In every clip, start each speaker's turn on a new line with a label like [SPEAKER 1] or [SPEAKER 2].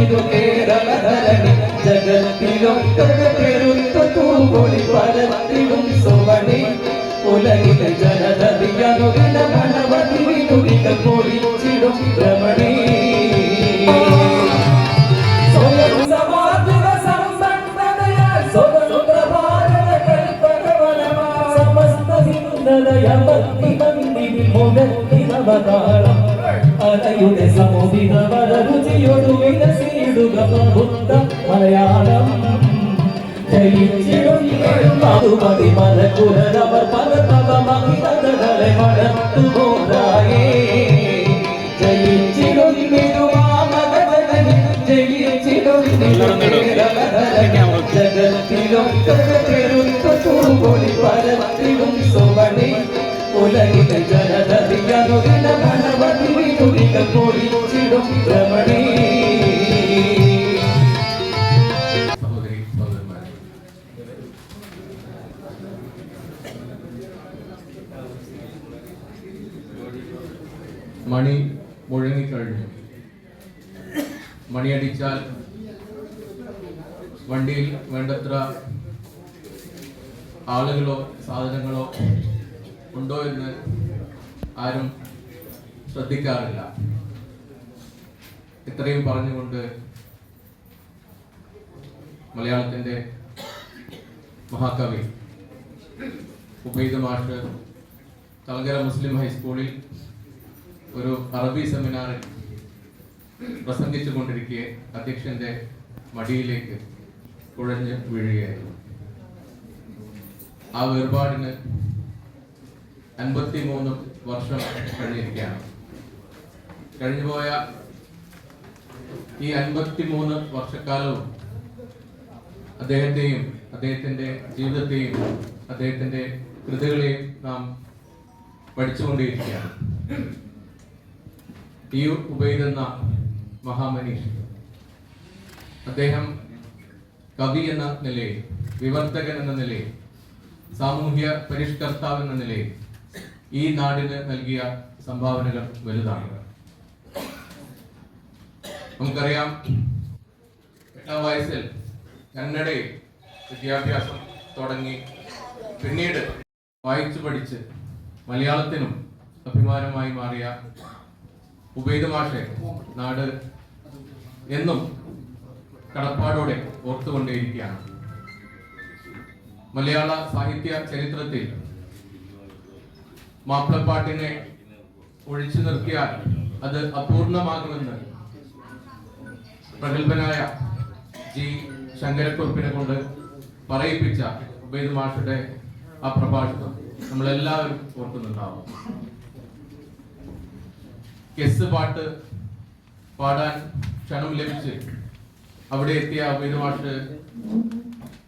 [SPEAKER 1] ഇത് കേരളധരണി ജഗത്തിലൊക്കെ പെരുത്ത തൂവൊളി പരത്തിടും സുവടി ഉലകിലെ ജനതതിയനുദിന മണവതി വിനുദികൾ പൊഴിച്ചിടും രമണി അനയുടെ സമുദിത വരരുചിയൊടു വിലസിടുക പ്രബുദ്ധ മലയാളം ജയിച്ചിടും മധുമതി മലകുലരവർ പലതവ മഹിതകളെ വളർത്തുപോരായേ ജയിച്ചിടും തിരുവാമകജനനി ജയിച്ചിടും ജഗത്തിലൊക്കെ പെരുത്ത തൂവൊളി പരത്തിടും സുവടി ഉലകിലെ ജനതതിയനുദിന മണവതി വിനുദികൾ പൊഴിച്ചിടും രമണി.
[SPEAKER 2] മണി മുഴങ്ങിക്കഴിഞ്ഞു. മണിയടിച്ചാൽ വണ്ടിയിൽ വേണ്ടത്ര ആളുകളോ സാധനങ്ങളോ ഉണ്ടോ എന്ന് ആരും ശ്രദ്ധിക്കാറില്ല. ഇത്രയും പറഞ്ഞുകൊണ്ട് മലയാളത്തിൻ്റെ മഹാകവി ഉബൈദ് മാഷ് തളങ്കര മുസ്ലിം ഹൈസ്കൂളിൽ ഒരു അറബി സെമിനാറിൽ പ്രസംഗിച്ചു കൊണ്ടിരിക്കെ അധ്യക്ഷന്റെ മടിയിലേക്ക് കുഴഞ്ഞ് വീഴുകയായിരുന്നു. ആ വേർപാടിന് 53 വർഷം കഴിഞ്ഞിരിക്കുകയാണ്. കഴിഞ്ഞുപോയ ഈ 53 വർഷക്കാലവും അദ്ദേഹത്തെയും അദ്ദേഹത്തിൻ്റെ ജീവിതത്തെയും അദ്ദേഹത്തിൻ്റെ കൃതികളെയും നാം പഠിച്ചുകൊണ്ടേയിരിക്കുകയാണ്. ഈ ഉബൈദ് എന്ന മഹാമനീഷ് അദ്ദേഹം കവി എന്ന നിലയിൽ, വിവർത്തകൻ എന്ന നിലയിൽ, സാമൂഹ്യ പരിഷ്കർത്താവ് എന്ന നിലയിൽ ഈ നാടിന് നൽകിയ സംഭാവനകൾ വലുതാണ്. നമുക്കറിയാം, 8ാം വയസ്സിൽ കന്നഡയിൽ വിദ്യാഭ്യാസം തുടങ്ങി പിന്നീട് വായിച്ചു പഠിച്ച് മലയാളത്തിനും അഭിമാനമായി മാറിയ ഉബൈദ് മാഷെ നാട് എന്നും കടപ്പാടോടെ ഓർത്തുകൊണ്ടേയിരിക്കുകയാണ്. മലയാള സാഹിത്യ ചരിത്രത്തിൽ മാപ്പിളപ്പാട്ടിനെ ഒഴിച്ചു നിർത്തിയാൽ അത് അപൂർണമാകുമെന്ന് പ്രഗത്ഭനായ ജി ശങ്കരക്കുറുപ്പിനെ കൊണ്ട് പറയിപ്പിച്ച ഉബൈദ് മാഷയുടെ ആ പ്രഭാഷണം നമ്മളെല്ലാവരും ഓർക്കുന്നുണ്ടാവും. കെസ് പാട്ട് പാടാൻ ക്ഷണം ലഭിച്ച് അവിടെ എത്തിയ ഉബൈദ് മാഷ്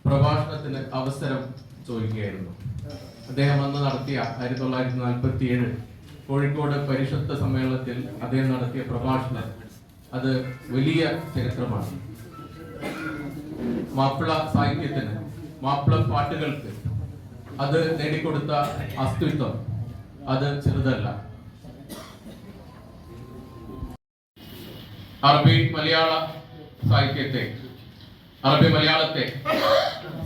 [SPEAKER 2] പ്രഭാഷണത്തിന് അവസരം ചോദിക്കുകയായിരുന്നു. അദ്ദേഹം അന്ന് നടത്തിയ 1947 കോഴിക്കോട് പരിഷത്ത് സമ്മേളനത്തിൽ അദ്ദേഹം നടത്തിയ പ്രഭാഷണം അത് വലിയ ചരിത്രമാണ്. മാപ്പിള സാഹിത്യത്തിന്, മാപ്പിള പാട്ടുകൾക്ക് അത് നേടിക്കൊടുത്ത അസ്തിത്വം അത് ചെറുതല്ല. അറബി മലയാള സാഹിത്യത്തെ, അറബി മലയാളത്തെ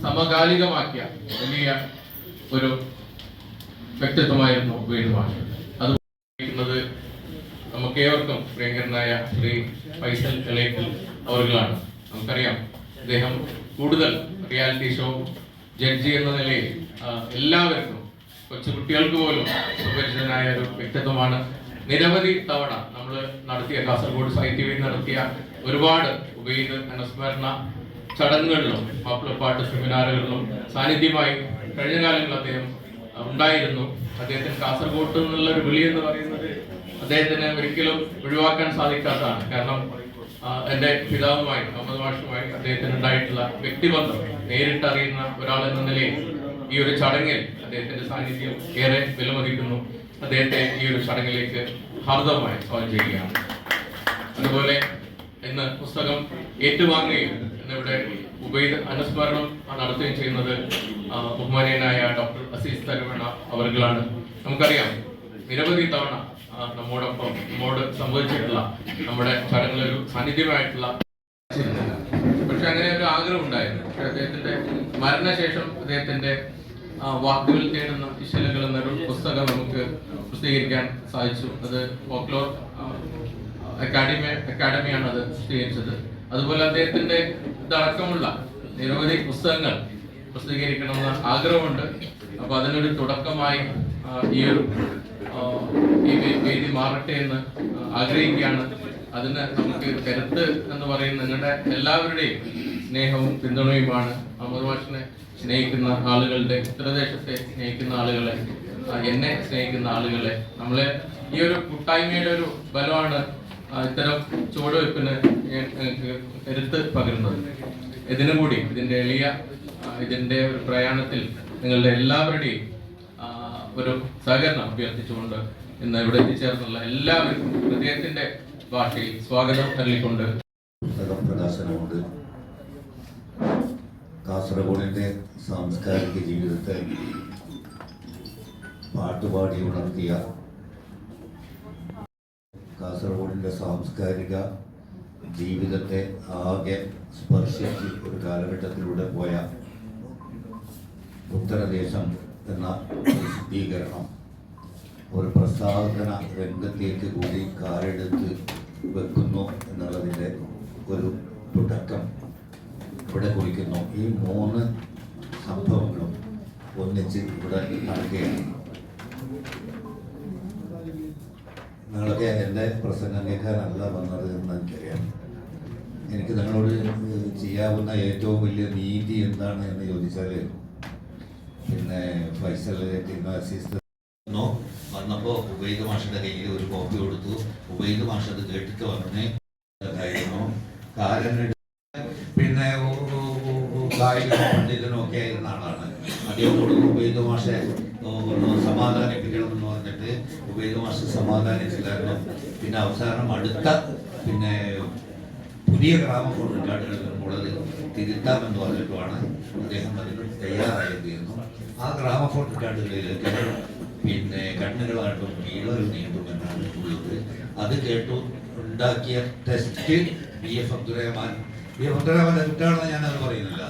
[SPEAKER 2] സമകാലികമാക്കിയ വലിയ ഒരു വ്യക്തിത്വമായിരുന്നു ഉബൈദ് മാഷ്. അത് നമുക്ക് ഏവർക്കും പ്രിയങ്കരനായ ശ്രീ ഫൈസൽ എളേക്കൽ അവர்களാണ്. നമുക്കറിയാം, അദ്ദേഹം കൂടുതൽ റിയാലിറ്റി ഷോ ജഡ്ജി എന്ന നിലയിൽ എല്ലാവർക്കും, കൊച്ചുകുട്ടികൾക്ക് പോലും സുപരിചിതനായ ഒരു വ്യക്തിത്വമാണ്. നിരവധി തവണ നമ്മൾ നടത്തിയ കാസർഗോഡ് സാഹിത്യവേദി നടത്തിയ ഒരുപാട് ഉബൈദ് അനുസ്മരണ ചടങ്ങുകളിലും മാപ്പിളപ്പാട്ട് സെമിനാറുകളിലും സാന്നിധ്യമായി കഴിഞ്ഞ കാലങ്ങളിൽ അദ്ദേഹം ഉണ്ടായിരുന്നു. അദ്ദേഹത്തിന് കാസർഗോഡ് നിന്നുള്ള ഒരു വിളി എന്ന് പറയുന്നത് അദ്ദേഹത്തിന് ഒരിക്കലും ഒഴിവാക്കാൻ സാധിക്കാത്തതാണ്. കാരണം എൻ്റെ പിതാവുമായി, മുഹമ്മദ് മാഷുമായി അദ്ദേഹത്തിന് ഉണ്ടായിട്ടുള്ള വ്യക്തിബന്ധം നേരിട്ട് അറിയുന്ന ഒരാൾ എന്ന നിലയിൽ ഈ ഒരു ചടങ്ങിൽ അദ്ദേഹത്തിന്റെ സാന്നിധ്യം ഏറെ വിലമതിക്കുന്നു. അദ്ദേഹത്തെ ഈ ഒരു ചടങ്ങിലേക്ക് ഹാർദവമായി സ്വാഗതം ചെയ്യുകയാണ്. അതുപോലെ ഇന്ന് പുസ്തകം ഏറ്റുവാങ്ങുകയും ഇന്നിവിടെ ഉബൈദ് അനുസ്മരണം നടത്തുകയും ചെയ്യുന്നത് ബഹുമാനീയനായ ഡോക്ടർ അസീസ് തരുവണ അവർകളാണ്. നമുക്കറിയാം, നിരവധി തവണ നമ്മോട് സംവദിച്ചിട്ടുള്ള, നമ്മുടെ ചടങ്ങിലൊരു സാന്നിധ്യമായിട്ടുള്ള പക്ഷെ അങ്ങനെ ഒരു ആഗ്രഹം ഉണ്ടായിരുന്നു. പക്ഷെ അദ്ദേഹത്തിന്റെ മരണശേഷം അദ്ദേഹത്തിന്റെ വാക്കുകൾ തേടുന്ന ഇശലുകൾ എന്നൊരു പുസ്തകം നമുക്ക് പ്രസിദ്ധീകരിക്കാൻ സാധിച്ചു. അത് ഫോക്ലോർ അക്കാഡമിയാണ് അത് പ്രസിദ്ധീകരിച്ചത്. അതുപോലെ അദ്ദേഹത്തിന്റെ ഇതടക്കമുള്ള നിരവധി പുസ്തകങ്ങൾ പ്രസിദ്ധീകരിക്കണമെന്ന് ആഗ്രഹമുണ്ട്. അപ്പൊ അതിനൊരു തുടക്കമായി ഈ ഒരു വേദി മാറട്ടെ എന്ന് ആഗ്രഹിക്കുകയാണ്. അതിന് നമുക്ക് കരുത്ത് എന്ന് പറയുന്ന നിങ്ങളുടെ എല്ലാവരുടെയും സ്നേഹവും പിന്തുണയുമാണ്. അഹമ്മദ് മാഷിനെ സ്നേഹിക്കുന്ന ആളുകളുടെ, ഉത്തരദേശത്തെ സ്നേഹിക്കുന്ന ആളുകളെ, എന്നെ സ്നേഹിക്കുന്ന ആളുകളെ, നമ്മളെ ഈ ഒരു കൂട്ടായ്മയുടെ ഒരു ബലമാണ് ഇത്തരം ചുവടുവയ്പ്പിന് കരുത്ത് പകരുന്നത്. ഇതിനും കൂടി ഇതിന്റെ ഒരു പ്രയാണത്തിൽ നിങ്ങളുടെ എല്ലാവരുടെയും ഒരു സഹകരണം അഭ്യർത്ഥിച്ചുകൊണ്ട് ഇന്ന് ഇവിടെ എത്തിച്ചേർന്നുള്ള എല്ലാവർക്കും ഹൃദയത്തിന്റെ ഭാഷയിൽ സ്വാഗതം നൽകിക്കൊണ്ട്
[SPEAKER 3] പുസ്തകം പ്രകാശനമുണ്ട്. കാസർഗോഡിന്റെ സാംസ്കാരിക ജീവിതത്തെ പാട്ടുപാടി ഉണർത്തിയ, കാസർഗോഡിന്റെ സാംസ്കാരിക ജീവിതത്തെ ആകെ സ്പർശിച്ച് ഒരു കാലഘട്ടത്തിലൂടെ പോയ ഉത്തരദേശം എന്ന പ്രസിദ്ധീകരണം ഒരു പ്രസാധന രംഗത്തേക്ക് കൂടി കാലെടുത്ത് വെക്കുന്നു എന്നുള്ളതിൻ്റെ ഒരു തുടക്കം ഇവിടെ കുറിക്കുന്നു. ഈ 3 സംഭവങ്ങളും ഒന്നിച്ച് ഇവിടെ നടക്കുകയാണ്. നിങ്ങളൊക്കെ എൻ്റെ പ്രസംഗം കേൾക്കാനല്ല വന്നത് എന്ന് എനിക്കറിയാം. എനിക്ക് നിങ്ങളോട് ചെയ്യാവുന്ന ഏറ്റവും വലിയ നീതി എന്താണ് എന്ന് ചോദിച്ചാൽ, പിന്നെ ഫൈസൽ വന്നപ്പോൾ ഉബൈദ് മാഷിന്റെ കയ്യിൽ ഒരു കോപ്പി കൊടുത്തു. ഉബൈദ് മാഷ് അത് കേട്ടിട്ട് പറഞ്ഞ് കാലൻ പിന്നെ കായിക പണ്ഡിതനും ഒക്കെ ആയിരുന്ന ആളാണ്. അദ്ദേഹത്തോട് ഉബൈദ് മാഷെ സമാധാനിപ്പിക്കണമെന്ന് പറഞ്ഞിട്ട് ഉബൈദ് മാഷ് സമാധാനിച്ചില്ലായിരുന്നു. പിന്നെ അവസാനം അടുത്ത പിന്നെ പുതിയ ഗ്രാമഫോൺ റിക്കാർഡുകൾ വരുമ്പോഴത് തിരുത്താമെന്ന് പറഞ്ഞിട്ടുമാണ് അദ്ദേഹം അതിന് തയ്യാറായിരുന്നു. ആ ഗ്രാമഫോൺ റിക്കാർഡുകളിലേക്ക് പിന്നെ കണ്ണുകളായിട്ടും നീളൊരു നീണ്ടുമെന്നാണ് ഉള്ളത്. അത് കേട്ടു ഉണ്ടാക്കിയ ടെസ്റ്റ് BF അബ്ദുറഹ്മാൻ. BF അബ്ദുറഹ്മാന്റെ കുറ്റാണെന്ന് ഞാനത് പറയുന്നില്ല.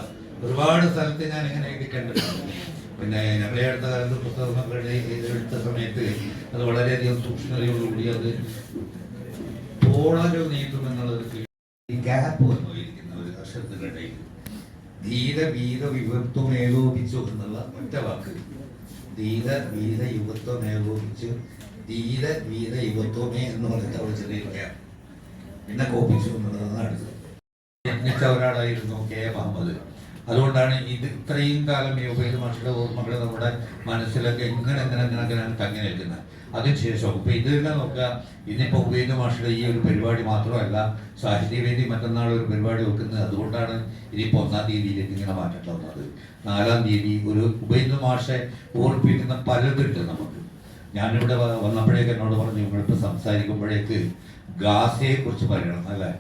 [SPEAKER 3] ഒരുപാട് സ്ഥലത്ത് ഞാൻ ഇങ്ങനെ എഴുതി കണ്ടിട്ടുണ്ട്. പിന്നെ ഞങ്ങളെ അടുത്ത കാലത്ത് പുസ്തകങ്ങളുടെ എടുത്ത സമയത്ത് അത് വളരെയധികം സൂക്ഷ്മതയോടുകൂടി അത് തോളൊരു നീട്ടുമെന്നുള്ളത് ഗ്യാപ്പ് വന്നുപോയിരിക്കുന്ന ഒരു അക്ഷരത്തിനിടയിൽ ധീര വീര വിഭക്തം ഏകോപിച്ചു എന്നുള്ള ഒറ്റ വാക്ക്. ധീര വീര യുവത്വം ഏകോപിച്ചു, ധീര വീര യുവത്വമേ എന്ന് പറഞ്ഞിട്ട് അവർ ചെറിയ പിന്നെ കോപ്പിച്ചു എന്നുള്ളതാണ് അടുത്തത്. യജ്ഞിച്ച ഒരാളായിരുന്നു KM അഹമ്മദ്. അതുകൊണ്ടാണ് ഇത് ഇത്രയും കാലം ഈ ഉബൈദ് മാഷിയുടെ ഓർമ്മകൾ നമ്മുടെ മനസ്സിലൊക്കെ ഇങ്ങനെ തങ്ങി നിൽക്കുന്നത്. അതിനുശേഷം ഇപ്പൊ ഇത് തന്നെ നോക്കുക, ഇന്നിപ്പോ ഉബൈദ് മാഷിയുടെ ഈ ഒരു പരിപാടി മാത്രമല്ല, സാഹിത്യവേദി മറ്റന്നാൾ ഒരു പരിപാടി വെക്കുന്നത്. അതുകൊണ്ടാണ് ഇതിപ്പോ 1-ാം തീയതിയിലേക്ക് ഇങ്ങനെ മാറ്റേണ്ടി വന്നത്. 4-ാം തീയതി ഒരു ഉബൈദ് മാഷെ ഓർപ്പിക്കുന്ന പലതുണ്ട് നമുക്ക്. ഞാനിവിടെ വന്നപ്പോഴേക്ക് എന്നോട് പറഞ്ഞു, നിങ്ങളിപ്പോൾ സംസാരിക്കുമ്പോഴേക്ക് ഗാസയെ കുറിച്ച് പറയണം അല്ലേ.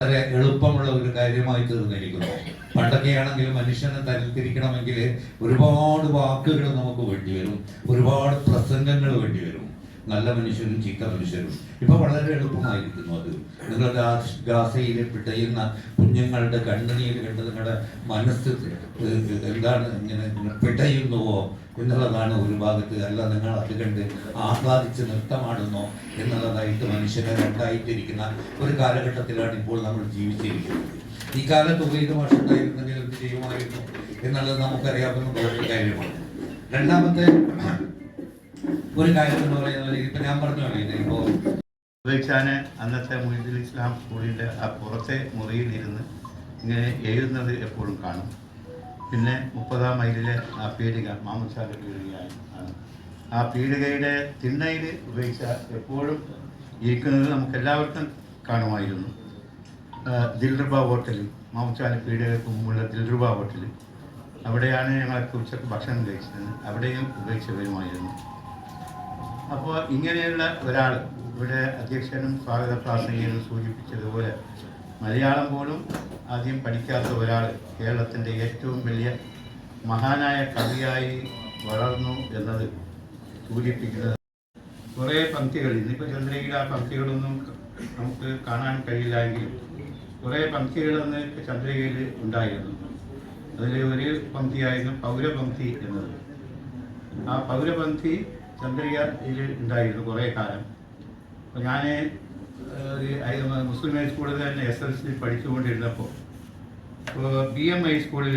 [SPEAKER 3] വളരെ എളുപ്പമുള്ള ഒരു കാര്യമായി തീർന്നിരിക്കുന്നു. പണ്ടൊക്കെയാണെങ്കിൽ മനുഷ്യനെ തരംതിരിക്കണമെങ്കിൽ ഒരുപാട് വാക്കുകൾ നമുക്ക് വേണ്ടിവരും, ഒരുപാട് പ്രസംഗങ്ങൾ വേണ്ടിവരും, നല്ല മനുഷ്യരും ചീത്ത മനുഷ്യരും. ഇപ്പൊ വളരെ എളുപ്പമായിരിക്കുന്നു അത്. നിങ്ങൾ ഗാസയിൽ പിടയുന്ന കുഞ്ഞുങ്ങളുടെ കണ്ണുനീര് കണ്ട് നിങ്ങളുടെ മനസ്സ് എന്താണ് ഇങ്ങനെ പിടയുന്നുവോ എന്നുള്ളതാണ് ഒരു ഭാഗത്ത്. അല്ല നിങ്ങൾ അത് കണ്ട് ആഹ്ലാദിച്ച് നൃത്തമാടുന്നോ എന്നുള്ളതായിട്ട് മനുഷ്യനെ രണ്ടായിട്ടിരിക്കുന്ന ഒരു കാലഘട്ടത്തിലാണ് ഇപ്പോൾ നമ്മൾ ജീവിച്ചിരിക്കുന്നത്. ഈ കാലത്ത് ഉബൈദ് മാഷ് ഉണ്ടായിരുന്നെങ്കിൽ എന്ത് ചെയ്യുമായിരുന്നു എന്നുള്ളത് നമുക്കറിയാവുന്ന ഒരു കാര്യമാണ്. രണ്ടാമത്തെ ഒരു കാര്യം എന്ന് പറയുന്നത്, ഇപ്പൊ ഞാൻ പറഞ്ഞോളൂ, ഇപ്പോ
[SPEAKER 4] ഉപേക്ഷാന് അന്നത്തെ മൊയ്തുൽ ഇസ്ലാം സ്കൂളിൻ്റെ ആ പുറത്തെ മുറിയിലിരുന്ന് ഇങ്ങനെ എഴുതുന്നത് എപ്പോഴും കാണും. പിന്നെ 30-ാം മൈലിലെ ആ പീടിക മാമുച്ചാന്റെ പീടികയാണ്. ആ പീടികയുടെ തിണ്ണയിൽ ഉപേക്ഷ എപ്പോഴും ഇരിക്കുന്നത് നമുക്ക് എല്ലാവർക്കും കാണുമായിരുന്നു. ദിൽറുബ ഹോട്ടൽ, മാമുച്ചാന്റെ പീടികയ്ക്ക് മുമ്പുള്ള ദിൽറുബ ഹോട്ടൽ, അവിടെയാണ് ഞങ്ങളൊക്കെ ഉച്ചക്ക് ഭക്ഷണം കഴിച്ചത്. അവിടെയും ഉപേക്ഷ വരുമായിരുന്നു. അപ്പോൾ ഇങ്ങനെയുള്ള ഒരാൾ, ഇവിടെ അധ്യക്ഷനും സ്വാഗത പ്രാസംഗികനും സൂചിപ്പിച്ചതുപോലെ മലയാളം പോലും ആദ്യം പഠിക്കാത്ത ഒരാൾ കേരളത്തിൻ്റെ ഏറ്റവും വലിയ മഹാനായ കവിയായി വളർന്നു എന്നത് സൂചിപ്പിക്കുന്നത്. കുറേ പംക്തികൾ, ഇന്നിപ്പോൾ ചന്ദ്രഗിരി ആ പംക്തികളൊന്നും നമുക്ക് കാണാൻ കഴിയില്ല എങ്കിലും കുറേ പംക്തികളന്ന് ചന്ദ്രികയിൽ ഉണ്ടായിരുന്നു. അതിൽ ഒരു പംക്തിയായിരുന്നു പൗരപംക്തി എന്നത്. ആ പൗരപംക്തി ചന്ദ്രികയിൽ ഉണ്ടായിരുന്നു കുറേ കാലം. അപ്പോൾ ഞാൻ ഒരു മുസ്ലിം ഹൈസ്കൂളിൽ തന്നെ SLC പഠിച്ചുകൊണ്ടിരുന്നപ്പോൾ BM ഹൈസ്കൂളിൽ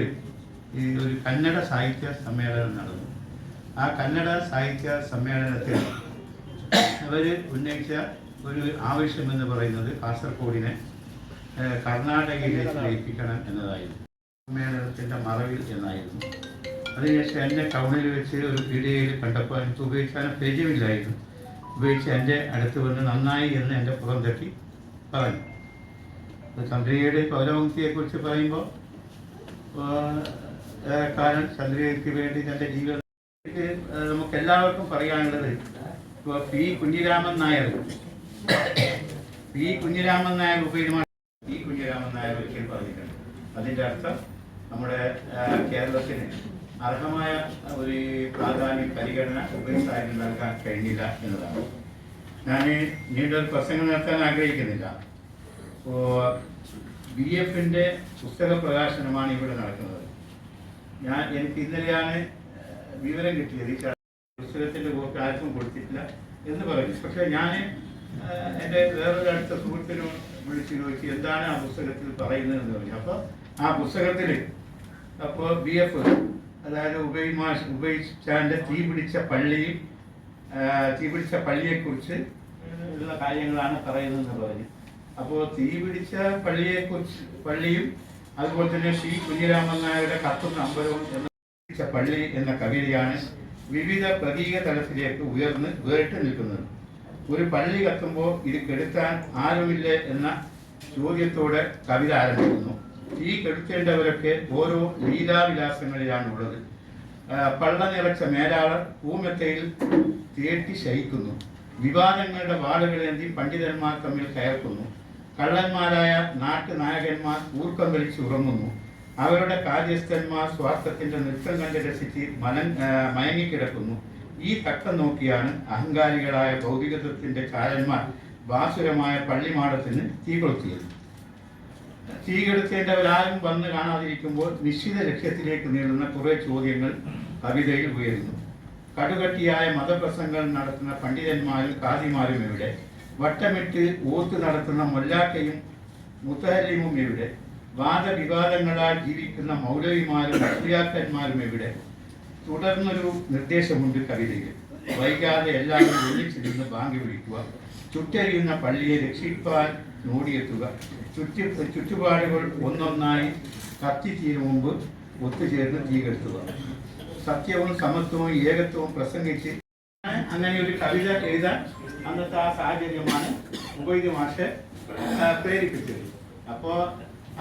[SPEAKER 4] ഈ ഒരു കന്നഡ സാഹിത്യ സമ്മേളനം നടന്നു. ആ കന്നഡ സാഹിത്യ സമ്മേളനത്തിൽ അവർ ഉന്നയിച്ച ഒരു ആവശ്യമെന്ന് പറയുന്നത് കാസർഗോഡിനെ കർണാടകയിലേക്ക് ലയിപ്പിക്കണം എന്നതായിരുന്നു. സമ്മേളനത്തിൻ്റെ മറവിൽ എന്നായിരുന്നു. അതിനുശേഷം എന്നെ ടൗണിൽ വെച്ച് ഒരു പീഡിയയിൽ കണ്ടപ്പോൾ എനിക്ക് ഉപയോഗിക്കാൻ പരിചയമില്ലായിരുന്നു. ഉപയോഗിച്ച് എൻ്റെ അടുത്ത് വന്ന് നന്നായി എന്ന് എൻ്റെ പുറം തട്ടി പറഞ്ഞു. ചന്ദ്രികയുടെ പൗരപംക്തിയെക്കുറിച്ച് പറയുമ്പോൾ കാലം ചന്ദ്രികയ്ക്ക് വേണ്ടി തൻ്റെ ജീവിതം നമുക്ക് എല്ലാവർക്കും പറയാനുള്ളത് ഇപ്പോൾ P. കുഞ്ഞിരാമൻ നായർ ഉപയോഗമാണ്. P. കുഞ്ഞിരാമൻ നായർ ഒരിക്കൽ പറഞ്ഞിട്ടുണ്ട്. അതിൻ്റെ അർത്ഥം നമ്മുടെ കേരളത്തിന് അർഹമായ ഒരു പ്രാധാന്യം പരിഗണന ഉപയോഗിച്ചാലും നൽകാൻ കഴിഞ്ഞില്ല എന്നതാണ്. ഞാൻ നീണ്ടൊരു പ്രസംഗം നടത്താൻ ആഗ്രഹിക്കുന്നില്ല. അപ്പോൾ BFൻ്റെ പുസ്തക പ്രകാശനമാണ് ഇവിടെ നടക്കുന്നത്. എനിക്ക് ഇന്നലെയാണ് വിവരം കിട്ടിയത്. ഈ പുസ്തകത്തിൻ്റെ കോപ്പി ആർക്കും കൊടുത്തിട്ടില്ല എന്ന് പറഞ്ഞു. പക്ഷേ ഞാൻ എൻ്റെ വേറൊരു അടുത്ത സുഹൃത്തിനും വിളിച്ച് ചോദിച്ചു എന്താണ് ആ പുസ്തകത്തിൽ പറയുന്നതെന്ന് പറഞ്ഞു. അപ്പോൾ ആ പുസ്തകത്തിൽ BF അതായത് ഉപയോഗിച്ചാൻ്റെ തീപിടിച്ച പള്ളിയെക്കുറിച്ച് ഉള്ള കാര്യങ്ങളാണ് പറയുന്നതെന്ന് പറഞ്ഞു. അപ്പോൾ തീപിടിച്ച പള്ളിയും അതുപോലെ തന്നെ P. കുഞ്ഞിരാമൻ നായരുടെ കത്തും നമ്പരവും എന്ന പള്ളി എന്ന കവിതയാണ് വിവിധ പ്രതീക തലത്തിലേക്ക് ഉയർന്ന് വേറിട്ട് നിൽക്കുന്നത്. ഒരു പള്ളി കത്തുമ്പോൾ ഇത് കെടുത്താൻ ആരുമില്ലേ എന്ന ചോദ്യത്തോടെ കവിത ആരംഭിക്കുന്നു. ഈ കെടുത്തേണ്ടവരൊക്കെ ഓരോ ലീലാവിലാസങ്ങളിലാണ് ഉള്ളത്. പള്ള നിറച്ച മേലാളർ പൂമെത്തയിൽ തേട്ടി ശയിക്കുന്നു. വിവാദങ്ങളുടെ വാളുകളേന്തി പണ്ഡിതന്മാർ തമ്മിൽ കയർക്കുന്നു. കള്ളന്മാരായ നാട്ടുനായകന്മാർ ഊർക്കം വലിച്ച് ഉറങ്ങുന്നു. അവരുടെ കാര്യസ്ഥന്മാർ സ്വാർത്ഥത്തിന്റെ നൃത്തം കണ്ട് രസിച്ച് മയങ്ങിക്കിടക്കുന്നു. ഈ തക്കം നോക്കിയാണ് അഹങ്കാരികളായ ഭൗതികത്വത്തിന്റെ ചാരന്മാർ ബാസുരമായ പള്ളിമാടത്തിന് തീ കൊളുത്തിയത്. തീ കെടുത്തേണ്ടവരാരും വന്ന് കാണാതിരിക്കുമ്പോൾ നിശ്ചിത ലക്ഷ്യത്തിലേക്ക് നീളുന്ന കുറേ ചോദ്യങ്ങൾ കവിതയിൽ ഉയരുന്നു. കടുകട്ടിയായ മതപ്രസംഗങ്ങൾ നടത്തുന്ന പണ്ഡിതന്മാരും കാദിമാരും എവിടെ? വട്ടമിട്ട് ഓത്ത് നടത്തുന്ന മൊല്ലാക്കയും മുത്തഹല്ലിമും എവിടെ? വാദവിവാദങ്ങളാൽ ജീവിക്കുന്ന മൗലവിമാരും അഷ്ലിയാക്കന്മാരും എവിടെ? തുടർന്നൊരു നിർദ്ദേശമുണ്ട് കവിതയിൽ. വൈകാതെ എല്ലാവരും ഒന്നിച്ചിരുന്ന് ബാങ്ക് വിളിക്കുക. ചുറ്റരിയുന്ന പള്ളിയെ രക്ഷിപ്പാൻ ഓടിയെത്തുക. ചുറ്റുപാടുകൾ ഒന്നൊന്നായി കത്തിത്തീരും മുമ്പ് ഒത്തുചേർന്ന് തീ കെടുത്തുക. സത്യവും സമത്വവും ഏകത്വവും പ്രസംഗിച്ച് അങ്ങനെ ഒരു കവിത എഴുതാൻ അന്നത്തെ ആ സാഹചര്യമാണ് ഉബൈദ് മാഷെ പ്രേരിപ്പിച്ചത്. അപ്പോൾ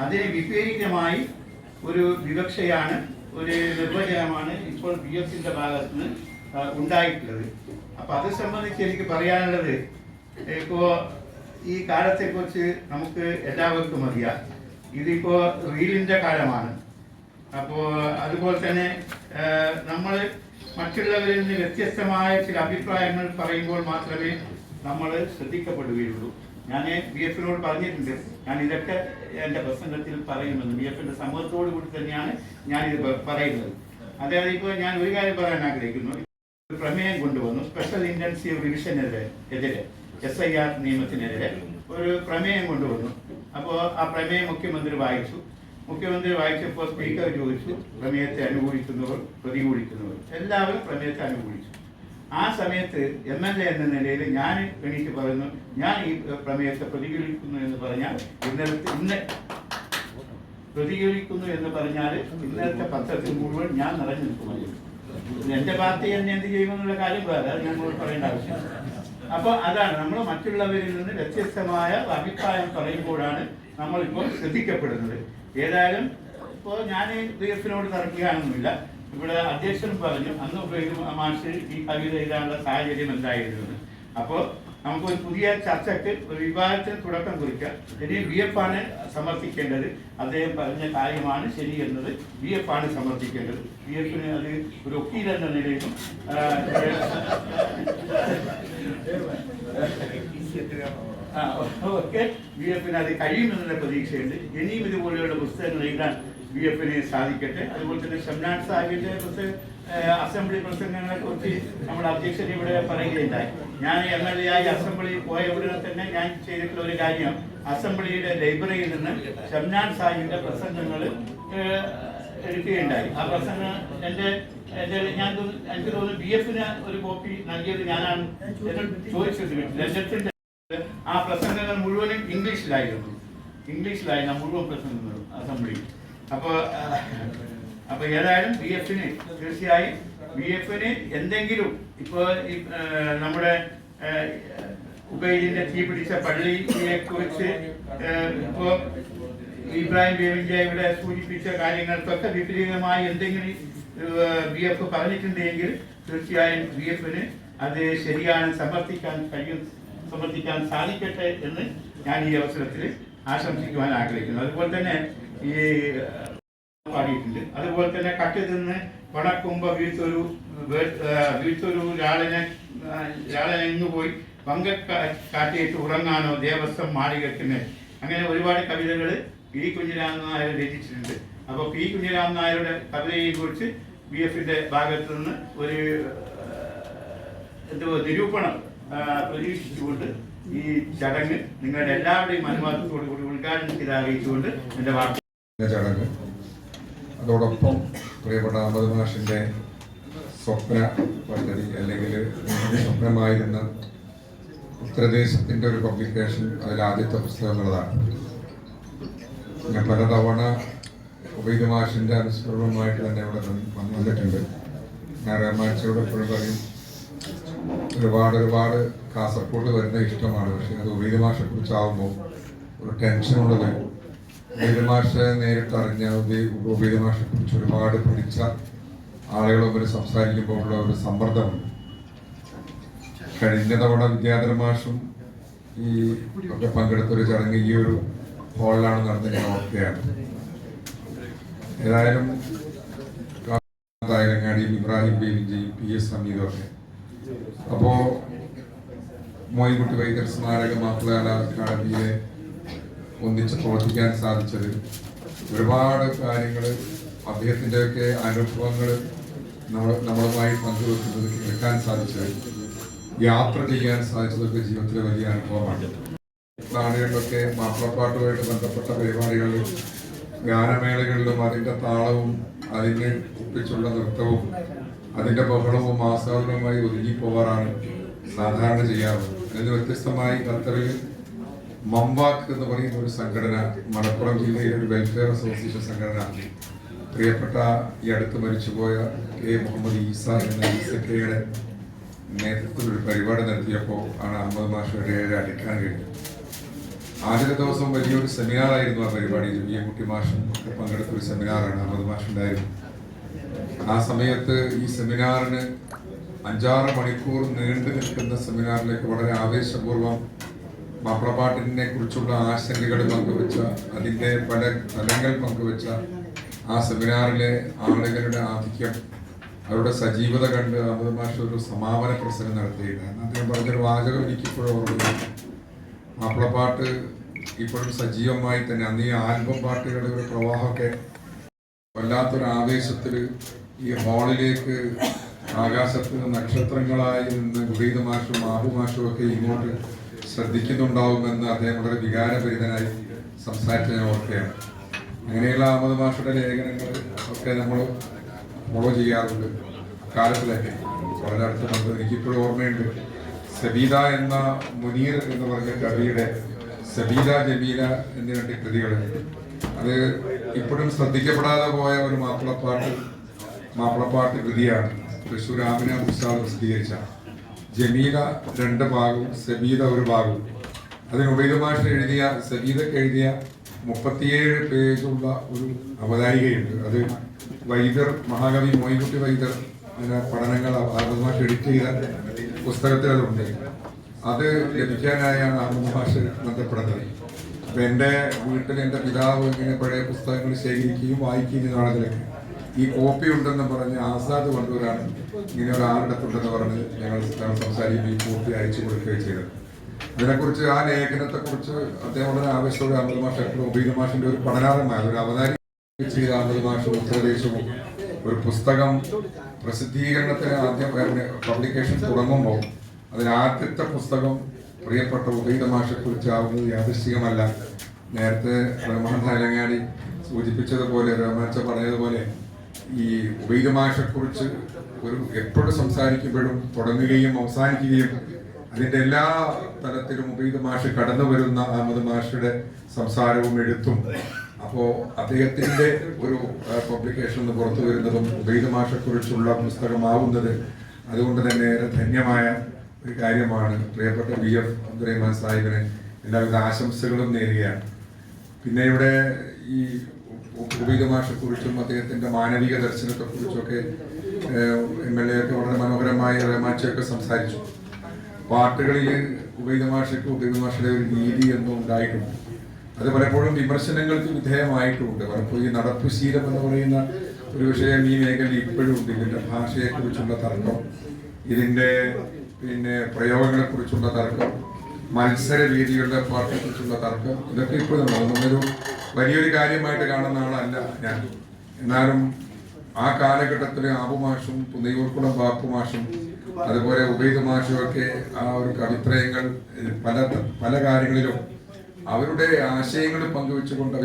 [SPEAKER 4] അതിന് വിപരീതമായി ഒരു വിവക്ഷയാണ്, ഒരു നിർവചനമാണ് ഇപ്പോൾ BFന്റെ ഭാഗത്ത് നിന്ന് ഉണ്ടായിട്ടുള്ളത്. അപ്പോൾ അത് സംബന്ധിച്ച് എനിക്ക് പറയാനുള്ളത്, ഇപ്പോൾ ഈ കാലത്തെക്കുറിച്ച് നമുക്ക് എല്ലാവർക്കും അറിയാം. ഇതിപ്പോൾ റീലിൻ്റെ കാലമാണ്. അപ്പോൾ അതുപോലെ തന്നെ നമ്മൾ മറ്റുള്ളവരിൽ നിന്ന് വ്യത്യസ്തമായ ചില അഭിപ്രായങ്ങൾ പറയുമ്പോൾ മാത്രമേ നമ്മൾ ശ്രദ്ധിക്കപ്പെടുകയുള്ളൂ. ഞാൻ BFനോട് പറഞ്ഞിട്ടുണ്ട്, ഞാൻ ഇതൊക്കെ എൻ്റെ പ്രസംഗത്തിൽ പറയുമെന്ന്. BFന്റെ സമൂഹത്തോടു കൂടി തന്നെയാണ് ഞാനിത് പറയുന്നത്. അതായത് ഇപ്പോൾ ഞാൻ ഒരു കാര്യം പറയാൻ ആഗ്രഹിക്കുന്നു. ഒരു പ്രമേയം കൊണ്ടുവന്നു. സ്പെഷ്യൽ ഇൻറ്റൻസീവ് റിവിഷനെതിരെ SIR നിയമത്തിനെതിരെ ഒരു പ്രമേയം കൊണ്ടുവന്നു. അപ്പോൾ ആ പ്രമേയം മുഖ്യമന്ത്രി വായിച്ചു. മുഖ്യമന്ത്രി വായിച്ചപ്പോൾ സ്പീക്കർ ചോദിച്ചു, പ്രമേയത്തെ അനുകൂലിക്കുന്നവർ പ്രതികൂലിക്കുന്നവർ എല്ലാവരും പ്രമേയത്തെ അനുകൂലിച്ചു. ആ സമയത്ത് MLA എന്ന നിലയിൽ ഞാൻ എണീറ്റ് പറയുന്നു, ഞാൻ ഈ പ്രമേയത്തെ പ്രതികൂലിക്കുന്നു എന്ന് പറഞ്ഞാൽ പ്രതികൂലിക്കുന്നു എന്ന് പറഞ്ഞാൽ ഇന്നലത്തെ പത്രത്തിൽ മുഴുവൻ ഞാൻ നിറഞ്ഞു നിൽക്കുമായിരുന്നു. എൻ്റെ പാർട്ടി എന്നെ എന്ത് ചെയ്യുമെന്നുള്ള കാര്യം വേറെ, അത് ഞങ്ങളോട് പറയേണ്ട ആവശ്യമില്ല. അപ്പോൾ അതാണ് നമ്മൾ മറ്റുള്ളവരിൽ നിന്ന് വ്യത്യസ്തമായ അഭിപ്രായം പറയുമ്പോഴാണ് നമ്മളിപ്പോൾ ശ്രദ്ധിക്കപ്പെടുന്നത്. ഏതായാലും ഇപ്പോൾ ഞാൻ BFനോട് തർക്കിക്കാനൊന്നുമില്ല. ഇവിടെ അധ്യക്ഷൻ പറഞ്ഞു അന്ന് ഉപയോഗിക്കും മാഷ് ഈ കവിത എഴുതാനുള്ള സാഹചര്യം എന്തായിരുന്നു. അപ്പോൾ നമുക്കൊരു പുതിയ ചർച്ചയ്ക്ക് ഒരു വിവാദത്തിന് തുടക്കം കുറിക്കാം. ഇനി BF ആണ് സമർത്ഥിക്കേണ്ടത്. അദ്ദേഹം പറഞ്ഞ കാര്യമാണ് ശരി എന്നത് BF ആണ് സമർത്ഥിക്കേണ്ടത്. BFന് അത് ഒരു വക്കീൽ എന്ന നിലയിലും ഒക്കെ ബി എഫിന് അത് കഴിയുമെന്നുള്ള പ്രതീക്ഷയുണ്ട്. ഇനിയും ഇതുപോലെയുള്ള പുസ്തകങ്ങൾ എഴുതാൻ ബി എഫിന് സാധിക്കട്ടെ. അതുപോലെ തന്നെ ഷംനാൻ സാഹിബിന്റെ അസംബ്ലി പ്രസംഗങ്ങളെ കുറിച്ച് നമ്മുടെ അധ്യക്ഷൻ ഇവിടെ പറയുകയുണ്ടായി. ഞാൻ MLA ആയി അസംബ്ലിയിൽ പോയ ഉടനെ തന്നെ ഞാൻ ചെയ്തിട്ടുള്ള ഒരു കാര്യം അസംബ്ലിയുടെ ലൈബ്രറിയിൽ നിന്ന് ഷംനാൻ സാഹിബിന്റെ പ്രസംഗങ്ങൾ എടുക്കുകയുണ്ടായി. ആ പ്രസംഗം എനിക്ക് തോന്നുന്നു ബി എഫിന് ഒരു കോപ്പി നൽകിയത് ഞാനാണ് ചോദിച്ചത്. ലക്ഷത്തിന്റെ ആ പ്രസംഗങ്ങൾ മുഴുവനും ഇംഗ്ലീഷിലായിരുന്നു മുഴുവൻ പ്രസംഗങ്ങളും അസംബ്ലിയിൽ. അപ്പൊ ഏതായാലും ബി എഫിന് തീർച്ചയായും എന്തെങ്കിലും ഇപ്പൊ നമ്മുടെ ഉബൈദിന്റെ തീ പിടിച്ച പള്ളിയെ കുറിച്ച് ഇപ്പോ ഇബ്രാഹിം ബേബിന്റെ ഇവിടെ സൂചിപ്പിച്ച കാര്യങ്ങൾക്കൊക്കെ വിപരീതമായി എന്തെങ്കിലും ബി എഫ് പറഞ്ഞിട്ടുണ്ടെങ്കിൽ തീർച്ചയായും ബി എഫിന് അത് ശരിയാണ് സമർത്ഥിക്കാൻ സാധിക്കട്ടെ എന്ന് ഞാൻ ഈ അവസരത്തിൽ ആശംസിക്കുവാൻ ആഗ്രഹിക്കുന്നു. അതുപോലെ തന്നെ ഈ പാടിയിട്ടുണ്ട്. അതുപോലെ തന്നെ കട്ട് തിന്ന് പണക്കുമ്പ വീഴ്ത്തൊരു ലാളനെങ്ങു പോയി കാട്ടിയിട്ട് ഉറങ്ങാനോ ദേവസ്വം മാളികത്തിന്, അങ്ങനെ ഒരുപാട് കവിതകൾ പി കുഞ്ഞിരാമൻ നായർ രചിച്ചിട്ടുണ്ട്. അപ്പോൾ പി കുഞ്ഞിരാമൻ നായരുടെ കവിതയെ കുറിച്ച് ബി എഫിന്റെ ഭാഗത്തു നിന്ന് ഒരു നിരൂപണം പ്രതീക്ഷിച്ചുകൊണ്ട് ഈ ചടങ്ങ് നിങ്ങളുടെ എല്ലാവരുടെയും അനുവാദത്തോടു കൂടി ഉദ്ഘാടനം ചെയ്ത് അറിയിച്ചുകൊണ്ട് എന്റെ വാർത്ത
[SPEAKER 5] ചടങ്ങ്, അതോടൊപ്പം പ്രിയപ്പെട്ട അഹമ്മദ് മാഷിന്റെ സ്വപ്ന പദ്ധതി അല്ലെങ്കിൽ സ്വപ്നമായിരുന്ന ഉത്തരദേശത്തിന്റെ ഒരു പബ്ലിക്കേഷൻ, അതിൽ ആദ്യത്തെ പുസ്തകങ്ങളതാണ്. ഞാൻ പലതവണ ഉബൈദ് മാഷിന്റെ അനുസ്മരണമായിട്ട് തന്നെ ഇവിടെ വന്നിട്ടുണ്ട്. ഞാൻ റഹ്മാനോട് എപ്പോഴും പറയും, ഒരുപാട് കാസർഗോഡ് വരുന്ന ഇഷ്ടമാണ്. പക്ഷെ അത് ഉബൈദ് മാഷെ കുറിച്ചാവുമ്പോൾ ഒരു ടെൻഷനുള്ളത്, ഉബൈദ് മാഷെ നേരിട്ട് അറിഞ്ഞ ഉബൈദ് മാഷെ കുറിച്ച് ഒരുപാട് പഠിച്ച ആളുകളൊക്കെ സംസാരിക്കുമ്പോൾ ഉള്ള ഒരു സമ്മർദ്ദമുണ്ട്. കഴിഞ്ഞ തവണ വിദ്യാധര മാഷും ഈ ഒക്കെ പങ്കെടുത്തൊരു ചടങ്ങ് ഈ ഒരു ഹാളിലാണ് നടന്നത്, ഞാൻ ഓർക്കുകയാണ്. ഏതായാലും തായലങ്ങാടിയും ഇബ്രാഹിം ബേബിന്റെയും PS ഹമീദൊക്കെ, അപ്പോ മോയിൻകുട്ടി വൈദ്യർ സ്മാരക മാപ്പിള അക്കാദമിയിലെ ഒന്നിച്ച് പ്രവർത്തിക്കാൻ സാധിച്ചത്, ഒരുപാട് കാര്യങ്ങൾ അദ്ദേഹത്തിൻ്റെയൊക്കെ അനുഭവങ്ങൾ നമ്മളുമായി പങ്കുവെക്കുന്നത് കേൾക്കാൻ സാധിച്ചത്, യാത്ര ചെയ്യാൻ സാധിച്ചതൊക്കെ ജീവിതത്തിലെ വലിയ അനുഭവമാണ്. നാടുകളിലൊക്കെ മാപ്പിളപ്പാട്ടുമായിട്ട് ബന്ധപ്പെട്ട പരിപാടികളിൽ ഗാനമേളകളിലും അതിൻ്റെ താളവും അതിന് ഒപ്പിച്ചുള്ള നൃത്തവും അതിൻ്റെ ബഹളവും ആസ്വാദനവുമായി ഒതുങ്ങിപ്പോവാറാണ് സാധാരണ ചെയ്യാറ്. അതിന് വ്യത്യസ്തമായി ഖത്തറിൽ മംവാക്ക് എന്ന് പറയുന്ന ഒരു സംഘടന, മലപ്പുറം ജില്ലയിലെ ഒരു വെൽഫെയർ അസോസിയേഷൻ സംഘടന, പ്രിയപ്പെട്ട ഈ അടുത്ത് മരിച്ചുപോയ K മുഹമ്മദ് ഈസ എന്ന ഈസക്കയുടെ നേതൃത്വത്തിൽ ഒരു പരിപാടി നടത്തിയപ്പോൾ ആണ് അഹമ്മദ് മാഷയുടെ അടിക്കാൻ കഴിഞ്ഞത്. ആദ്യത്തെ ദിവസം വലിയൊരു സെമിനാറായിരുന്നു ആ പരിപാടി. കുട്ടി മാഷും പങ്കെടുത്ത ഒരു സെമിനാറാണ്, അഹമ്മദ് മാഷുണ്ടായിരുന്നു. ആ സമയത്ത് ഈ സെമിനാറിന് 5-6 മണിക്കൂർ നീണ്ടു നിൽക്കുന്ന സെമിനാറിലേക്ക് വളരെ ആവേശപൂർവ്വം മാപ്പിളപ്പാട്ടിനെ കുറിച്ചുള്ള ആശങ്കകൾ പങ്കുവെച്ച, അതിൻ്റെ പല തലങ്ങൾ പങ്കുവെച്ച ആ സെമിനാറിലെ ആളുകളുടെ ആധിക്യം, അവരുടെ സജീവത കണ്ട് അഹമ്മദ് മാഷ് ഒരു സമാപന പ്രസംഗം നടത്തിയിട്ടുണ്ട്. അദ്ദേഹം പറഞ്ഞൊരു വാചകം എനിക്കിപ്പോഴും ഓർമ്മയുണ്ട്. മാപ്പിളപ്പാട്ട് ഇപ്പോഴും സജീവമായി തന്നെ, അന്ന് ഈ ആൽബം പാട്ടുകളുടെ ഒരു പ്രവാഹമൊക്കെ വല്ലാത്തൊരു ആവേശത്തിൽ ഈ ഹാളിലേക്ക് ആകാശത്ത് നക്ഷത്രങ്ങളായി നിന്ന് ഉബൈദ് മാഷും മാഹു മാഷും ഒക്കെ ഇങ്ങോട്ട് ശ്രദ്ധിക്കുന്നുണ്ടാവുമെന്ന് അദ്ദേഹം വളരെ വികാരഭരിതനായി സംസാരിച്ച ഞാൻ ഓർക്കുകയാണ്. അങ്ങനെയുള്ള അഹമ്മദ് മാഷയുടെ ലേഖനങ്ങൾ ഒക്കെ നമ്മൾ ഫോളോ ചെയ്യാറുണ്ട് കാലത്തിലൊക്കെ. വളരെ അടുത്ത ബന്ധം എനിക്കിപ്പോഴും ഓർമ്മയുണ്ട്. സബീദ എന്ന മുനീർ എന്ന് പറഞ്ഞ കവിയുടെ സബീദ ജമീല എന്നീ 2 കൃതികൾ, അത് ഇപ്പോഴും ശ്രദ്ധിക്കപ്പെടാതെ പോയ ഒരു മാപ്പിളപ്പാട്ട് കൃതിയാണ്. തൃശ്ശൂർ ആമിന ഉസ്താദ് പ്രസിദ്ധീകരിച്ച ജമീല 2 ഭാഗവും സബീദ 1 ഭാഗവും. അതിന് ഉബൈദ് മാഷ് എഴുതിയ, സബീദക്ക് എഴുതിയ 37 പേജുള്ള ഒരു അവതാരികയുണ്ട്. അത് വൈദ്യർ, മഹാകവി മോയിൻകുട്ടി വൈദ്യർ അതിന്റെ പഠനങ്ങൾ അഹമ്മദ് മാഷ് എഡിറ്റ് ചെയ്ത പുസ്തകത്തിൽ അതുണ്ട്. അത് ലഭിക്കാനായാണ് അഹമ്മദ് മാഷ് ബന്ധപ്പെടുന്നത്. അപ്പൊ എൻ്റെ വീട്ടിൽ എൻ്റെ പിതാവ് ഇങ്ങനെ പഴയ പുസ്തകങ്ങൾ ശേഖരിക്കുകയും വായിക്കുകയും നാളുകളൊക്കെ ഈ കോപ്പി ഉണ്ടെന്ന് പറഞ്ഞ് ആസാദ് കൊണ്ടുവരാണ്, ഇങ്ങനെ ഒരാളുടെ അടുത്തുണ്ടെന്ന് പറഞ്ഞ് ഞങ്ങൾ സംസാരിക്കുകയും ഈ കോപ്പി അയച്ചു കൊടുക്കുകയും ചെയ്തത്. അതിനെക്കുറിച്ച് ആ ലേഖനത്തെക്കുറിച്ച് അദ്ദേഹം വളരെ ആവേശത്തോടെ അമൃത മാഷ ഉബൈദ് മാഷിന്റെ ഒരു പഠനാരമായ ഒരു അവതാരി ചെയ്ത അമൃത മാഷും ഉത്തരദേശവും ഒരു പുസ്തകം പ്രസിദ്ധീകരണത്തിന് ആദ്യം പബ്ലിക്കേഷൻ തുടങ്ങുമ്പോൾ അതിൽ ആദ്യത്തെ പുസ്തകം പ്രിയപ്പെട്ട ഉബൈദ് മാഷെ കുറിച്ചാവുന്നത് യാദൃശ്ചികമല്ല. നേരത്തെ റഹ്മാൻ ഹൈലങ്ങാടി സൂചിപ്പിച്ചതുപോലെ റഹ്മാച്ച പറഞ്ഞതുപോലെ ഈ ഉബൈദ് മാഷെ കുറിച്ച് ഒരു എപ്പോഴും സംസാരിക്കുമ്പോഴും തുടങ്ങുകയും അവസാനിക്കുകയും അതിൻ്റെ എല്ലാ തലത്തിലും ഉബൈദ് മാഷ് കടന്നു വരുന്ന അഹമ്മദ് മാഷയുടെ സംസാരവും എഴുത്തും. അപ്പോൾ അദ്ദേഹത്തിൻ്റെ ഒരു പബ്ലിക്കേഷൻ നിന്ന് പുറത്തു വരുന്നതും ഉബൈദ് മാഷെ കുറിച്ചുള്ള പുസ്തകമാവുന്നത് അതുകൊണ്ട് തന്നെ ഏറെ ധന്യമായ ഒരു കാര്യമാണ്. പ്രിയപ്പെട്ട BF അബ്ദുറഹ്മാൻ സാഹിബിന് എല്ലാവിധ ആശംസകളും നേരുകയാണ്. പിന്നെ ഇവിടെ ഈ ഉബൈദ് മാഷെ കുറിച്ചും അദ്ദേഹത്തിൻ്റെ മാനവിക ദർശനത്തെക്കുറിച്ചൊക്കെ MLA ഒക്കെ വളരെ മനോഹരമായി റഹ്മാച്ചയൊക്കെ സംസാരിച്ചു. പാട്ടുകളിൽ ഉബൈദ് മാഷയുടെ ഒരു രീതി എന്നും ഉണ്ടായിട്ടുണ്ട്. അത് പലപ്പോഴും വിമർശനങ്ങൾക്ക് വിധേയമായിട്ടുണ്ട്. പലപ്പോഴും ഈ നടപ്പുശീലം എന്ന് പറയുന്ന ഒരു വിഷയം ഈ മേഖലയിൽ ഇപ്പോഴും ഉണ്ട്. ഇതിൻ്റെ ഭാഷയെക്കുറിച്ചുള്ള തർക്കം, ഇതിൻ്റെ പ്രയോഗങ്ങളെക്കുറിച്ചുള്ള തർക്കം, മത്സര രീതികളുടെ പാട്ടിനെക്കുറിച്ചുള്ള തർക്കം, ഇതൊക്കെ ഇപ്പോഴും നമ്മളൊരു വലിയൊരു കാര്യമായിട്ട് കാണുന്ന ആളല്ല ഞാൻ. എന്നാലും ആ കാലഘട്ടത്തിൽ ആബുമാഷും പുന്നയൂർക്കുളം ബാപ്പുമാഷും അതുപോലെ ഉബൈദ് മാഷും ഒക്കെ ആ ഒരു കവിത്രയങ്ങൾ പല കാര്യങ്ങളിലും അവരുടെ ആശയങ്ങൾ പങ്കുവെച്ചുകൊണ്ട്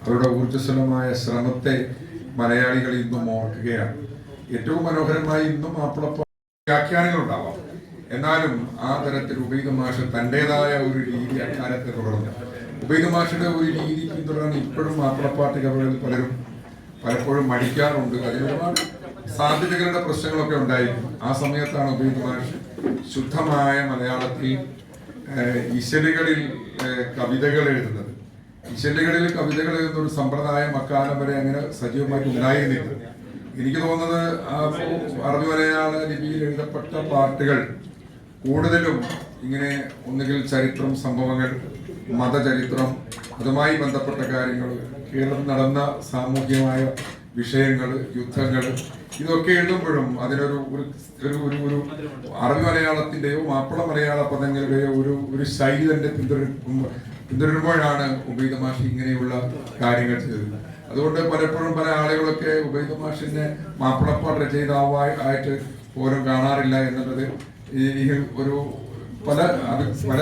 [SPEAKER 5] അവരുടെ ഊർജ്ജസ്വലമായ ശ്രമത്തെ മലയാളികൾ ഇന്നും ഓർക്കുകയാണ്. ഏറ്റവും മനോഹരമായി ഇന്നും മാപ്പിളപ്പാട്ട് വ്യാഖ്യാനങ്ങൾ ഉണ്ടാവാം. എന്നാലും ആ തരത്തിൽ ഉബൈദ് മാഷ് തൻ്റെതായ ഒരു രീതി അക്കാലത്തെ തുടർന്നു. ഉബൈദ് മാഷിന്റെ ഒരു രീതി പിന്തുടരാൻ ഇപ്പോഴും മാപ്പിളപ്പാട്ട് കവികളിൽ പലപ്പോഴും മടിക്കാറുണ്ട്. അതിനൊരുപാട് സാധ്യതകളുടെ പ്രശ്നങ്ങളൊക്കെ ഉണ്ടായിരിക്കും. ആ സമയത്താണ് ഉബൈദ് മാഷ് ശുദ്ധമായ മലയാളത്തിൽ ഇശലുകളിൽ കവിതകൾ എഴുതുന്നത്. ഇശലുകളിൽ കവിതകൾ എഴുതുന്ന ഒരു സമ്പ്രദായം അക്കാലം വരെ അങ്ങനെ സജീവമായിട്ട് ഉണ്ടായിരുന്നില്ല. എനിക്ക് തോന്നുന്നത് അറബി മലയാള ലിപിയിൽ എഴുതപ്പെട്ട പാട്ടുകൾ കൂടുതലും ഇങ്ങനെ ഒന്നുകിൽ ചരിത്രം, സംഭവങ്ങൾ, മതചരിത്രം, അതുമായി ബന്ധപ്പെട്ട കാര്യങ്ങൾ, കേരളത്തിൽ നടന്ന സാമൂഹ്യമായ വിഷയങ്ങൾ, യുദ്ധങ്ങൾ, ഇതൊക്കെ എഴുതുമ്പോഴും അതിനൊരു ഒരു അറബി മലയാളത്തിന്റെയോ മാപ്പിള മലയാള പദങ്ങളുടെയോ ഒരു ശൈലി തന്നെ പിന്തുടരുമ്പോഴാണ് ഉബൈദ് മാഷ് ഇങ്ങനെയുള്ള കാര്യങ്ങൾ ചെയ്തത്. അതുകൊണ്ട് പലപ്പോഴും പല ആളുകളൊക്കെ ഉബൈദ് മാഷിനെ മാപ്പിളപ്പാട്ട് രചയിതാവായിട്ട് പോലും കാണാറില്ല എന്നുള്ളത് ഈ ഒരു പല ആളുകൾക്ക് പല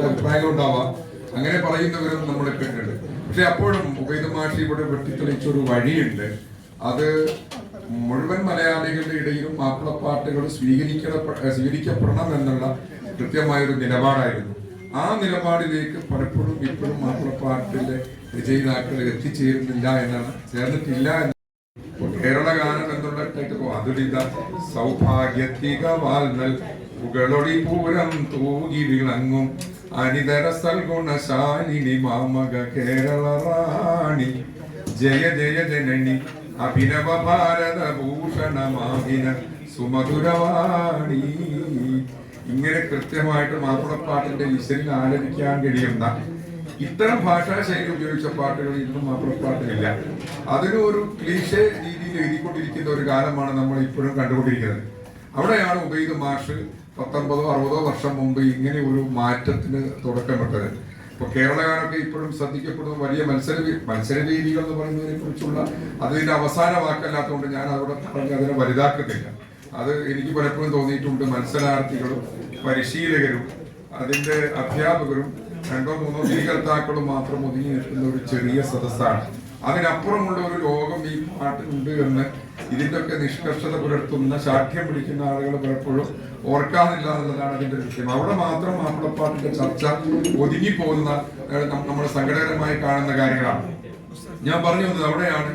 [SPEAKER 5] അഭിപ്രായങ്ങൾ ഉണ്ടാവാം. അങ്ങനെ പറയുന്നവരും നമ്മൾ കേട്ടിട്ടുണ്ട്. പക്ഷെ അപ്പോഴും ഉബൈദ് മാഷി ഇവിടെ വെട്ടിത്തെളിച്ചൊരു വഴിയുണ്ട്. അത് മുഴുവൻ മലയാളികളുടെ ഇടയിലും മാപ്പിളപ്പാട്ടുകൾ സ്വീകരിക്കപ്പെടണം എന്നുള്ള കൃത്യമായൊരു നിലപാടായിരുന്നു. ആ നിലപാടിലേക്ക് പലപ്പോഴും ഇപ്പോഴും മാപ്പിളപ്പാട്ടിലെ രചയിതാക്കൾ ചേർന്നിട്ടില്ല എന്ന് കേരള ഗാനം എന്നുള്ള അതുലിത സൗഭാഗ്യത്തിക വാൽനൽ പുകളൊടി പൂരം തൂകി വിളങ്ങും അനിതര സൽഗുണശാലിനി മാമക കേരള റാണി ജയ ജയ ജനനി അഭിനവ ഭാരത ഭൂഷണമാഹിന സുമധുരവാണി. ഇങ്ങനെ കൃത്യമായിട്ട് മാപ്പിളപ്പാട്ടിന്റെ ഇശലിൽ ആലപിക്കാൻ കഴിയുന്ന ഇത്തരം ഭാഷാശൈലി ഉപയോഗിച്ച പാട്ടുകൾ ഇന്നും മാപ്പിളപ്പാട്ടിലില്ല. അതിനൊരു ക്ലീഷേ രീതിയിൽ എഴുതിക്കൊണ്ടിരിക്കുന്ന ഒരു കാലമാണ് നമ്മൾ ഇപ്പോഴും കണ്ടുകൊണ്ടിരിക്കുന്നത്. അവിടെയാണ് ഉബൈദ് മാഷ് 19-60 വർഷം മുമ്പ് ഇങ്ങനെ ഒരു മാറ്റത്തിന് തുടക്കമിട്ടത്. ഇപ്പൊ കേരളഗാനൊക്കെ ഇപ്പോഴും ശ്രദ്ധിക്കപ്പെടുന്ന വലിയ മത്സരവേദികൾ എന്ന് പറയുന്നതിനെ കുറിച്ചുള്ള അതിന്റെ അവസാന വാക്കല്ലാത്തതുകൊണ്ട് ഞാൻ അവിടെ പറഞ്ഞ് അതിനെ വലുതാക്കത്തില്ല. അത് എനിക്ക് പലപ്പോഴും തോന്നിയിട്ടുണ്ട്. മത്സരാർത്ഥികളും പരിശീലകരും അതിന്റെ അധ്യാപകരും 2-3 സ്വീകർത്താക്കളും മാത്രം ഒതുങ്ങി നിൽക്കുന്ന ഒരു ചെറിയ സദസ്സാണ്. അതിനപ്പുറമുള്ള ഒരു ലോകം ഈ പാട്ടിനുണ്ട് എന്ന് ഇതിൻ്റെയൊക്കെ നിഷ്കർഷത പുലർത്തുന്ന ശാഠ്യം പിടിക്കുന്ന ആളുകൾ പലപ്പോഴും ഓർക്കാതില്ല എന്നുള്ളതാണ് അതിന്റെ ലക്ഷ്യം. അവിടെ മാത്രം മാപ്പിളപ്പാട്ടിന്റെ ചർച്ച ഒതുങ്ങിപ്പോകുന്ന നമ്മൾ സങ്കടകരമായി കാണുന്ന കാര്യങ്ങളാണ്. ഞാൻ പറഞ്ഞു വന്നത് അവിടെയാണ്.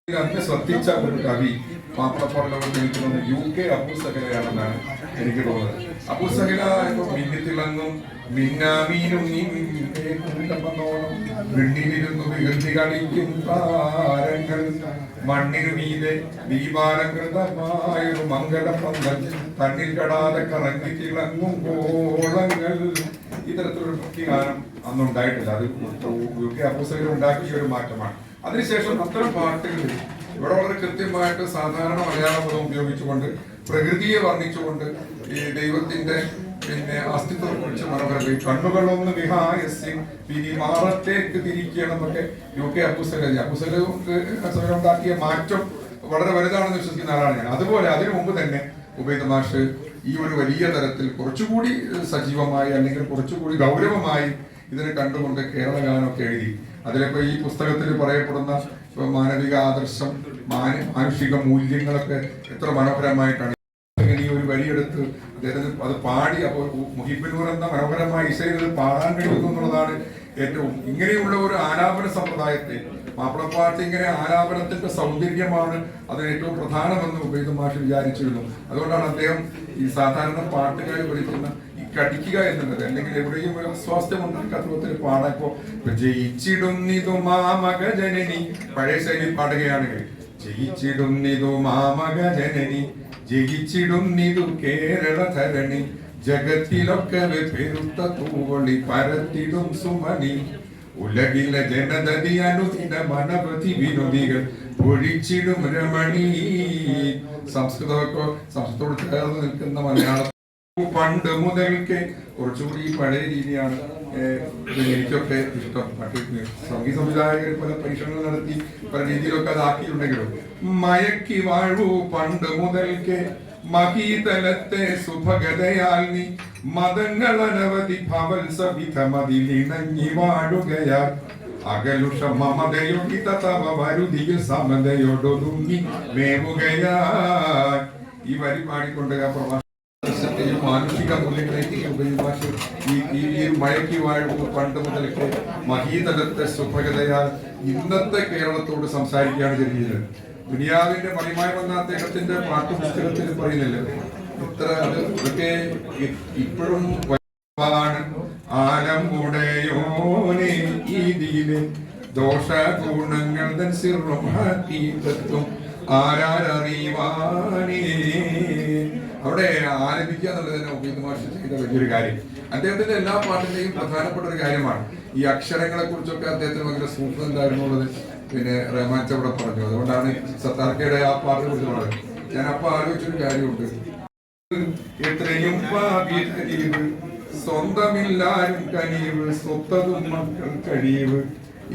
[SPEAKER 5] അതിനെ ശ്രദ്ധിച്ച ഒരു കവി മാപ്പിളപ്പാട്ടിലോട്ട് എനിക്ക് തോന്നുന്നത് UK അബൂ സഹലയാണെന്നാണ് എനിക്ക് തോന്നുന്നത്. അബൂ സഹല ഇപ്പൊ മിന്നിത്തിളങ്ങും മിന്നാമീനും വെണ്ണിലിരുന്നു വികൃതി കളിക്കും താരങ്ങൾ മണ്ണിനു മീതെ ദീപാലങ്കൃതമായൊരു മംഗളപന്തൽ തന്നിൽ കടാതെ കറങ്ങി തിളങ്ങും കോളങ്ങൾ. ഇത്തരത്തിലൊരു ഭക്തിഗാനം അന്നുണ്ടായിട്ടില്ല. അത് UK അബൂ സഹല ഉണ്ടാക്കിയ ഒരു മാറ്റമാണ്. അതിനുശേഷം അത്തരം പാട്ടുകളിൽ ഇവിടെ വളരെ കൃത്യമായിട്ട് സാധാരണ മലയാള പദം ഉപയോഗിച്ചുകൊണ്ട് പ്രകൃതിയെ വർണ്ണിച്ചുകൊണ്ട് ഈ ദൈവത്തിന്റെ പിന്നെ അസ്തിത്വത്തെ കുറിച്ച് മനോഹരം കണ്ണുകളൊന്ന് വിഹായസ്യം പിരിമാറത്തേക്ക് തിരിക്കണം എന്നൊക്കെ UK അബൂസലം ഉണ്ടാക്കിയ മാറ്റം വളരെ വലുതാണെന്ന് വിശ്വസിക്കുന്ന ആളാണ് ഞാൻ. അതുപോലെ അതിനു മുമ്പ് തന്നെ ഉബൈദ് മാഷ് ഈ ഒരു വലിയ തരത്തിൽ കുറച്ചുകൂടി സജീവമായി അല്ലെങ്കിൽ കുറച്ചുകൂടി ഗൗരവമായി ഇതിനെ കണ്ടുകൊണ്ട് കേരള ഗാനമൊക്കെ എഴുതി. അതിലിപ്പോ ഈ പുസ്തകത്തിൽ പറയപ്പെടുന്ന മാനവിക ആദർശം, മാനുഷിക മൂല്യങ്ങളൊക്കെ എത്ര മനോഹരമായിട്ടാണ് ഈ ഒരു വരിയെടുത്ത് അദ്ദേഹത്തിന് അത് പാടി. അപ്പോൾ മുഹിബിനൂർ എന്ന മനോഹരമായ ഇസയിൽ പാടാൻ കഴിയുന്നു എന്നുള്ളതാണ് ഏറ്റവും. ഇങ്ങനെയുള്ള ഒരു ആലാപന സമ്പ്രദായത്തെ മാപ്പിളപ്പാട്ട് ഇങ്ങനെ ആലാപനത്തിന്റെ സൗന്ദര്യമാണ് അതിന് ഏറ്റവും പ്രധാനമെന്ന് ഉബൈദ് മാഷ് വിചാരിച്ചിരുന്നു. അതുകൊണ്ടാണ് അദ്ദേഹം ഈ സാധാരണ പാട്ടുകാർ വിളിക്കുന്ന ഈ കടിക്കുക എന്നുള്ളത്, അല്ലെങ്കിൽ എവിടെയും ഒരു അസ്വാസ്ഥ്യം ഉണ്ടാക്കാത്തത്തിൽ പാടാൻ. ഇപ്പോ ജയിച്ചിടുന്നിതു മാമക ജനനി പഴയ ശൈലി പാടുകയാണെങ്കിൽ ജയിച്ചിടുന്നിതു മാമക ജനനി ജയിച്ചിടുന്നിതു കേരള ധരണി ജഗത്തിലൊക്കെ പെരുത്ത തൂവളി പരത്തിടും സുമണി ഉലകിലെ ജനതതി അനുദിന മനവധി വിനോദികൾ പൊഴിച്ചിടും രമണി. സംസ്കൃതത്തോട് ചേർന്ന് നിൽക്കുന്ന മലയാളം പണ്ട് മുതൽക്ക് കുറച്ചുകൂടി പഴയ രീതിയാണ് എനിക്കൊക്കെ ഇഷ്ടം. മറ്റു സംഗീത സംവിധായകർ പല പരീക്ഷണങ്ങൾ നടത്തി പല രീതിയിലൊക്കെ അതാക്കിയിട്ടുണ്ടെങ്കിലും മയക്കി വാഴൂ പണ്ട് മുതൽക്ക് മഹീതലത്തെ സുഭഗതയാൽ നീ മതങ്ങൾ അനവധി ഭവൽ സവിധമതിലിണങ്ങി വാഴുകയാൽ അകലുഷ മമതയൊടിത തവ വരുതിയിൽ സമതയോടൊതുങ്ങി മേവുകയാൽ. ഈ വരി പാടിക്കൊണ്ട് മാനുഷിക മൂല്യങ്ങളേക്ക് ഉപയോഗിച്ച് ഈ മഴയ്ക്ക് വാഴുമ്പോൾ പണ്ട് മുതലൊക്കെ മഹീതലത്തെ സുഭഗതയാൽ ഇന്നത്തെ കേരളത്തോട് സംസാരിക്കുകയാണ് ചെയ്യുന്നത്. ദുനിയാവിന്റെ മണിമായി വന്ന അദ്ദേഹത്തിന്റെ പാട്ടുപുസ്തകത്തിൽ പറയുന്നില്ല ഇത്ര ഇതൊക്കെ ഇപ്പോഴും ആലമുടയോനെ ഇതിലെ ദോഷഗുണങ്ങൾ തൻ സിറും ആരാരറിവാനേ. അവിടെ ആലപിക്കുക എന്നുള്ളതിനെ ഉബൈദ് മാഷ് ചെയ്ത വലിയൊരു കാര്യം. അദ്ദേഹത്തിന്റെ എല്ലാ പാട്ടിന്റെയും പ്രധാനപ്പെട്ട ഒരു കാര്യമാണ് ഈ അക്ഷരങ്ങളെ കുറിച്ചൊക്കെ അദ്ദേഹത്തിന് ഭയങ്കര സൂക്ഷ്മം ഉണ്ടായിരുന്നുള്ളത്. പിന്നെ റഹ്മാൻ ചവിടെ പറഞ്ഞു. അതുകൊണ്ടാണ് സത്താർക്കയുടെ ആ പാട്ടിനെ കുറിച്ച് പറഞ്ഞത്. ഞാൻ അപ്പൊ ആലോചിച്ചൊരു കാര്യമുണ്ട്. എത്രയും സ്വന്തമില്ലാരും കനിവ് സ്വത്തതും മക്കൾ കഴിവ്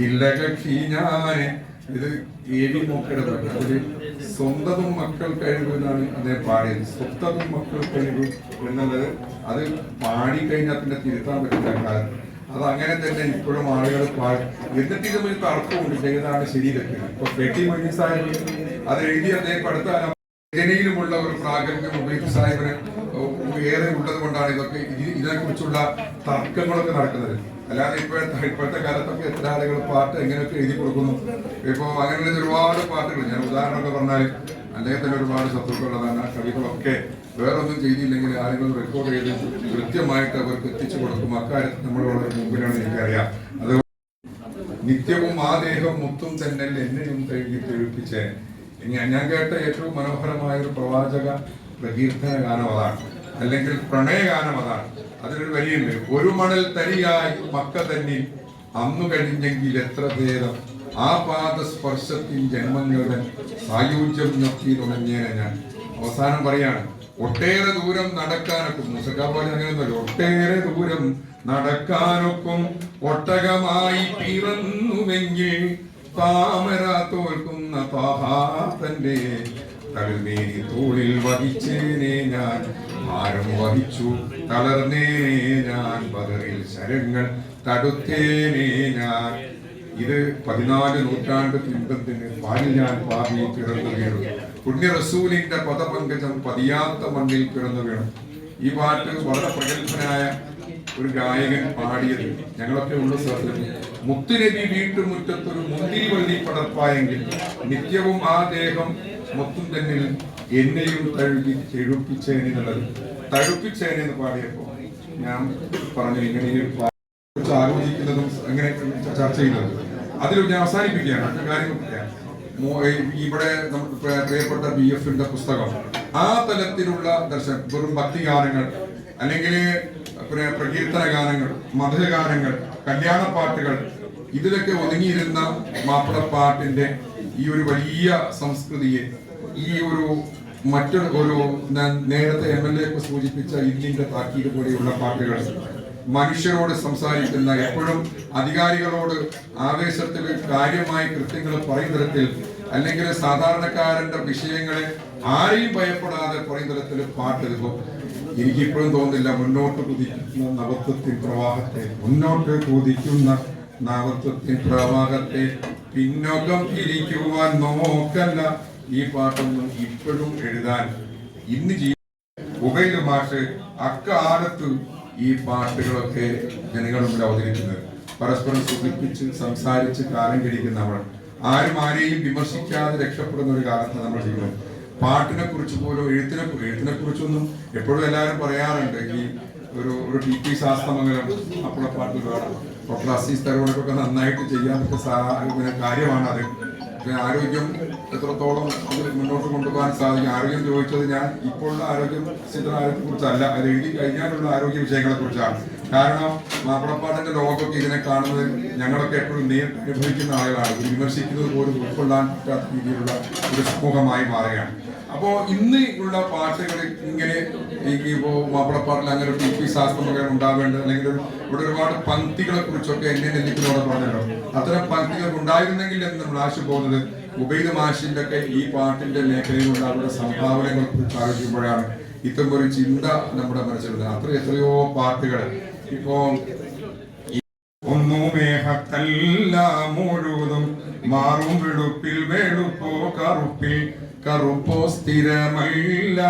[SPEAKER 5] ഇല്ല കക്ഷി ഞാന്. ഇത് ഏവി നോക്കയുടെ അതില് സ്വന്തതും മക്കൾ കഴിവ് എന്നാണ് അദ്ദേഹം പാടിയത്. സ്വത്തതും മക്കൾ കഴിവ് എന്നുള്ളത് അത് പാടിക്കഴിഞ്ഞാൽ പിന്നെ തിരുത്താൻ പറ്റില്ല കാലത്ത്. അത് അങ്ങനെ തന്നെ ഇപ്പോഴും ആളുകൾ പാടും. എന്നിട്ട് ഇതൊരു തർക്കമുണ്ട് ഏതാണ് ശരി തെറ്റുന്നത്. ഇപ്പൊ പെട്ടി മൊയ്നി സാഹിബ് അത് എഴുതി അദ്ദേഹം അടുത്ത രചനയിലുമുള്ള ഒരു പ്രാഗൽഭ്യം ഉബൈദ് സാഹിബിന് ഏറെ ഉള്ളത് കൊണ്ടാണ് ഇതൊക്കെ ഇതിനെ കുറിച്ചുള്ള തർക്കങ്ങളൊക്കെ നടക്കുന്നത്. അല്ലാതെ ഇപ്പോഴത്തെ കാലത്തൊക്കെ എത്ര ആളുകൾ പാട്ട് എങ്ങനെയൊക്കെ എഴുതി കൊടുക്കുന്നു. ഇപ്പൊ അങ്ങനെയുള്ള ഒരുപാട് പാട്ടുകൾ, ഞാൻ ഉദാഹരണമൊക്കെ പറഞ്ഞാൽ അദ്ദേഹത്തിന് ഒരുപാട് ശത്രുക്കളുള്ളതാണ്. കവികളൊക്കെ വേറൊന്നും ചെയ്തില്ലെങ്കിൽ ആളുകൾ റെക്കോർഡ് ചെയ്ത് കൃത്യമായിട്ട് അവർക്ക് എത്തിച്ചു കൊടുക്കും. അക്കാര്യത്തിൽ നമ്മളോട് മുമ്പിലാണ് എനിക്കറിയാം. അത് നിത്യവും ആ ദേഹം മുത്തും തന്നെ എന്നെയും കഴുകി തെഴുപ്പിച്ചേ. ഞാൻ കേട്ട ഏറ്റവും മനോഹരമായ ഒരു പ്രവാചക പ്രകീർത്തന ഗാനം അതാണ്, അല്ലെങ്കിൽ പ്രണയഗാനം അതാണ്. അതിലൊരു വരിയുണ്ട്. ഒരു മണൽ തരിയായി മക്ക തന്നിൽ അന്നു കഴിഞ്ഞെങ്കിൽ എത്ര ഭേദം ആ പാദസ്പർശത്തിൻ ജന്മങ്ങളുടെ സായുജ്യം നോക്കി തുടങ്ങിയേനെ ഞാൻ. അവസാനം പറയാണ് ഒട്ടേറെ ദൂരം നടക്കാനൊക്കും. മുസക്കാപ്പാടി അങ്ങനെയൊന്നുമല്ല. ഒട്ടേറെ ദൂരം നടക്കാനൊക്കും ഒട്ടകമായി പിറന്നുവെങ്കിൽ താമര തോൽക്കുന്ന തന്റെ തകർന്നേനി തോളിൽ വഹിച്ചേനെ ഞാൻ ഭാരം വഹിച്ചു തളർന്നേനെ ഞാൻ ബദറിൽ ശരങ്ങൾ തടുത്തേനെ ഞാൻ. ഇത് 14 നൂറ്റാണ്ട് പിൻപത്തിന് പാലിൽ ഞാൻ പാപി പിറന്നു വീണു. പുണ്യ റസൂലിന്റെ പദപങ്കജം പതിയാത്ത മണ്ണിൽ പിറന്നു വീണു. ഈ പാട്ട് വളരെ പ്രഗത്ഭനായ ഒരു ഗായകൻ പാടിയത് ഞങ്ങളൊക്കെ ഉള്ള സ്ഥലത്ത് മുത്തുനബി വീട്ടുമുറ്റത്തൊരു മുന്തിരി വള്ളി പടർപ്പായെങ്കിൽ നിത്യവും ആ ദേഹം മുത്തും തന്നിൽ എന്നെയും തഴുകി ചെഴുപ്പിച്ചേനെന്നുള്ളത്. തഴുപ്പിച്ചേനെന്ന് പാടിയപ്പോ ഞാൻ പറഞ്ഞു ഇങ്ങനെ കുറിച്ച് ആലോചിക്കുന്നതും അങ്ങനെ ചർച്ച ചെയ്യുന്നത്. അതിൽ ഞാൻ അവസാനിപ്പിക്കുകയാണ് കാര്യം. ഇവിടെ പ്രിയപ്പെട്ട BFന്റെ പുസ്തകം ആ തലത്തിലുള്ള ദർശനം വെറും ഭക്തിഗാനങ്ങൾ അല്ലെങ്കിൽ പ്രകീർത്തന ഗാനങ്ങൾ, മധുരഗാനങ്ങൾ, കല്യാണപ്പാട്ടുകൾ ഇതിലൊക്കെ ഒതുങ്ങിയിരുന്ന മാപ്പിളപ്പാട്ടിന്റെ ഈ ഒരു വലിയ സംസ്കൃതിയെ, ഈ ഒരു മറ്റൊരു ഞാൻ നേരത്തെ MLA സൂചിപ്പിച്ച ഇന്നിന്റെ താക്കീത് പോലെയുള്ള പാട്ടുകൾ മനുഷ്യരോട് സംസാരിക്കുന്ന, എപ്പോഴും അധികാരികളോട് ആവേശത്തിൽ കാര്യമായ കൃത്യങ്ങൾ പറയുന്ന തരത്തിൽ, അല്ലെങ്കിൽ സാധാരണക്കാരന്റെ വിഷയങ്ങളെ ആരെയും ഭയപ്പെടാതെ പറയുന്ന തരത്തിൽ പാട്ട് എഴുതുമ്പോൾ എനിക്കിപ്പോഴും തോന്നുന്നില്ല മുന്നോട്ട് കുതിക്കുന്ന നവത്വത്തിൻ പ്രവാഹത്തെ, മുന്നോട്ട് കുതിക്കുന്ന നവത്വത്തിൻ പ്രവാഹത്തെ പിന്നോക്കം തിരിക്കുവാൻ നോക്കല്ല. ഈ പാട്ടൊന്നും ഇപ്പോഴും എഴുതാൻ ഇന്ന് ഉബൈദ് മാഷ് അക്കാലത്ത് ഈ പാട്ടുകളൊക്കെ ജനങ്ങളുടെ മുമ്പിൽ അവതരിക്കുന്നത് പരസ്പരം സുഖിപ്പിച്ച് സംസാരിച്ച് കാലം കഴിക്കുന്ന നമ്മൾ ആരും ആരെയും വിമർശിക്കാതെ രക്ഷപ്പെടുന്ന ഒരു കാലത്ത് നമ്മൾ ചെയ്യുന്നത്. പാട്ടിനെ കുറിച്ച് പോലും എഴുത്തിനെ കുറിച്ചൊന്നും എപ്പോഴും എല്ലാവരും പറയാറുണ്ട്. ഈ ഒരു TP ശാസ്ത്രമംഗലം അപ്പുറപ്പാട്ട് ഡോക്ടർ അസീസ് തരവണക്കൊക്കെ നന്നായിട്ട് ചെയ്യാൻ പറ്റിയ കാര്യമാണ് അത്. ആരോഗ്യം എത്രത്തോളം അത് മുന്നോട്ട് കൊണ്ടുപോകാൻ സാധിക്കും. ആരോഗ്യം ചോദിച്ചത് ഞാൻ ഇപ്പോഴുള്ള ആരോഗ്യത്തെ കുറിച്ചല്ല, അത് എഴുതി കഴിഞ്ഞാലുള്ള ആരോഗ്യ വിഷയങ്ങളെ കുറിച്ചാണ്. കാരണം മാപ്പിളപ്പാട്ടിന്റെ ലോകമൊക്കെ ഇതിനെ കാണുന്നത് ഞങ്ങളൊക്കെ എപ്പോഴും നേരിട്ട് അനുഭവിക്കുന്ന ആളുകളാണ്. വിമർശിക്കുന്നത് പോലും ഉൾക്കൊള്ളാൻ പറ്റാത്ത രീതിയിലുള്ള ഒരു സമൂഹമായി മാറുകയാണ്. അപ്പോ ഇന്ന് ഉള്ള പാട്ടുകൾ ഇങ്ങനെ ഇപ്പോ മാപ്പിളപ്പാട്ടിൽ അങ്ങനെ ഒരു TP ശാസ്ത്രമൊക്കെ ഉണ്ടാവേണ്ടത്, അല്ലെങ്കിൽ ഇവിടെ ഒരുപാട് പങ്ക്തികളെ കുറിച്ചൊക്കെ നെല്ലിക്കുന്നതോടെ പറഞ്ഞല്ലോ. അത്തരം പങ്ക്തികൾ ഉണ്ടായിരുന്നെങ്കിൽ എന്ന് നമ്മൾ ആശു പോകുന്നത് ഉബൈദ് മാഷിന്റെ ഒക്കെ ഈ പാട്ടിന്റെ മേഖലയിലുള്ള അവരുടെ സംഭാവനകളെ കുറിച്ച് ആലോചിക്കുമ്പോഴാണ് ഇത്തരം ഒരു ചിന്ത നമ്മുടെ മനസ്സിലുള്ളത്. എത്രയോ പാട്ടുകൾ ഇപ്പോ ഒന്നുമേഹത്തല്ല മുഴുതും മാറും വെളുപ്പിൽ വെളുപ്പോ കറുപ്പിൽ കറുപ്പോ സ്ഥിരമല്ല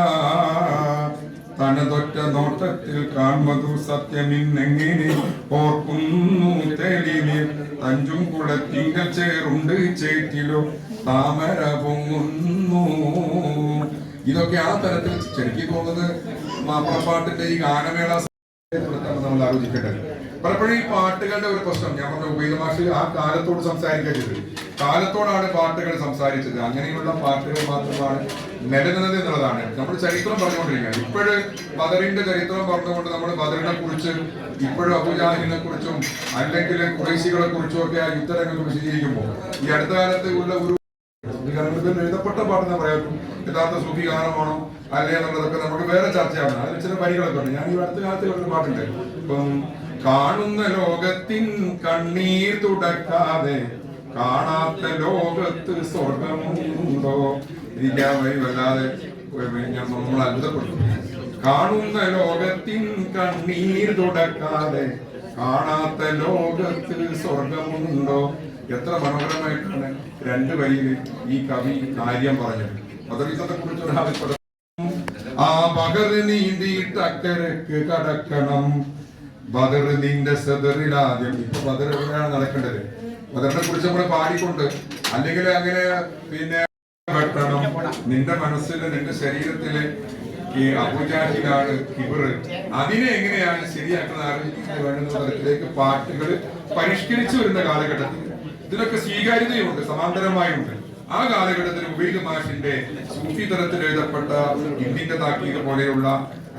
[SPEAKER 5] തനതൊറ്റ നോട്ടത്തിൽ കാൺമതു സത്യമിന്നെങ്ങനെ ഓർക്കുന്നു തെളിവിൽ തഞ്ചും കുളത്തിങ്കൽ ചേറുണ്ട് ചേറ്റിലോ താമര പൊങ്ങുന്നു. ഇതൊക്കെ ആ തരത്തിൽ ശരിക്കും തോന്നുന്നത് മാപ്പിളപ്പാട്ടിന്റെ ഈ ഗാനമേള നമ്മൾ ആലോചിക്കേണ്ടത്. പലപ്പോഴും ഈ പാട്ടുകളുടെ ഒരു പ്രശ്നം, ഞാൻ പറഞ്ഞ ഉബൈദ് മാഷ് ആ കാലത്തോട് സംസാരിക്കാൻ ചെയ്തത്, കാലത്തോടാണ് പാട്ടുകൾ സംസാരിച്ചത്. അങ്ങനെയുള്ള പാട്ടുകൾ മാത്രമാണ് നിലനിന്നത് എന്നുള്ളതാണ് നമ്മൾ ചരിത്രം പറഞ്ഞുകൊണ്ടിരിക്കുന്നത്. ഇപ്പോഴും ബദറിന്റെ ചരിത്രം പറഞ്ഞുകൊണ്ട് നമ്മൾ ബദറിനെ കുറിച്ച് ഇപ്പോഴും അബൂജാഹിലിനെ കുറിച്ചും അല്ലെങ്കിൽ ഖുറൈശികളെ കുറിച്ചും ഒക്കെ ആ യുദ്ധരംഗത്ത് വിശദീകരിക്കുമ്പോൾ ഈ അടുത്ത കാലത്ത് ഉള്ള ഒരു എഴുതപ്പെട്ട പാട്ടെന്ന് പറയാം, യഥാർത്ഥ സൂഫി ഗാനമാണോ അല്ലേ എന്നുള്ളതൊക്കെ നമുക്ക് വേറെ ചർച്ചയാണ്. അതിൽ ചില വരികളൊക്കെ ഉണ്ട്. ഞാൻ ഈ അടുത്ത കാലത്ത് ഒരു പാട്ടുണ്ട്, ഇപ്പം കാണുന്ന ലോകത്തിൻ കണ്ണീർ തുടക്കാതെ കാണാത്ത ലോകത്ത് സ്വർഗമുണ്ടോ. എനിക്ക് ആ വരി വല്ലാതെ നമ്മൾ അത്ഭുതപ്പെട്ടു. കാണുന്ന ലോകത്തിൻ കണ്ണീർ തുടക്കാതെ കാണാത്ത ലോകത്ത് സ്വർഗമുണ്ടോ. എത്ര മനോഹരമായിട്ടാണ് രണ്ട് വരിയിൽ ഈ കവി കാര്യം പറഞ്ഞത്. ബദരീസത്തെ കുറിച്ച് ഒരാവശ്യം, ആ ബദർ നീന്തിയിട്ട് അക്കരക്ക് കടക്കണം, ബദർ നിന്റെ സദറിലാദ്യം. ഇപ്പൊ ബദർ എവിടെയാണ് നടക്കേണ്ടത്? ബദറിനെ കുറിച്ച് നമ്മൾ പാടിക്കൊണ്ട് അല്ലെങ്കിൽ അങ്ങനെ പിന്നെ വെട്ടണം. നിന്റെ മനസ്സില് നിന്റെ ശരീരത്തില് ഈ അബൂജാഹിലാണ് കിബറ്, അതിനെ എങ്ങനെയാണ് ശരിയാക്കുന്നത് ആലോചിക്കുന്നത് വേണ്ടുന്ന തരത്തിലേക്ക് പാട്ടുകൾ പരിഷ്കരിച്ചു വരുന്ന കാലഘട്ടത്തിൽ ഇതിനൊക്കെ സ്വീകാര്യതയുണ്ട്, സമാന്തരമായുണ്ട്. ആ കാലഘട്ടത്തിൽ ഉബൈദ് മാഷിന്റെ സൂഫി തരത്തിൽ എഴുതപ്പെട്ട ഇന്ത്യന്റെ താക്കീത് പോലെയുള്ള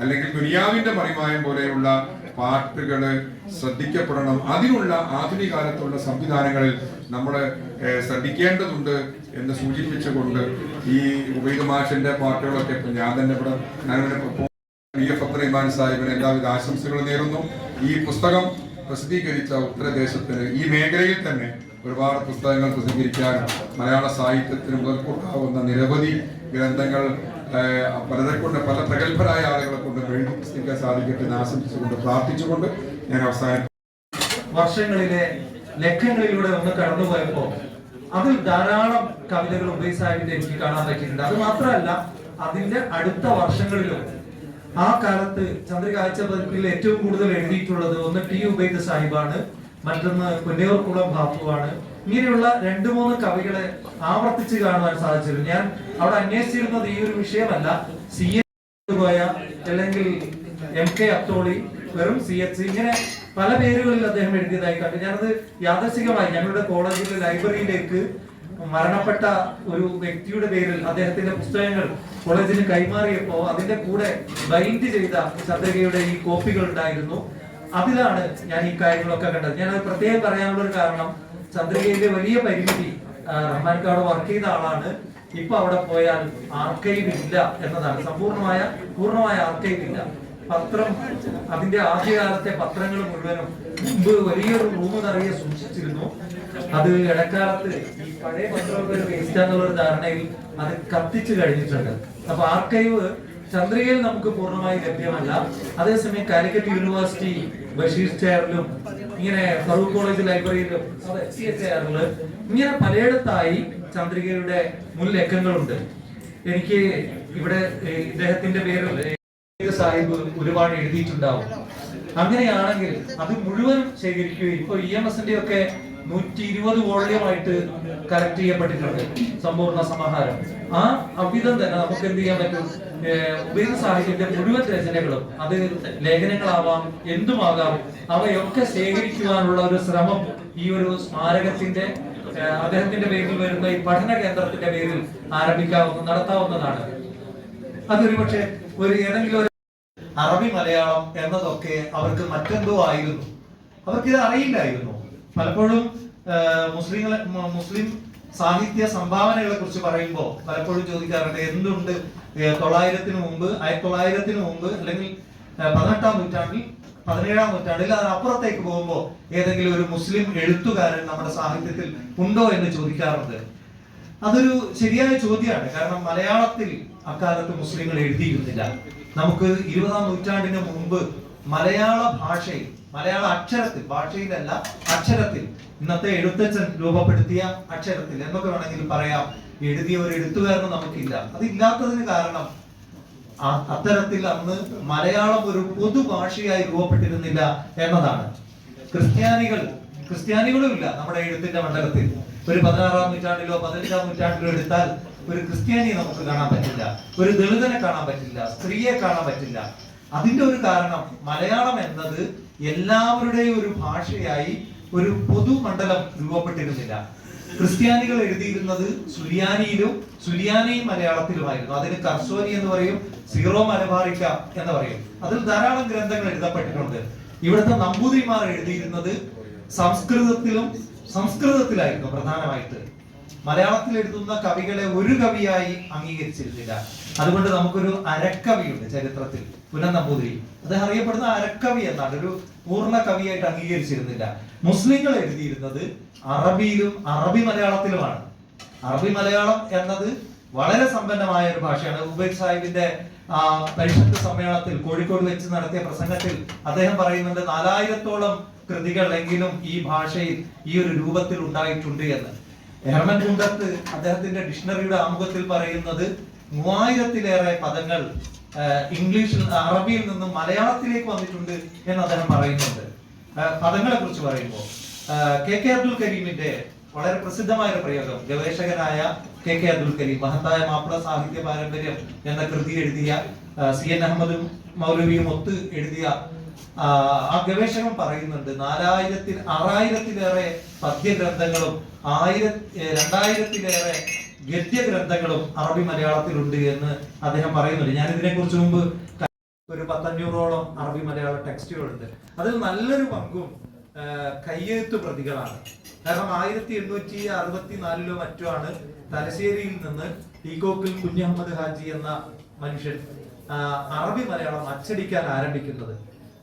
[SPEAKER 5] അല്ലെങ്കിൽ ദുനിയാവിന്റെ മറിമായം പോലെയുള്ള പാട്ടുകള് ശ്രദ്ധിക്കപ്പെടണം. അതിനുള്ള ആധുനിക കാലത്തുള്ള സംവിധാനങ്ങളിൽ നമ്മൾ ശ്രദ്ധിക്കേണ്ടതുണ്ട് എന്ന് സൂചിപ്പിച്ചുകൊണ്ട് ഈ ഉബൈദ് മാഷിന്റെ പാട്ടുകളൊക്കെ ഇപ്പൊ ഞാൻ തന്നെ ഇവിടെ VF അബ്ദുറഹിമാൻ സാഹിബിന് എല്ലാവിധ ആശംസകളും നേരുന്നു. ഈ പുസ്തകം പ്രസിദ്ധീകരിച്ച ഉത്തരദേശത്തിന് ഈ മേഖലയിൽ തന്നെ ഒരുപാട് പുസ്തകങ്ങൾ പ്രസിദ്ധീകരിക്കാനും മലയാള സാഹിത്യത്തിന് മുതൽക്കൂട്ടാവുന്ന നിരവധി ഗ്രന്ഥങ്ങൾ പലരെ കൊണ്ട് പല പ്രഗത്ഭരായ ആളുകളെ കൊണ്ട് എഴുതി പുസ്തകം സാധിക്കട്ടെ എന്ന് ആശംസിച്ചുകൊണ്ട് പ്രാർത്ഥിച്ചുകൊണ്ട് ഞാൻ അവസാനം.
[SPEAKER 6] വർഷങ്ങളിലെ ലക്കങ്ങളിലൂടെ ഒന്ന് കടന്നുപോയപ്പോ അതിൽ ധാരാളം കവിതകൾ ഉബൈദ് സാഹിബിന്റെ എനിക്ക് കാണാൻ പറ്റിയിട്ടുണ്ട്. അത് മാത്രമല്ല, അതിന്റെ അടുത്ത വർഷങ്ങളിലും ആ കാലത്ത് ചന്ദ്രിക ആഴ്ച പതിപ്പിൽ ഏറ്റവും കൂടുതൽ എഴുതിയിട്ടുള്ളത് ഒന്ന് T ഉബൈദ് സാഹിബാണ്, മറ്റൊന്ന് പുന്നയൂർകുളം ബാപ്പുവാണ്. ഇങ്ങനെയുള്ള 2-3 കവികളെ ആവർത്തിച്ച് കാണുവാൻ സാധിച്ചിരുന്നു. ഞാൻ അവിടെ അന്വേഷിച്ചിരുന്നത് ഈ ഒരു വിഷയമല്ല, പോയ അല്ലെങ്കിൽ MK അത്തോളി, വെറും CH, ഇങ്ങനെ പല പേരുകളിൽ അദ്ദേഹം എഴുതിയതായി കണ്ടു. ഞാനത് യാദർശികമായി ഞങ്ങളുടെ കോളേജിലെ ലൈബ്രറിയിലേക്ക് മരണപ്പെട്ട ഒരു വ്യക്തിയുടെ പേരിൽ അദ്ദേഹത്തിന്റെ പുസ്തകങ്ങൾ കോളേജിന് കൈമാറിയപ്പോ അതിന്റെ കൂടെ ബൈൻഡ് ചെയ്ത ചന്ദ്രികയുടെ ഈ കോപ്പികൾ ഉണ്ടായിരുന്നു. അതിലാണ് ഞാൻ ഈ കാര്യങ്ങളൊക്കെ കണ്ടത്. ഞാൻ അത് പ്രത്യേകം പറയാനുള്ള ഒരു കാരണം, ചന്ദ്രികയിലെ വലിയ പരിമിതി, റഹ്മാൻകാട് വർക്ക് ചെയ്ത ആളാണ്. ഇപ്പൊ അവിടെ പോയാൽ ആർക്കൈവ് ഇല്ല എന്നതാണ്. പൂർണ്ണമായ ആർക്കൈവ് ഇല്ല. പത്രം, അതിന്റെ ആദ്യകാലത്തെ പത്രങ്ങൾ മുഴുവനും മുമ്പ് വലിയൊരു റൂം നിറയെ സൂക്ഷിച്ചിരുന്നു. അത് ഇടക്കാലത്ത് ഈ പഴയ പത്രമൊക്കെ ഒരു വേസ്റ്റ് എന്നുള്ളൊരു ധാരണയിൽ അത് കത്തിച്ചു കഴിഞ്ഞിട്ടുണ്ട്. അപ്പൊ ആർക്കൈവ് ചന്ദ്രികയിൽ നമുക്ക് പൂർണ്ണമായി ലഭ്യമല്ല. അതേസമയം കാലിക്കറ്റ് യൂണിവേഴ്സിറ്റി ബഷീർ ചെയറിലും ഇങ്ങനെ ഫറൂഖ് കോളേജ് ലൈബ്രറിയിലും ചെയറില് ഇങ്ങനെ പലയിടത്തായി ചന്ദ്രികയുടെ മുൻ ലക്കങ്ങളുണ്ട്. എനിക്ക് ഇവിടെ ഇദ്ദേഹത്തിന്റെ പേരിൽ സാഹിബ് ഒരുപാട് എഴുതിയിട്ടുണ്ടാവും. അങ്ങനെയാണെങ്കിൽ അത് മുഴുവൻ ശേഖരിക്കുകയും ഇപ്പൊ EMSന്റെ ഒക്കെ 120 വോള്യമായിട്ട് കളക്ട് ചെയ്യപ്പെട്ടിട്ടുണ്ട് സമ്പൂർണ്ണ സമാഹാരം. ആ അവിധം തന്നെ നമുക്ക് എന്ത് ചെയ്യാൻ പറ്റും? ഉബൈദ് സാഹിബിന്റെ മുഴുവൻ രചനകളും, അത് ലേഖനങ്ങളാവാം, എന്തുമാകാം, അവയൊക്കെ ശേഖരിക്കുവാനുള്ള ഒരു ശ്രമം ഈ ഒരു സ്മാരകത്തിന്റെ അദ്ദേഹത്തിന്റെ പേരിൽ വരുന്ന ഈ പഠന കേന്ദ്രത്തിന്റെ പേരിൽ നടത്താവുന്നതാണ്. അതൊരു പക്ഷേ ഏതെങ്കിലും ഒരു അറബി മലയാളം എന്നതൊക്കെ അവർക്ക് മറ്റെന്തോ ആയിരുന്നു, അവർക്കിത് അറിയില്ലായിരുന്നു. പലപ്പോഴും മുസ്ലിം സാഹിത്യ സംഭാവനകളെ കുറിച്ച് പറയുമ്പോൾ പലപ്പോഴും ചോദിക്കാറുണ്ട്, എന്തുണ്ട് 1900 മുമ്പ് അല്ലെങ്കിൽ 18ാം നൂറ്റാണ്ടിൽ 17ാം നൂറ്റാണ്ടിൽ അതിനപ്പുറത്തേക്ക് പോകുമ്പോൾ ഏതെങ്കിലും ഒരു മുസ്ലിം എഴുത്തുകാരൻ നമ്മുടെ സാഹിത്യത്തിൽ ഉണ്ടോ എന്ന് ചോദിക്കാറുണ്ട്. അതൊരു ശരിയായ ചോദ്യമാണ്. കാരണം മലയാളത്തിൽ അക്കാലത്ത് മുസ്ലിങ്ങൾ എഴുതിയിരുന്നില്ല. നമുക്ക് 20ാം നൂറ്റാണ്ടിന് മുമ്പ് മലയാള ഭാഷയിൽ, മലയാള അക്ഷരത്തിൽ, ഭാഷയിലല്ല അക്ഷരത്തിൽ, ഇന്നത്തെ എഴുത്തച്ഛൻ രൂപപ്പെടുത്തിയ അക്ഷരത്തിൽ എന്നൊക്കെ വേണമെങ്കിൽ പറയാം, എഴുതിയ ഒരു എഴുത്തുകാരനും നമുക്കില്ല. അതില്ലാത്തതിന് കാരണം അത്തരത്തിൽ അന്ന് മലയാളം ഒരു പൊതുഭാഷയായി രൂപപ്പെട്ടിരുന്നില്ല എന്നതാണ്. ക്രിസ്ത്യാനികളും ഇല്ല നമ്മുടെ എഴുത്തിന്റെ മണ്ഡലത്തിൽ. ഒരു 16ാം നൂറ്റാണ്ടിലോ 15ാം നൂറ്റാണ്ടിലോ എടുത്താൽ ഒരു ക്രിസ്ത്യാനിയെ നമുക്ക് കാണാൻ പറ്റില്ല, ഒരു ദളിതനെ കാണാൻ പറ്റില്ല, സ്ത്രീയെ കാണാൻ പറ്റില്ല. അതിന്റെ ഒരു കാരണം മലയാളം എന്നത് എല്ലാവരുടെയും ഒരു ഭാഷയായി ഒരു പൊതുമണ്ഡലം രൂപപ്പെട്ടിരുന്നില്ല. ക്രിസ്ത്യാനികൾ എഴുതിയിരുന്നത് സുറിയാനി മലയാളത്തിലുമായിരുന്നു. അതിന് കർസോനി എന്ന് പറയും, സീറോ മലബാറിക്ക എന്ന് പറയും. അതിൽ ധാരാളം ഗ്രന്ഥങ്ങൾ എഴുതപ്പെട്ടിട്ടുണ്ട്. ഇവിടുത്തെ നമ്പൂതിരിമാർ എഴുതിയിരുന്നത് സംസ്കൃതത്തിലായിരുന്നു പ്രധാനമായിട്ട്. മലയാളത്തിൽ എഴുതുന്ന കവികളെ ഒരു കവിയായി അംഗീകരിച്ചിരുന്നില്ല. അതുകൊണ്ട് നമുക്കൊരു അരക്കവിയുണ്ട് ചരിത്രത്തിൽ, പുനൻ നമ്പൂതിരി. അദ്ദേഹം അറിയപ്പെടുന്ന അരക്കവി എന്നാണ്, ഒരു പൂർണ്ണ കവിയായിട്ട് അംഗീകരിച്ചിരുന്നില്ല. മുസ്ലിങ്ങൾ എഴുതിയിരുന്നത് അറബിയിലും അറബി മലയാളത്തിലുമാണ്. അറബി മലയാളം എന്നത് വളരെ സമ്പന്നമായ ഒരു ഭാഷയാണ്. ഉബൈദ് സാഹിബിന്റെ പരിഷത്ത് സമ്മേളനത്തിൽ കോഴിക്കോട് വെച്ച് നടത്തിയ പ്രസംഗത്തിൽ അദ്ദേഹം പറയുന്നുണ്ട് 4000-ഓളം കൃതികൾ എങ്കിലും ഈ ഭാഷയിൽ ഈ ഒരു രൂപത്തിൽ ഉണ്ടായിട്ടുണ്ട് എന്ന്. ഹെർമൻ കുണ്ടത്ത് അദ്ദേഹത്തിന്റെ ഡിക്ഷണറിയുടെ ആമുഖത്തിൽ പറയുന്നത് 3000-ലേറെ പദങ്ങൾ അറബിയിൽ നിന്നും മലയാളത്തിലേക്ക് വന്നിട്ടുണ്ട് എന്ന് അദ്ദേഹം പറയുന്നുണ്ട്. പദങ്ങളെ കുറിച്ച് പറയുമ്പോൾ KK അബ്ദുൽ കരീമിന്റെ വളരെ പ്രസിദ്ധമായ ഒരു പ്രയോഗം, ഗവേഷകനായ KK അബ്ദുൽ കരീം മഹത്തായ മാപ്പിള സാഹിത്യ പാരമ്പര്യം എന്ന കൃതി എഴുതിയ CN അഹമ്മദും മൗലവിയും ഒത്ത് എഴുതിയ ആ ഗവേഷകൻ പറയുന്നുണ്ട് 6000-ലേറെ പദ്യഗ്രന്ഥങ്ങളും 2000-ലേറെ ഗദ്യഗ്രന്ഥങ്ങളും അറബി മലയാളത്തിലുണ്ട് എന്ന് അദ്ദേഹം പറയുന്നുണ്ട്. ഞാൻ ഇതിനെ കുറിച്ച് മുമ്പ് ഒരു 500-ഓളം അറബി മലയാള ടെക്സ്റ്റുകളുണ്ട്. അതിൽ നല്ലൊരു പങ്കും കയ്യെഴുത്ത് പ്രതികളാണ്. കാരണം 1864-ലോ മറ്റോ ആണ് തലശ്ശേരിയിൽ നിന്ന് ടീക്കോക്കിൽ കുഞ്ഞഹമ്മദ് ഹാജി എന്ന മനുഷ്യൻ അറബി മലയാളം അച്ചടിക്കാൻ ആരംഭിക്കുന്നത്.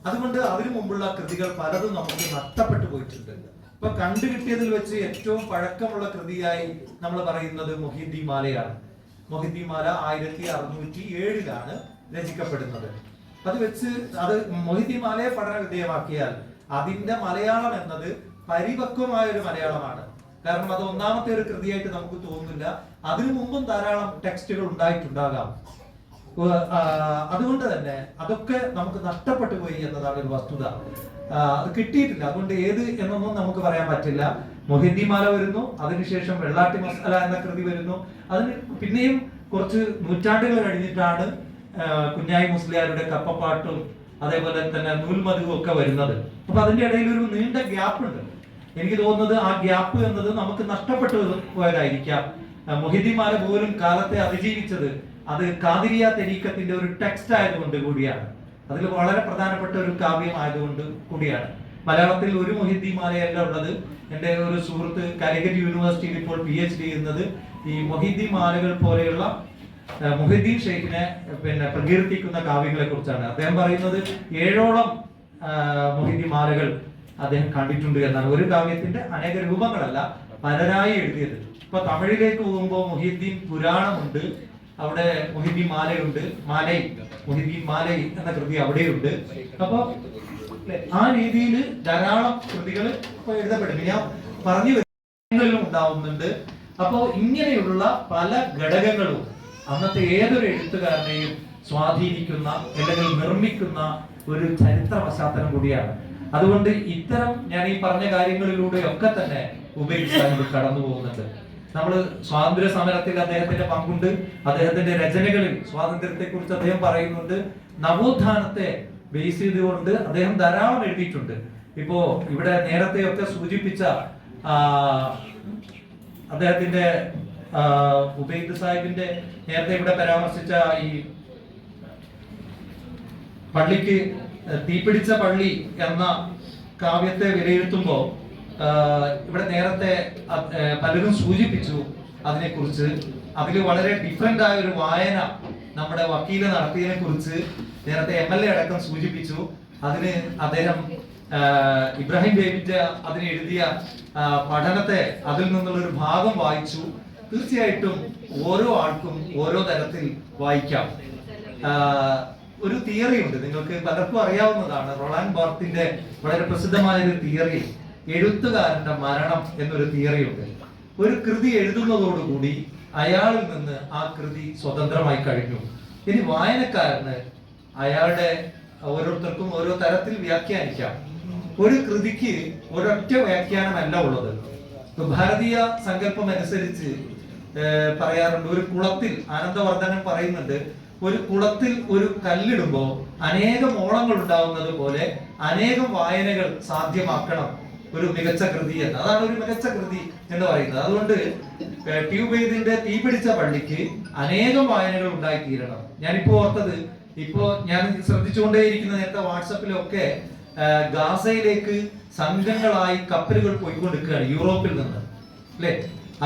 [SPEAKER 6] അതുകൊണ്ട് അതിനു മുമ്പുള്ള കൃതികൾ പലതും നമുക്ക് നഷ്ടപ്പെട്ടു പോയിട്ടുണ്ട്. ഇപ്പൊ കണ്ടുകിട്ടിയതിൽ വെച്ച് ഏറ്റവും പഴക്കമുള്ള കൃതിയായി നമ്മൾ പറയുന്നത് മൊഹീദ്ദീൻ മാലയാണ്. മൊഹീദ്ദീൻ മാല 1607-ലാണ് രചിക്കപ്പെടുന്നത്. അത് വെച്ച് മൊഹീദ്ദീൻ മാലയെ പഠന വിധേയമാക്കിയാൽ അതിന്റെ മലയാളം എന്നത് പരിപക്വമായ ഒരു മലയാളമാണ്. കാരണം അത് ഒന്നാമത്തെ ഒരു കൃതിയായിട്ട് നമുക്ക് തോന്നുന്നില്ല. അതിനു മുമ്പും ധാരാളം ടെക്സ്റ്റുകൾ ഉണ്ടായിട്ടുണ്ടാകാം. അതുകൊണ്ട് തന്നെ അതൊക്കെ നമുക്ക് നഷ്ടപ്പെട്ടു പോയി എന്നതാണ് ഒരു വസ്തുത. അത് കിട്ടിയിട്ടില്ല. അതുകൊണ്ട് ഏത് എന്നൊന്നും നമുക്ക് പറയാൻ പറ്റില്ല. മൊഹീദ്ദീൻ മാല വരുന്നു, അതിനുശേഷം വെള്ളാട്ടി മസാല എന്ന കൃതി വരുന്നു. അതിന് പിന്നെയും കുറച്ച് നൂറ്റാണ്ടുകൾ കഴിഞ്ഞിട്ടാണ് കുഞ്ഞായി മുസ്ലിയാരുടെ കപ്പപ്പാട്ടും അതേപോലെ തന്നെ നൂൽമധുവും ഒക്കെ വരുന്നത്. അപ്പൊ അതിന്റെ ഇടയിൽ ഒരു നീണ്ട ഗ്യാപ്പ് ഉണ്ട്. എനിക്ക് തോന്നുന്നത് ആ ഗ്യാപ്പ് എന്നത് നമുക്ക് നഷ്ടപ്പെട്ടു പോയതായിരിക്കാം. മൊഹീദ്ദീൻ മാല പോലും കാലത്തെ അതിജീവിച്ചത് അത് ഖാദിരിയ തരീഖത്തിന്റെ ഒരു ടെക്സ്റ്റ് ആയതുകൊണ്ട് കൂടിയാണ്. അതിൽ വളരെ പ്രധാനപ്പെട്ട ഒരു കാവ്യം ആയതുകൊണ്ട് കൂടിയാണ്. മലയാളത്തിൽ ഒരു മുഹിദ്ദീൻ മാലയല്ല ഉള്ളത്. എൻ്റെ ഒരു സുഹൃത്ത് കാലിക്കറ്റ് യൂണിവേഴ്സിറ്റിയിൽ ഇപ്പോൾ PhD ചെയ്യുന്നത് ഈ മുഹിദ്ദീൻ മാലകൾ പോലെയുള്ള മുഹിദ്ദീൻ ഷെയ്ഖിനെ പ്രകീർത്തിക്കുന്ന കാവ്യങ്ങളെ കുറിച്ചാണ്. അദ്ദേഹം പറയുന്നത് 7ഓളം മുഹിദ്ദീൻ മാലകൾ അദ്ദേഹം കണ്ടിട്ടുണ്ട് എന്നാണ്. ഒരു കാവ്യത്തിന്റെ അനേക രൂപങ്ങളല്ല, പലരായി എഴുതിയത്. ഇപ്പൊ തമിഴിലേക്ക് പോകുമ്പോൾ മുഹിദ്ദീൻ പുരാണമുണ്ട്, അവിടെ മുഹിദ്ദീൻ മാലയുണ്ട്, മുഹിദ്ദീൻ മാലൈ എന്ന കൃതി അവിടെയുണ്ട്. അപ്പൊ ആ രീതിയിൽ ധാരാളം കൃതികൾ ഇപ്പൊ എഴുതപ്പെടുന്നു. ഞാൻ പറഞ്ഞു വരുന്നതിലും ഉണ്ടാവുന്നുണ്ട്. അപ്പോ ഇങ്ങനെയുള്ള പല ഘടകങ്ങളും അന്നത്തെ ഏതൊരു എഴുത്തുകാരനെയും സ്വാധീനിക്കുന്ന അല്ലെങ്കിൽ നിർമ്മിക്കുന്ന ഒരു ചരിത്ര പശ്ചാത്തലം കൂടിയാണ്. അതുകൊണ്ട് ഇത്തരം ഞാൻ ഈ പറഞ്ഞ കാര്യങ്ങളിലൂടെ ഒക്കെ തന്നെ ഉബൈദ് സാഹിബ് കടന്നു പോകുന്നുണ്ട്. നമ്മൾ സ്വാതന്ത്ര്യ സമരത്തിൽ അദ്ദേഹത്തിന്റെ പങ്കുണ്ട്. അദ്ദേഹത്തിന്റെ രചനകളിൽ സ്വാതന്ത്ര്യത്തെ കുറിച്ച് അദ്ദേഹം പറയുന്നുണ്ട്. നവോത്ഥാനത്തെ ബേസ് ചെയ്തുകൊണ്ട് അദ്ദേഹം ധാരാളം എഴുതിയിട്ടുണ്ട്. ഇപ്പോ ഇവിടെ നേരത്തെയൊക്കെ സൂചിപ്പിച്ച അദ്ദേഹത്തിന്റെ ഉബൈദ് സാഹിബിന്റെ നേരത്തെ ഇവിടെ പരാമർശിച്ച ഈ പള്ളിക്ക് തീപിടിച്ച പള്ളി എന്ന കാവ്യത്തെ വിലയിരുത്തുമ്പോൾ ഇവിടെ നേരത്തെ പലരും സൂചിപ്പിച്ചു അതിനെക്കുറിച്ച്. അതിൽ വളരെ ഡിഫറെന്റ് ആയ ഒരു വായന നമ്മുടെ വക്കീല് നടത്തിയതിനെ കുറിച്ച് നേരത്തെ MLA അടക്കം സൂചിപ്പിച്ചു. അതിന് അദ്ദേഹം ഇബ്രാഹിം ബേബിന്റെ അതിന് എഴുതിയ പഠനത്തെ അതിൽ നിന്നുള്ള ഒരു ഭാഗം വായിച്ചു. തീർച്ചയായിട്ടും ഓരോ ആൾക്കും ഓരോ തരത്തിൽ വായിക്കാം. ഒരു തിയറി ഉണ്ട്, നിങ്ങൾക്ക് പലർക്കും അറിയാവുന്നതാണ്. റൊളാൻഡ് ബാർത്തിന്റെ വളരെ പ്രസിദ്ധമായ ഒരു തിയറി, എഴുത്തുകാരന്റെ മരണം എന്നൊരു തിയറി ഉണ്ട്. ഒരു കൃതി എഴുതുന്നതോടുകൂടി അയാളിൽ നിന്ന് ആ കൃതി സ്വതന്ത്രമായി കഴിഞ്ഞു. ഇനി വായനക്കാരന് അയാളുടെ ഓരോരുത്തർക്കും ഓരോ തരത്തിൽ വ്യാഖ്യാനിക്കാം. ഒരു കൃതിക്ക് ഒരൊറ്റ വ്യാഖ്യാനമല്ല ഉള്ളത്. ഭാരതീയ സങ്കല്പം അനുസരിച്ച് പറയാറുണ്ട്, ഒരു കുളത്തിൽ ആനന്ദവർദ്ധനൻ പറയുന്നുണ്ട്, ഒരു കുളത്തിൽ ഒരു കല്ലിടുമ്പോൾ അനേകം ഓളങ്ങൾ ഉണ്ടാവുന്നത് പോലെ അനേകം വായനകൾ സാധ്യമാക്കണം ഒരു മികച്ച കൃതി എന്ന്. അതാണ് ഒരു മികച്ച കൃതി എന്ന് പറയുന്നത്. അതുകൊണ്ട് ട്യൂബൈദിന്റെ തീപിടിച്ച പള്ളിക്ക് അനേകം വായനകൾ ഉണ്ടായിത്തീരണം. ഞാനിപ്പോ ഓർത്തത്, ഇപ്പോ ഞാൻ ശ്രദ്ധിച്ചുകൊണ്ടേയിരിക്കുന്ന നേരത്തെ വാട്സപ്പിലൊക്കെ ഗാസയിലേക്ക് സംഘങ്ങളായി കപ്പലുകൾ പോയിക്കൊണ്ടിരിക്കുകയാണ് യൂറോപ്പിൽ നിന്ന്, അല്ലെ?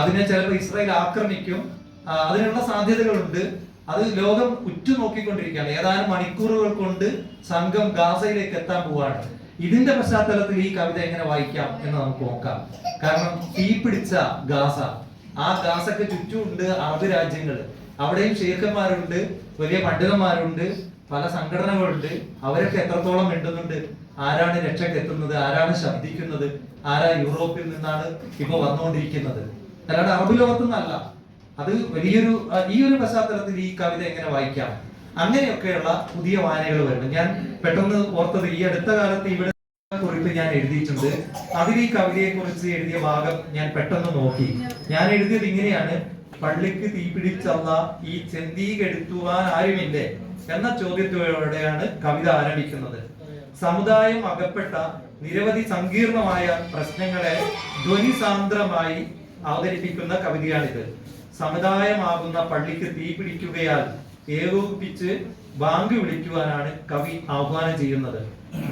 [SPEAKER 6] അതിനെ ചിലപ്പോൾ ഇസ്രായേൽ ആക്രമിക്കും, അതിനുള്ള സാധ്യതകളുണ്ട്. അത് ലോകം ഉറ്റുനോക്കിക്കൊണ്ടിരിക്കുകയാണ്. ഏതാനും മണിക്കൂറുകൾ കൊണ്ട് സംഘം ഗാസയിലേക്ക് എത്താൻ പോവാണ്. ഇതിന്റെ പശ്ചാത്തലത്തിൽ ഈ കവിത എങ്ങനെ വായിക്കാം എന്ന് നമുക്ക് നോക്കാം. കാരണം തീപിടിച്ച ഗാസ, ആ ഗാസക്ക് ചുറ്റുമുണ്ട് അറബ് രാജ്യങ്ങൾ, അവിടെയും ഷെയ്ഖന്മാരുണ്ട്, വലിയ പണ്ഡിതന്മാരുണ്ട്, പല സംഘടനകളുണ്ട്. അവരൊക്കെ എത്രത്തോളം മിണ്ടുന്നുണ്ട്, ആരാണ് രക്ഷയ്ക്ക് എത്തുന്നത്, ആരാണ് ശബ്ദിക്കുന്നത്, ആരാ യൂറോപ്പിൽ നിന്നാണ് ഇപ്പൊ വന്നുകൊണ്ടിരിക്കുന്നത്, അല്ലാണ്ട് അറബ് ലോകത്തുനിന്നല്ല. അത് വലിയൊരു ഈ ഒരു പശ്ചാത്തലത്തിൽ ഈ കവിത എങ്ങനെ വായിക്കാം, അങ്ങനെയൊക്കെയുള്ള പുതിയ വായനകൾ വരുന്നു. ഞാൻ പെട്ടെന്ന് ഓർത്തത്, ഈ അടുത്ത കാലത്ത് ഇവിടെ കുറിപ്പ് ഞാൻ എഴുതിയിട്ടുണ്ട്. അതിൽ ഈ കവിതയെ കുറിച്ച് എഴുതിയ ഭാഗം ഞാൻ പെട്ടെന്ന് നോക്കി. ഞാൻ എഴുതിയത് ഇങ്ങനെയാണ്: പള്ളിക്ക് തീപിടിച്ചല്ല ഈ ചെന്തീകെടുത്തുവാൻ ആരുമില്ലേ എന്ന ചോദ്യത്തോടെയാണ് കവിത ആരംഭിക്കുന്നത്. സമുദായം അകപ്പെട്ട നിരവധി സങ്കീർണമായ പ്രശ്നങ്ങളെ ധ്വനിസാന്ദ്രമായി അവതരിപ്പിക്കുന്ന കവിതയാണിത്. സമുദായമാകുന്ന പള്ളിക്ക് തീ പിടിക്കുകയാൽ ഏകോപിപ്പിച്ച് ബാങ്ക് വിളിക്കുവാനാണ് കവി ആഹ്വാനം ചെയ്യുന്നത്.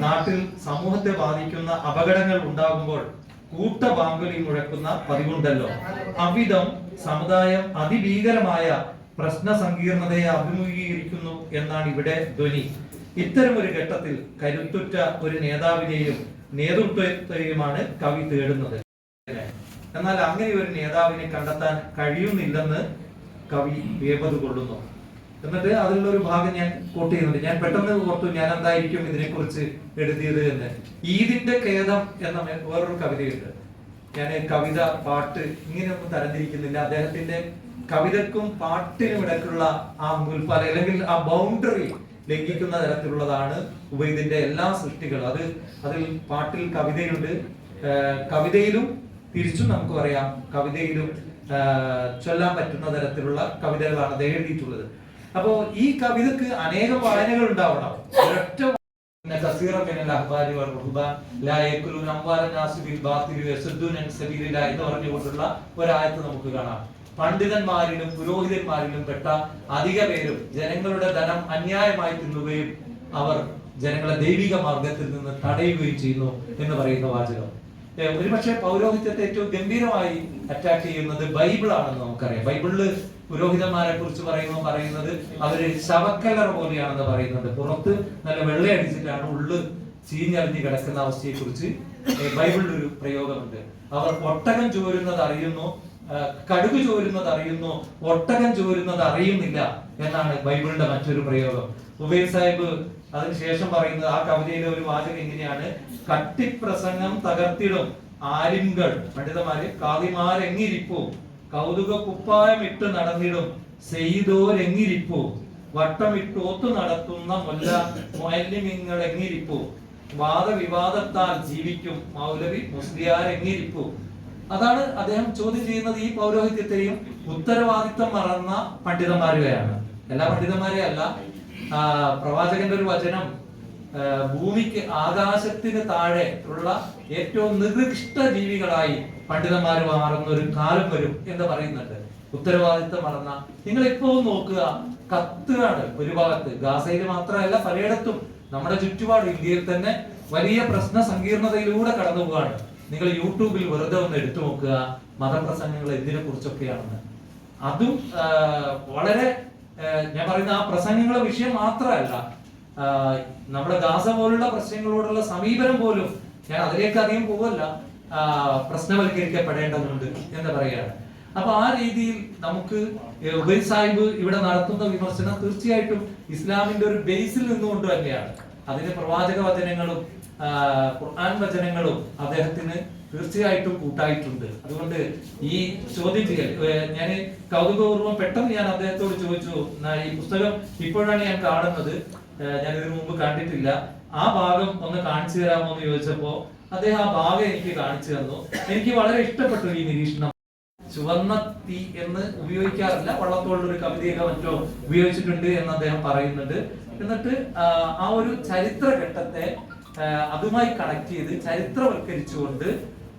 [SPEAKER 6] നാട്ടിൽ സമൂഹത്തെ ബാധിക്കുന്ന അപകടങ്ങൾ ഉണ്ടാകുമ്പോൾ കൂട്ട ബാങ്കുലി മുഴക്കുന്ന പതിവുണ്ടല്ലോ. അവിധം സമുദായം അതിഭീകരമായ പ്രശ്ന സങ്കീർണതയെ അഭിമുഖീകരിക്കുന്നു എന്നാണ് ഇവിടെ ധ്വനി. ഇത്തരം ഒരു ഘട്ടത്തിൽ കരുത്തുറ്റ ഒരു നേതാവിനെയും നേതൃത്വത്തെയുമാണ് കവി തേടുന്നത്. എന്നാൽ അങ്ങനെ ഒരു നേതാവിനെ കണ്ടെത്താൻ കഴിയുന്നില്ലെന്ന് കവി വേപത് കൊള്ളുന്നു. എന്നിട്ട് അതിലുള്ള ഒരു ഭാഗം ഞാൻ കോട്ട് ചെയ്യുന്നുണ്ട്. ഞാൻ പെട്ടെന്ന് ഓർത്തു, ഞാൻ എന്തായിരിക്കും ഇതിനെ കുറിച്ച് എഴുതിയത് എന്ന്. ഈദിന്റെ ഖേദം എന്ന വേറൊരു കവിതയുണ്ട്. ഞാൻ കവിത, പാട്ട് ഇങ്ങനെയൊന്നും തരംതിരിക്കുന്നില്ല. അദ്ദേഹത്തിന്റെ കവിതക്കും പാട്ടിനും ഇടയ്ക്കുള്ള ആ മുൽപ്പാല അല്ലെങ്കിൽ ആ ബൗണ്ടറി ലംഘിക്കുന്ന തരത്തിലുള്ളതാണ് ഉബൈദിന്റെ എല്ലാ സൃഷ്ടികളും. അതിൽ പാട്ടിൽ കവിതയുണ്ട്, കവിതയിലും തിരിച്ചും നമുക്ക് പറയാം, കവിതയിലും ചൊല്ലാൻ പറ്റുന്ന തരത്തിലുള്ള കവിതകളാണ് അദ്ദേഹം എഴുതിയിട്ടുള്ളത്. അപ്പോ ഈ കവിതക്ക് അനേകം വായനകൾ ഉണ്ടാവണം. ഒരൊറ്റ എന്ന് പറഞ്ഞുകൊണ്ടുള്ള ഒരായത്ത് നമുക്ക് കാണാം. പണ്ഡിതന്മാരിലും പുരോഹിതന്മാരിലും പെട്ട അധിക പേരും ജനങ്ങളുടെ ധനം അന്യായമായി തിന്നുകയും അവർ ജനങ്ങളെ ദൈവിക മാർഗത്തിൽ നിന്ന് തടയുകയും ചെയ്യുന്നു എന്ന് പറയുന്ന വാചകം. ഒരുപക്ഷെ പൗരോഹിത്യത്തെ ഏറ്റവും ഗംഭീരമായി അറ്റാക്ക് ചെയ്യുന്നത് ബൈബിൾ ആണെന്ന് നമുക്കറിയാം. ബൈബിളില് പുരോഹിതന്മാരെ കുറിച്ച് പറയുന്നത് അവര് ശവക്കല്ലറ പോലെയാണെന്ന് പറയുന്നത്. പുറത്ത് നല്ല വെള്ളയടിച്ചിട്ടാണ്, ഉള്ളു ചീഞ്ഞറിഞ്ഞ് കിടക്കുന്ന അവസ്ഥയെ കുറിച്ച് ബൈബിളിൽ ഒരു പ്രയോഗമുണ്ട്. അവർ ഒട്ടകം ചോരുന്നത് അറിയുന്നു, കടുക് ചോരുന്നത് അറിയുന്നു, ഒട്ടകം ചോരുന്നത് അറിയുന്നില്ല എന്നാണ് ബൈബിളിന്റെ മറ്റൊരു പ്രയോഗം. ഉബൈദ് സാഹിബ് അതിനുശേഷം പറയുന്നത്, ആ കവിതയിലെ ഒരു വാചകം ഇങ്ങനെയാണ്: കട്ടിപ്രസംഗം തകർത്തിടും ആലിംകൾ, പണ്ഡിതന്മാര്, കാവിമാരെങ്ങിരിപ്പു, കൗതുക കുപ്പായം ഇട്ട് നടന്നിടും സെയ്തോരെങ്ങിരിപ്പു, വട്ടമിട്ടോത്തു നടത്തുന്ന മുഅല്ലിമീങ്ങൾ എങ്ങിരിപ്പു, വാദവിവാദത്താൽ ജീവിക്കും മൗലവി മുസ്ലിയാരെങ്ങിരിപ്പു. അതാണ് അദ്ദേഹം ചോദ്യം ചെയ്യുന്നത്. ഈ പൗരോഹിത്യത്തെയും ഉത്തരവാദിത്തം മറന്ന പണ്ഡിതന്മാരെയാണ്. എല്ലാ പണ്ഡിതന്മാരെയും അല്ല. പ്രവാചകന്റെ ഒരു വചനം, ഭൂമിക്ക് ആകാശത്തിന് താഴെ ഉള്ള ഏറ്റവും നികൃഷ്ട ജീവികളായി പണ്ഡിതന്മാർ മാറുന്ന ഒരു കാലം വരും എന്ന് പറയുന്നുണ്ട്. ഉത്തരവാദിത്തം മറന്ന, നിങ്ങൾ ഇപ്പോൾ നോക്കുക, കത്തുകയാണ് ഒരു ഭാഗത്ത്. ഗാസയിൽ മാത്രമല്ല, പലയിടത്തും നമ്മുടെ ചുറ്റുപാട് ഇന്ത്യയിൽ തന്നെ വലിയ പ്രശ്ന സങ്കീർണതയിലൂടെ കടന്നു പോവുകയാണ്. നിങ്ങൾ യൂട്യൂബിൽ വെറുതെ ഒന്ന് എടുത്തു നോക്കുക, മതപ്രസംഗങ്ങൾ എന്തിനെ കുറിച്ചൊക്കെയാണെന്ന്. അതും വളരെ, ഞാൻ പറയുന്ന ആ പ്രസംഗങ്ങളെ വിഷയം മാത്രമല്ല, നമ്മുടെ ഗാസ പോലുള്ള പ്രശ്നങ്ങളോടുള്ള സമീപനം പോലും, ഞാൻ അതിലേക്ക് അധികം പോവല്ല, പ്രശ്നവൽക്കരിക്കപ്പെടേണ്ടതുണ്ട് എന്ന് പറയുകയാണ്. അപ്പൊ ആ രീതിയിൽ നമുക്ക് ഉബൈദ് സാഹിബ് ഇവിടെ നടത്തുന്ന വിമർശനം തീർച്ചയായിട്ടും ഇസ്ലാമിന്റെ ഒരു ബേസിൽ നിന്നുകൊണ്ട് തന്നെയാണ്. അതിന് പ്രവാചക വചനങ്ങളും ഖുർആൻ വചനങ്ങളും അദ്ദേഹത്തിന് തീർച്ചയായിട്ടും കൂട്ടായിട്ടുണ്ട്. അതുകൊണ്ട് ഈ ചോദ്യം ചെയ്യൽ, ഞാൻ കൗതുകപൂർവ്വം പെട്ടെന്ന് ഞാൻ അദ്ദേഹത്തോട് ചോദിച്ചു, ഈ പുസ്തകം ഇപ്പോഴാണ് ഞാൻ കാണുന്നത്, ഞാൻ ഇതിനു മുമ്പ് കണ്ടിട്ടില്ല, ആ ഭാഗം ഒന്ന് കാണിച്ചു തരാമോ എന്ന് ചോദിച്ചപ്പോ അദ്ദേഹം ആ ഭാഗം എനിക്ക് കാണിച്ചു തന്നു. എനിക്ക് വളരെ ഇഷ്ടപ്പെട്ടു ഈ നിരീക്ഷണം. ചുവന്ന തീ എന്ന് ഉപയോഗിക്കാറില്ല, വള്ളത്തോളുടെ ഒരു കവിതയൊക്കെ മറ്റോ ഉപയോഗിച്ചിട്ടുണ്ട് എന്ന് അദ്ദേഹം പറയുന്നുണ്ട്. എന്നിട്ട് ആ ഒരു ചരിത്രഘട്ടത്തെ അതുമായി കണക്ട് ചെയ്ത് ചരിത്രവൽക്കരിച്ചുകൊണ്ട്,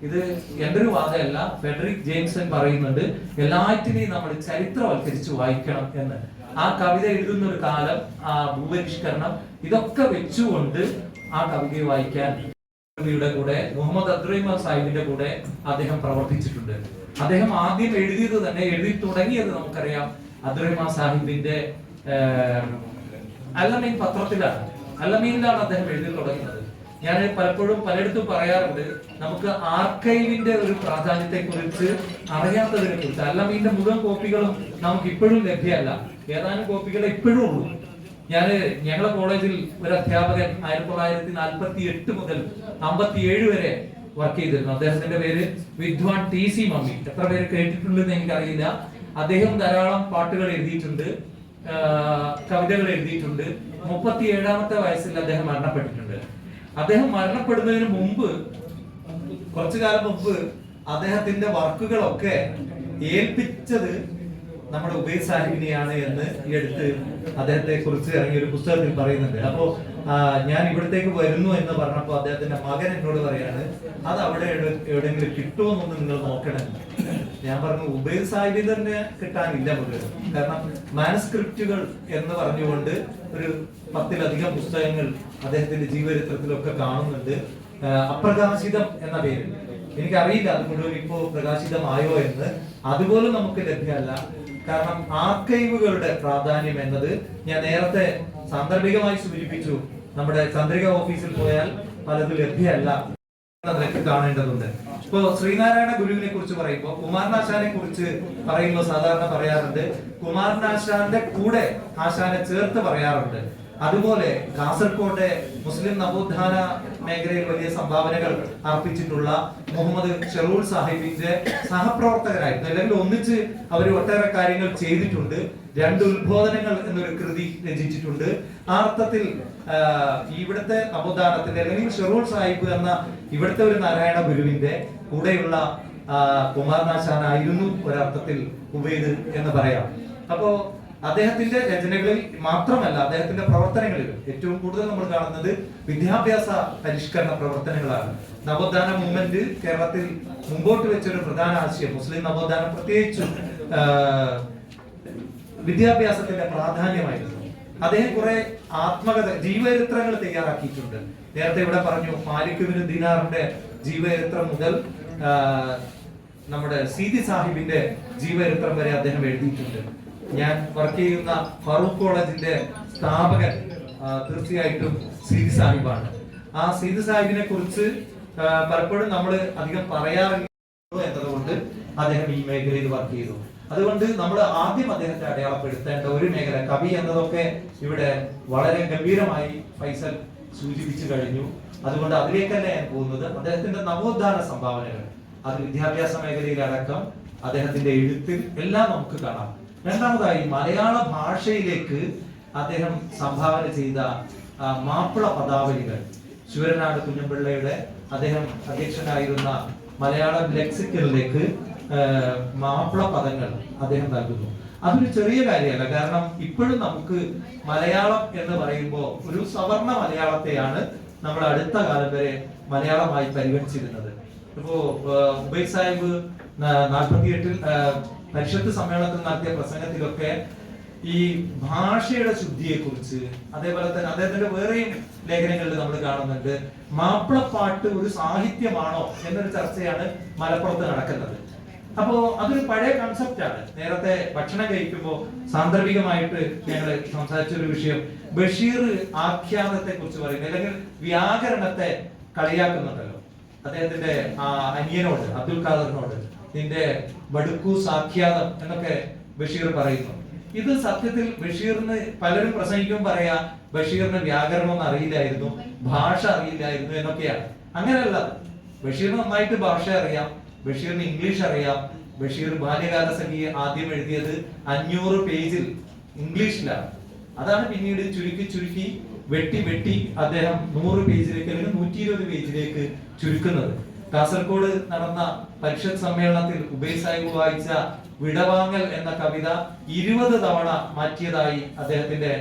[SPEAKER 6] ഇത് എന്റെ ഒരു വാദമല്ല, ഫെഡറിക് ജെയിംസൺ പറയുന്നുണ്ട്, എല്ലാറ്റിനെയും നമ്മൾ ചരിത്രവൽക്കരിച്ച് വായിക്കണം എന്ന്. ആ കവിത എഴുതുന്ന ഒരു കാലം, ആ ഭൂപരിഷ്കരണം, ഇതൊക്കെ വെച്ചുകൊണ്ട് ആ കവിതയെ വായിക്കാൻ കൂടെ മുഹമ്മദ് അബ്ദുറഹിമാൻ സാഹിബിന്റെ കൂടെ അദ്ദേഹം പ്രവർത്തിച്ചിട്ടുണ്ട്. അദ്ദേഹം ആദ്യം എഴുതിയത് തന്നെ, എഴുതി തുടങ്ങിയത് നമുക്കറിയാം അബ്ദുറഹിമാൻ സാഹിബിന്റെ അല്ലമീൻ പത്രത്തിലാണ്. അല്ലമീനിലാണ് അദ്ദേഹം എഴുതി തുടങ്ങുന്നത്. ഞാൻ പലപ്പോഴും പലയിടത്തും പറയാറുണ്ട്, നമുക്ക് ആർക്കൈവിന്റെ ഒരു പ്രാധാന്യത്തെ കുറിച്ച് അറിയാത്തതിനെ കുറിച്ച്. അല്ലമീന്റെ മുഴുവൻ കോപ്പികളും നമുക്ക് ഇപ്പോഴും ലഭ്യമല്ല, ഏതാനും കോപ്പികളെ ഇപ്പോഴും ഉള്ളൂ. ഞങ്ങളുടെ കോളേജിൽ ഒരു അധ്യാപകൻ 1948 മുതൽ 57 വരെ വർക്ക് ചെയ്തിരുന്നു. അദ്ദേഹത്തിന്റെ പേര് വിദ്വാൻ TC മമ്മി. എത്ര പേര് കേട്ടിട്ടുണ്ടെന്ന് എനിക്കറിയില്ല. അദ്ദേഹം ധാരാളം പാട്ടുകൾ എഴുതിയിട്ടുണ്ട്, കവിതകൾ എഴുതിയിട്ടുണ്ട്. 37ാമത്തെ വയസ്സിൽ അദ്ദേഹം മരണപ്പെട്ടിട്ടുണ്ട്. അദ്ദേഹം മരണപ്പെടുന്നതിന് മുമ്പ്, കുറച്ചു കാലം മുമ്പ്, അദ്ദേഹത്തിന്റെ വർക്കുകളൊക്കെ ഏൽപ്പിച്ചത് നമ്മുടെ ഉബൈദ് സാഹിബിനെയാണ് എന്ന് ഈ അടുത്ത് അദ്ദേഹത്തെ കുറിച്ച് ഇറങ്ങിയ ഒരു പുസ്തകത്തിൽ പറയുന്നുണ്ട്. അപ്പോ ഞാൻ ഇവിടത്തേക്ക് വരുന്നു എന്ന് പറഞ്ഞപ്പോ അദ്ദേഹത്തിന്റെ മകൻ എന്നോട് പറയാണ്, അത് അവിടെ എവിടെയെങ്കിലും കിട്ടുമെന്നൊന്ന് നിങ്ങൾ നോക്കണം. ഞാൻ പറഞ്ഞു, ഉബൈദ് സാഹിബിൽ തന്നെ കിട്ടാനില്ല മുഴുവൻ. കാരണം മാനുസ്ക്രിപ്റ്റുകൾ എന്ന് പറഞ്ഞുകൊണ്ട് ഒരു 10-ലധികം പുസ്തകങ്ങൾ അദ്ദേഹത്തിന്റെ ജീവചരിത്രത്തിലൊക്കെ കാണുന്നുണ്ട്. അപ്രകാശിതം എന്ന പേര്, എനിക്കറിയില്ല അത് മുഴുവൻ ഇപ്പോ പ്രകാശിതമായോ എന്ന്. അതുപോലും നമുക്ക് ലഭ്യമല്ല. കാരണം ആർക്കൈവുകളുടെ പ്രാധാന്യം എന്നത് ഞാൻ നേരത്തെ സാന്ദർഭികമായി സൂചിപ്പിച്ചു. നമ്മുടെ ചന്ദ്രിക ഓഫീസിൽ പോയാൽ പലതും ലഭ്യമല്ല, അതൊക്കെ കാണേണ്ടതുണ്ട്. ഇപ്പോ ശ്രീനാരായണ ഗുരുവിനെ കുറിച്ച് പറയുമ്പോൾ, കുമാരനാശാനെ കുറിച്ച് പറയുമ്പോൾ സാധാരണ പറയാറുണ്ട്, കുമാരനാശാന്റെ കൂടെ ആശാനെ ചേർത്ത് പറയാറുണ്ട്. അതുപോലെ കാസർഗോഡ് മുസ്ലിം നവോത്ഥാന മേഖലയിൽ വലിയ സംഭാവനകൾ അർപ്പിച്ചിട്ടുള്ള മുഹമ്മദ് ഷെറൂൾ സാഹിബിന്റെ സഹപ്രവർത്തകരായിരുന്നു. അല്ലെങ്കിൽ ഒന്നിച്ച് അവർ ഒട്ടേറെ കാര്യങ്ങൾ ചെയ്തിട്ടുണ്ട്. 2 ഉത്ബോധനങ്ങൾ എന്നൊരു കൃതി രചിച്ചിട്ടുണ്ട്. ആ അർത്ഥത്തിൽ ഇവിടുത്തെ നവോത്ഥാനത്തിന്റെ, അല്ലെങ്കിൽ ഷെറൂൾ സാഹിബ് എന്ന ഇവിടുത്തെ ഒരു നാരായണ ഗുരുവിന്റെ കൂടെയുള്ള കുമാരനാശാനായിരുന്നു ഒരർത്ഥത്തിൽ ഉബൈദ് എന്ന് പറയാം. അപ്പോ അദ്ദേഹത്തിന്റെ രചനകളിൽ മാത്രമല്ല, അദ്ദേഹത്തിന്റെ പ്രവർത്തനങ്ങളിൽ ഏറ്റവും കൂടുതൽ നമ്മൾ കാണുന്നത് വിദ്യാഭ്യാസ പരിഷ്കരണ പ്രവർത്തനങ്ങളാണ്. നവോത്ഥാന മൂവ്മെന്റ് കേരളത്തിൽ മുമ്പോട്ട് വെച്ചൊരു പ്രധാന ആശയം, മുസ്ലിം നവോത്ഥാനം പ്രത്യേകിച്ചും വിദ്യാഭ്യാസത്തിന്റെ പ്രാധാന്യമായിരുന്നു. അദ്ദേഹം കുറെ ആത്മകഥ ജീവചരിത്രങ്ങൾ തയ്യാറാക്കിയിട്ടുണ്ട്. നേരത്തെ ഇവിടെ പറഞ്ഞു മാലിക് ഇബ്നു ദിനാറിന്റെ ജീവചരിത്രം മുതൽ നമ്മുടെ സീതി സാഹിബിന്റെ ജീവചരിത്രം വരെ അദ്ദേഹം എഴുതിയിട്ടുണ്ട്. ഞാൻ വർക്ക് ചെയ്യുന്ന ഫറൂഖ് കോളേജിന്റെ സ്ഥാപകൻ തീർച്ചയായിട്ടും സീതി സാഹിബാണ്. ആ സീതി സാഹിബിനെ കുറിച്ച് പലപ്പോഴും നമ്മൾ അധികം പറയാറില്ല എന്നതുകൊണ്ട് അദ്ദേഹം ഈ മേഖലയിൽ വർക്ക് ചെയ്തു. അതുകൊണ്ട് നമ്മൾ ആദ്യം അദ്ദേഹത്തെ അടയാളപ്പെടുത്തേണ്ട ഒരു മേഖല കവി എന്നതൊക്കെ ഇവിടെ വളരെ ഗംഭീരമായി ഫൈസൽ സൂചിപ്പിച്ചു കഴിഞ്ഞു. അതുകൊണ്ട് അതിലേക്കല്ല ഞാൻ പോകുന്നത്. അദ്ദേഹത്തിന്റെ നവോത്ഥാന സംഭാവനകൾ അത് വിദ്യാഭ്യാസ മേഖലയിലടക്കം അദ്ദേഹത്തിന്റെ എഴുത്തിൽ എല്ലാം നമുക്ക് കാണാം. രണ്ടാമതായി മലയാള ഭാഷയിലേക്ക് അദ്ദേഹം സംഭാവന ചെയ്ത മാപ്പിള പദാവലികൾ, ശൂരനാട് കുഞ്ഞമ്പിള്ളയുടെ അദ്ദേഹം അധ്യക്ഷനായിരുന്ന മലയാളം ലെക്സിക്കലിലേക്ക് മാപ്പിള പദങ്ങൾ അദ്ദേഹം നൽകുന്നു. അതൊരു ചെറിയ കാര്യമല്ല. കാരണം ഇപ്പോഴും നമുക്ക് മലയാളം എന്ന് പറയുമ്പോൾ ഒരു സവർണ മലയാളത്തെയാണ് നമ്മൾ അടുത്ത കാലം വരെ മലയാളമായി പരിഗണിച്ചിരുന്നത്. ഇപ്പോ ഉബൈദ് സാഹിബ് 48-ൽ പരിഷത്ത് സമ്മേളനത്തിൽ നടത്തിയ പ്രസംഗത്തിലൊക്കെ ഈ ഭാഷയുടെ ശുദ്ധിയെ കുറിച്ച്, അതേപോലെ തന്നെ അദ്ദേഹത്തിന്റെ വേറെയും ലേഖനങ്ങളിൽ നമ്മൾ കാണുന്നുണ്ട് മാപ്പിളപ്പാട്ട് ഒരു സാഹിത്യമാണോ എന്നൊരു ചർച്ചയാണ് മലപ്പുറത്ത് നടക്കുന്നത്. അപ്പോ അതൊരു പഴയ കൺസെപ്റ്റാണ്. നേരത്തെ ഭക്ഷണം കഴിക്കുമ്പോൾ സാന്ദർഭികമായിട്ട് ഞങ്ങൾ സംസാരിച്ചൊരു വിഷയം ബഷീർ ആഖ്യാനത്തെ കുറിച്ച് പറയുന്നത്, അല്ലെങ്കിൽ വ്യാകരണത്തെ കളിയാക്കുന്നുണ്ടല്ലോ അദ്ദേഹത്തിന്റെ അനിയനോട് അബ്ദുൽ ഖാദറിനോട്, നിന്റെ ബടുക്കൂസ് ആഖ്യാനം എന്നൊക്കെ ബഷീർ പറയുന്നു. ഇത് സത്യത്തിൽ ബഷീറിന് പലരും പ്രസംഗിക്കുമ്പോൾ പറയാ ബഷീറിന് വ്യാകരണം ഒന്നും അറിയില്ലായിരുന്നു, ഭാഷ അറിയില്ലായിരുന്നു എന്നൊക്കെയാണ്. അങ്ങനെയല്ല, ബഷീറിന് നന്നായിട്ട് ഭാഷ അറിയാം, ബഷീറിന് ഇംഗ്ലീഷ് അറിയാം. ബഷീർ ബാല്യകാല സഖി ആദ്യം എഴുതിയത് 500 പേജിൽ ഇംഗ്ലീഷിലാണ്. അതാണ് പിന്നീട് ചുരുക്കി ചുരുക്കി വെട്ടി വെട്ടി അദ്ദേഹം 100 പേജിലേക്ക് അല്ലെങ്കിൽ 120 പേജിലേക്ക് ചുരുക്കുന്നത്. കാസർഗോഡ് നടന്ന പരിഷത്ത് സമ്മേളനത്തിൽ ഉബൈദ് സാഹിബ് വായിച്ച വിടവാങ്ങൽ എന്ന കവിത 20 തവണ മാറ്റിയതായി അദ്ദേഹത്തിന്റെ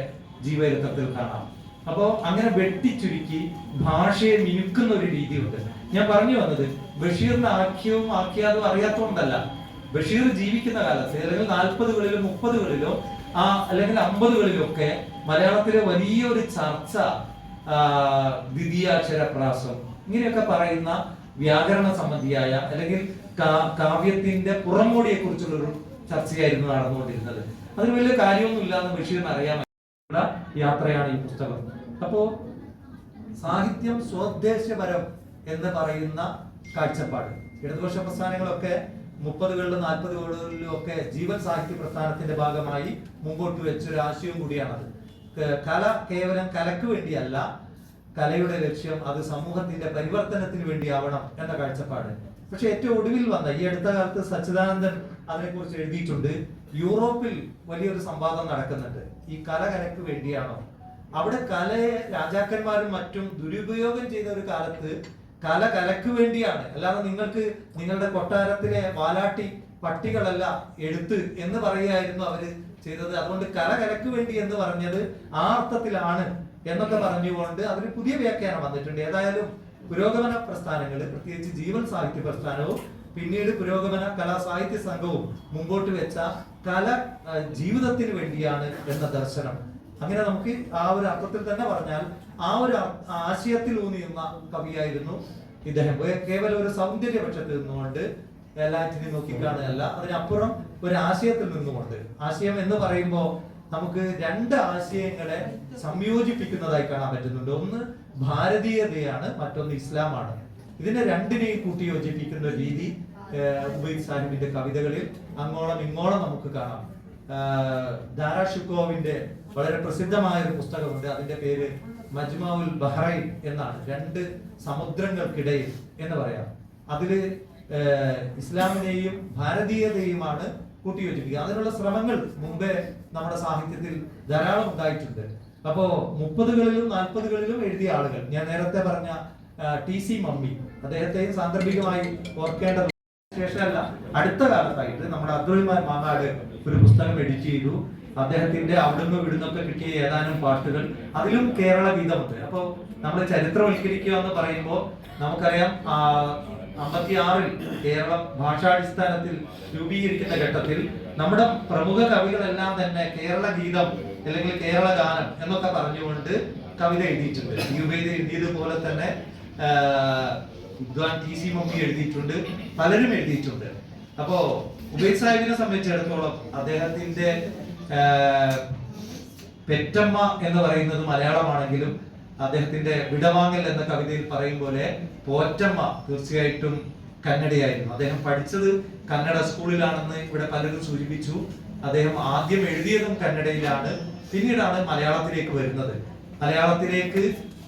[SPEAKER 6] ജീവചരിത്രത്തിൽ കാണാം. അപ്പോ അങ്ങനെ വെട്ടിച്ചുരുക്കി ഭാഷയെ മിനുക്കുന്ന ഒരു രീതിയുണ്ട്. ഞാൻ പറഞ്ഞു വന്നത് ബഷീറിന്റെ ആഖ്യവും ആഖ്യാതവും അറിയാത്തതുകൊണ്ടല്ല. ബഷീർ ജീവിക്കുന്ന കാലത്ത് അല്ലെങ്കിൽ 40കളിലോ 30കളിലോ അല്ലെങ്കിൽ 50കളിലൊക്കെ മലയാളത്തിലെ വലിയൊരു ചർച്ച ദ്വിതീയാക്ഷരപ്രാസം ഇങ്ങനെയൊക്കെ പറയുന്ന വ്യാകരണ സംബന്ധിയായ അല്ലെങ്കിൽ കാവ്യത്തിന്റെ പുറമോടിയെ കുറിച്ചുള്ളൊരു ചർച്ചയായിരുന്നു നടന്നുകൊണ്ടിരുന്നത്. അതിന് വലിയ കാര്യമൊന്നുമില്ല എന്ന് ബഷീറിന് അറിയാമെന്നുള്ള യാത്രയാണ് ഈ പുസ്തകം. അപ്പോ സാഹിത്യം സ്വദേശപരം എന്ന് പറയുന്ന കാഴ്ചപ്പാട് ഇടതുപക്ഷ പ്രസ്ഥാനങ്ങളൊക്കെ 30കളിലും 40കളിലും ഒക്കെ ജീവൻ സാഹിത്യ പ്രസ്ഥാനത്തിന്റെ ഭാഗമായി മുമ്പോട്ട് വെച്ചൊരു ആശയം കൂടിയാണത്. കല കേവലം കലക്ക് വേണ്ടിയല്ല, കലയുടെ ലക്ഷ്യം അത് സമൂഹത്തിന്റെ പരിവർത്തനത്തിന് വേണ്ടിയാവണം എന്ന കാഴ്ചപ്പാട്. പക്ഷെ ഏറ്റവും ഒടുവിൽ വന്ന ഈ അടുത്ത കാലത്ത് സച്ചിദാനന്ദൻ അതിനെക്കുറിച്ച് എഴുതിയിട്ടുണ്ട്. യൂറോപ്പിൽ വലിയൊരു സംവാദം നടക്കുന്നുണ്ട്. ഈ കല കലക്ക് വേണ്ടിയാണോ? അവിടെ കലയെ രാജാക്കന്മാരും മറ്റും ദുരുപയോഗം ചെയ്ത ഒരു കാലത്ത് കല കലക്ക് വേണ്ടിയാണ്, അല്ലാതെ നിങ്ങൾക്ക് നിങ്ങളുടെ കൊട്ടാരത്തിലെ വാലാട്ടി പട്ടികളല്ല എഴുത്ത് എന്ന് പറയുകയായിരുന്നു അവര് ചെയ്തത്. അതുകൊണ്ട് കല കലക്ക് വേണ്ടി എന്ന് പറഞ്ഞത് ആ അർത്ഥത്തിലാണ് എന്നൊക്കെ പറഞ്ഞുകൊണ്ട് അവര് പുതിയ വ്യാഖ്യാനം വന്നിട്ടുണ്ട്. ഏതായാലും പുരോഗമന പ്രസ്ഥാനങ്ങൾ, പ്രത്യേകിച്ച് ജീവൻ സാഹിത്യ പ്രസ്ഥാനവും പിന്നീട് പുരോഗമന കലാ സാഹിത്യ സംഘവും മുമ്പോട്ട് വെച്ച കല ജീവിതത്തിന് വേണ്ടിയാണ് എന്ന ദർശനം, അങ്ങനെ നമുക്ക് ആ ഒരു അർത്ഥത്തിൽ തന്നെ പറഞ്ഞാൽ ആ ഒരു ആശയത്തിൽ ഊന്നിയുന്ന കവിയായിരുന്നു ഇദ്ദേഹം. കേവലം ഒരു സൗന്ദര്യപക്ഷത്തിൽ നിന്നുകൊണ്ട് എല്ലാറ്റിനെയും നോക്കിക്കാണുകയല്ല, അതിനപ്പുറം ഒരു ആശയത്തിൽ നിന്നുകൊണ്ട്. ആശയം എന്ന് പറയുമ്പോൾ നമുക്ക് 2 ആശയങ്ങളെ സംയോജിപ്പിക്കുന്നതായി കാണാൻ പറ്റുന്നുണ്ട്. ഒന്ന് ഭാരതീയതയാണ്, മറ്റൊന്ന് ഇസ്ലാമാണ്. ഇതിനെ രണ്ടിനെയും കൂട്ടി യോജിപ്പിക്കുന്ന രീതി ഉബൈദ് സാഹിബിന്റെ കവിതകളിൽ അങ്ങോളം ഇങ്ങോളം നമുക്ക് കാണാം. ദാരാ ഷുക്കോവിന്റെ വളരെ പ്രസിദ്ധമായ ഒരു പുസ്തകമുണ്ട്. അതിന്റെ പേര് മജ്മുഉൽ ബഹ്റൈൻ എന്നാണ്. 2 സമുദ്രങ്ങൾക്കിടയിൽ എന്ന് പറയാം. അതില് ഇസ്ലാമിനെയും ഭാരതീയതയുമാണ് കൂട്ടിയോജിപ്പിക്കുക. അതിനുള്ള ശ്രമങ്ങൾ മുമ്പേ നമ്മുടെ സാഹിത്യത്തിൽ ധാരാളം ഉണ്ടായിട്ടുണ്ട്. അപ്പോ 30കളിലും 40കളിലും എഴുതിയ ആളുകൾ, ഞാൻ നേരത്തെ പറഞ്ഞ TC മമ്മി, അദ്ദേഹത്തെയും സാന്ദർഭികമായി ഓർക്കേണ്ടത്. ശേഷമല്ല, അടുത്ത കാലത്തായിട്ട് നമ്മുടെ അബ്ദുറഹ്മാൻ മാങ്ങാട് ഒരു പുസ്തകം എഡിറ്റ് ചെയ്തു. അദ്ദേഹത്തിന്റെ അവിടുന്ന് ഇവിടുന്നൊക്കെ കിട്ടിയ ഏതാനും പാട്ടുകൾ, അതിലും കേരള ഗീതമുണ്ട്. അപ്പോ നമ്മൾ ചരിത്രവൽക്കരിക്കുക എന്ന് പറയുമ്പോൾ നമുക്കറിയാം 56-ൽ കേരളം ഭാഷാടിസ്ഥാനത്തിൽ രൂപീകരിക്കുന്ന ഘട്ടത്തിൽ നമ്മുടെ പ്രമുഖ കവികളെല്ലാം തന്നെ കേരള ഗീതം അല്ലെങ്കിൽ കേരള ഗാനം എന്നൊക്കെ പറഞ്ഞുകൊണ്ട് കവിത എഴുതിയിട്ടുണ്ട്. ടി ഉബൈദ് എഴുതിയതുപോലെ തന്നെ വിദ്വാൻ ടി സി മമ്മി എഴുതിയിട്ടുണ്ട്, പലരും എഴുതിയിട്ടുണ്ട്. അപ്പോ ഉബൈദ് സാഹിബിനെ സംബന്ധിച്ചിടത്തോളം അദ്ദേഹത്തിന്റെ പെറ്റമ്മ എന്ന് പറയുന്നത് മലയാളമാണെങ്കിലും അദ്ദേഹത്തിന്റെ വിടവാങ്ങൽ എന്ന കവിതയിൽ പറയും പോലെ പോറ്റമ്മ തീർച്ചയായിട്ടും കന്നഡയായിരുന്നു. അദ്ദേഹം പഠിച്ചത് കന്നഡ സ്കൂളിലാണെന്ന് ഇവിടെ പലരും സൂചിപ്പിച്ചു. അദ്ദേഹം ആദ്യം എഴുതിയതും കന്നഡയിലാണ്, പിന്നീടാണ് മലയാളത്തിലേക്ക് വരുന്നത്. മലയാളത്തിലേക്ക്